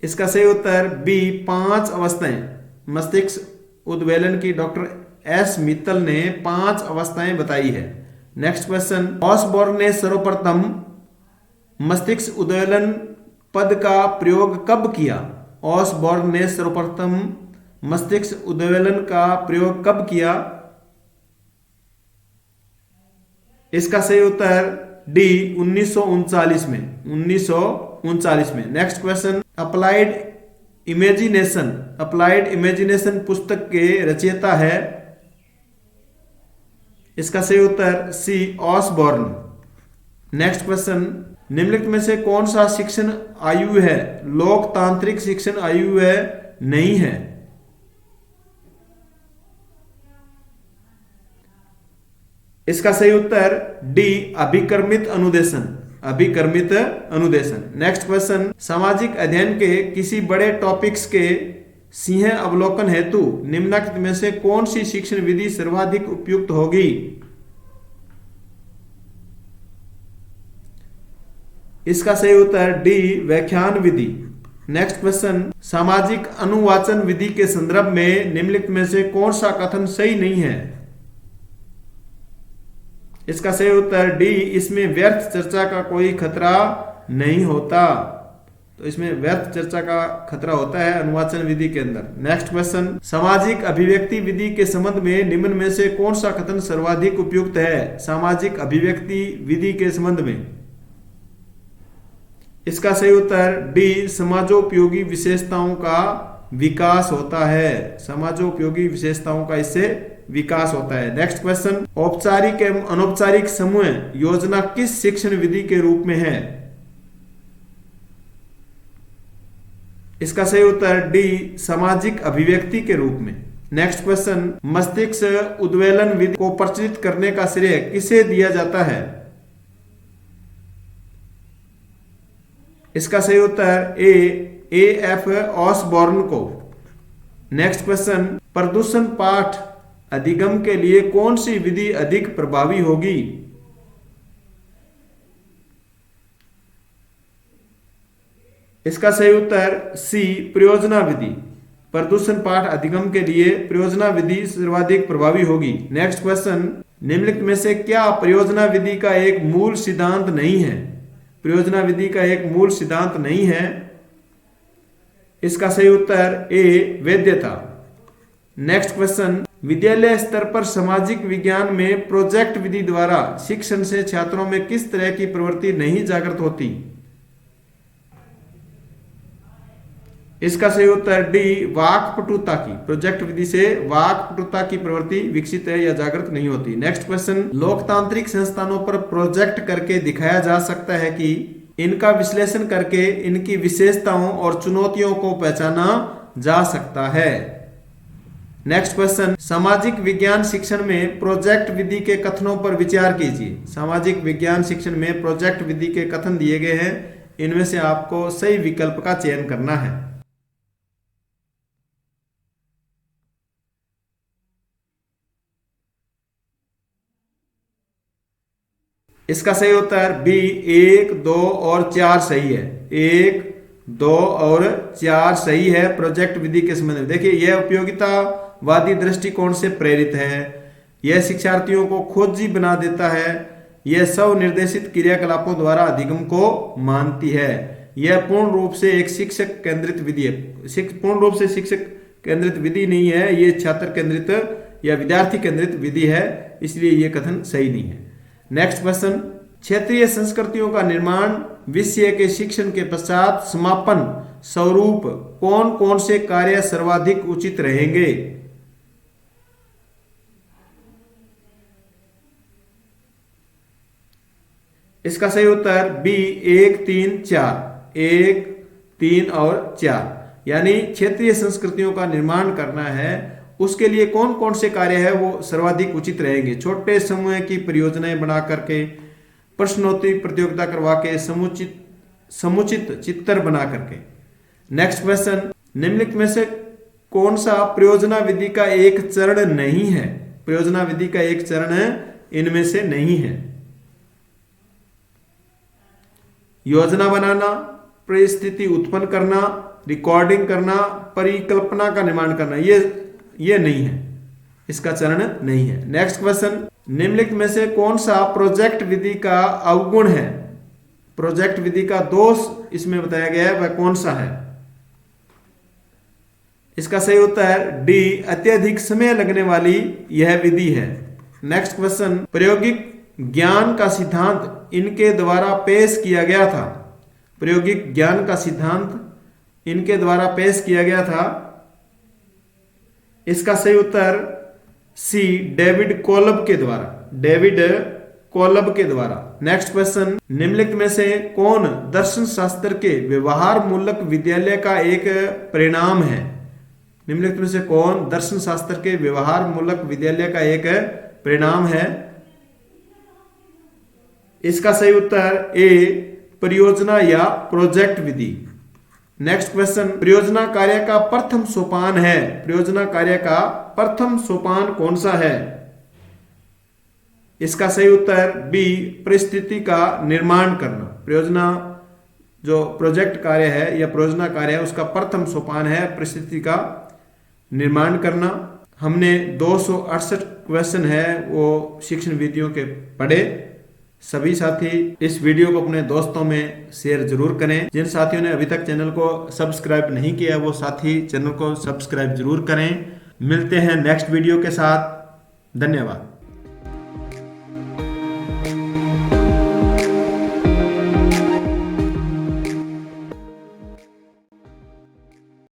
इसका सही उत्तर बी 5 अवस्थाएं। मस्तिष्क उद्वेलन की डॉक्टर एस मित्तल ने 5 अवस्थाएं बताई है। नेक्स्ट क्वेश्चन, ऑसबॉर्न ने सर्वप्रथम मस्तिष्क उद्वेलन पद का प्रयोग कब किया। ऑसबॉर्न ने सर्वप्रथम मस्तिष्क उद्वेलन का प्रयोग कब किया। इसका सही उत्तर डी 1939 में, 1939 में। Next question, applied imagination, applied imagination पुस्तक के रचयिता है। इसका सही उत्तर सी ऑसबॉर्न। नेक्स्ट क्वेश्चन, निम्नलिखित में से कौन सा शिक्षण आयु है। लोकतांत्रिक शिक्षण आयु है नहीं है। इसका सही उत्तर डी अभिकर्मित अनुदेशन, अभिकर्मित अनुदेशन। नेक्स्ट क्वेश्चन, सामाजिक अध्ययन के किसी बड़े टॉपिक्स के सीहे अवलोकन हेतु निम्नलिखित में से कौन सी शिक्षण विधि सर्वाधिक उपयुक्त होगी। इसका सही उत्तर डी व्याख्यान विधि। नेक्स्ट क्वेश्चन, सामाजिक अनुवाचन विधि के संदर्भ में निम्नलिखित में से कौन सा कथन सही नहीं है। इसका सही उत्तर डी, इसमें व्यर्थ चर्चा का कोई खतरा नहीं होता। तो इसमें व्यर्थ चर्चा का खतरा होता है अनुवाचन विधि के अंदर। नेक्स्ट क्वेश्चन, सामाजिक अभिव्यक्ति विधि के संबंध में निम्न में से कौन सा कथन सर्वाधिक उपयुक्त है। सामाजिक अभिव्यक्ति विधि के संबंध में, इसका सही उत्तर डी समाजोपयोगी विशेषताओं का विकास होता है। समाजोपयोगी विशेषताओं का इससे विकास होता है। नेक्स्ट क्वेश्चन, औपचारिक एवं अनौपचारिक समूह योजना किस शिक्षण विधि के रूप में है। इसका सही उत्तर डी सामाजिक अभिव्यक्ति के रूप में। नेक्स्ट क्वेश्चन, मस्तिष्क उद्वेलन विधि को प्रचलित करने का श्रेय किसे दिया जाता है। इसका सही उत्तर ए एफ ऑसबॉर्न को। नेक्स्ट क्वेश्चन, प्रदूषण पाठ अधिगम के लिए कौन सी विधि अधिक प्रभावी होगी। इसका सही उत्तर सी प्रयोजना विधि। प्रदूषण पाठ अधिगम के लिए प्रयोजना विधि सर्वाधिक प्रभावी होगी। नेक्स्ट क्वेश्चन, निम्नलिखित में से क्या प्रयोजना विधि का एक मूल सिद्धांत नहीं है। प्रयोजना विधि का एक मूल सिद्धांत नहीं है। इसका सही उत्तर ए वैधता। नेक्स्ट क्वेश्चन, विद्यालय स्तर पर सामाजिक विज्ञान में प्रोजेक्ट विधि द्वारा शिक्षण से छात्रों में किस तरह की प्रवृत्ति नहीं जागृत होती। इसका सही उत्तर डी वाक्पटुता की। प्रोजेक्ट विधि से वाक्पटुता की प्रवृत्ति विकसित है या जागृत नहीं होती। नेक्स्ट क्वेश्चन, लोकतांत्रिक संस्थानों पर प्रोजेक्ट करके दिखाया जा सकता है कि इनका विश्लेषण करके इनकी विशेषताओं और चुनौतियों को पहचाना जा सकता है। नेक्स्ट क्वेश्चन, सामाजिक विज्ञान शिक्षण में प्रोजेक्ट विधि के कथनों पर विचार कीजिए। सामाजिक विज्ञान शिक्षण में प्रोजेक्ट विधि के कथन दिए गए हैं, इनमें से आपको सही विकल्प का चयन करना है। इसका सही उत्तर बी 1, 2 और 4 सही है। 1, 2 और 4 सही है प्रोजेक्ट विधि के संबंध में। देखिए, यह उपयोगितावादी दृष्टिकोण से प्रेरित है। यह शिक्षार्थियों को खोजी बना देता है। यह स्वनिर्देशित क्रियाकलापों द्वारा अधिगम को मानती है। यह पूर्ण रूप से एक शिक्षक केंद्रित विधि है। पूर्ण रूप से शिक्षक केंद्रित विधि नहीं है, ये छात्र केंद्रित यह विद्यार्थी केंद्रित विधि है, इसलिए यह कथन सही नहीं है। नेक्स्ट क्वेश्चन, क्षेत्रीय संस्कृतियों का निर्माण विषय के शिक्षण के पश्चात समापन स्वरूप कौन कौन से कार्य सर्वाधिक उचित रहेंगे? इसका सही उत्तर बी 1, 3, 4, 1, 3 और 4, यानी क्षेत्रीय संस्कृतियों का निर्माण करना है, उसके लिए कौन कौन से कार्य है वो सर्वाधिक उचित रहेंगे? छोटे समूह की परियोजनाएं बना करके, प्रश्नोत्तरी प्रतियोगिता करवा के, समुचित चित्र बना करके। नेक्स्ट क्वेश्चन, निम्नलिखित में से कौन सा परियोजना विधि का एक चरण नहीं है? परियोजना विधि का एक चरण इनमें से नहीं है। योजना बनाना, परिस्थिति उत्पन्न करना, रिकॉर्डिंग करना, परिकल्पना का निर्माण करना, ये नहीं है, इसका चरण नहीं है। नेक्स्ट क्वेश्चन, निम्नलिखित में से कौन सा प्रोजेक्ट विधि का अवगुण है? प्रोजेक्ट विधि का दोष इसमें बताया गया है, वह कौन सा है? इसका सही उत्तर डी, अत्यधिक समय लगने वाली यह विधि है। नेक्स्ट क्वेश्चन, प्रायोगिक ज्ञान का सिद्धांत इनके द्वारा पेश किया गया था। प्रायोगिक ज्ञान का सिद्धांत इनके द्वारा पेश किया गया था। इसका सही उत्तर सी, डेविड कोलब के द्वारा। डेविड कोलब के द्वारा। नेक्स्ट क्वेश्चन, निम्नलिखित में से कौन दर्शन शास्त्र के व्यवहार मूलक विद्यालय का एक परिणाम है? निम्नलिखित में से कौन दर्शन शास्त्र के व्यवहार मूलक विद्यालय का एक परिणाम है? इसका सही उत्तर ए, परियोजना या प्रोजेक्ट विधि। नेक्स्ट क्वेश्चन, परियोजना कार्य का प्रथम सोपान है। परियोजना कार्य का प्रथम सोपान कौन सा है? इसका सही उत्तर बी, परिस्थिति का निर्माण करना। परियोजना जो प्रोजेक्ट कार्य है या परियोजना कार्य है उसका प्रथम सोपान है परिस्थिति का निर्माण करना। हमने 268 क्वेश्चन है वो शिक्षण विधियों के पढ़े। सभी साथी इस वीडियो को अपने दोस्तों में शेयर जरूर करें। जिन साथियों ने अभी तक चैनल को सब्सक्राइब नहीं किया वो साथी चैनल को सब्सक्राइब जरूर करें। मिलते हैं नेक्स्ट वीडियो के साथ। धन्यवाद।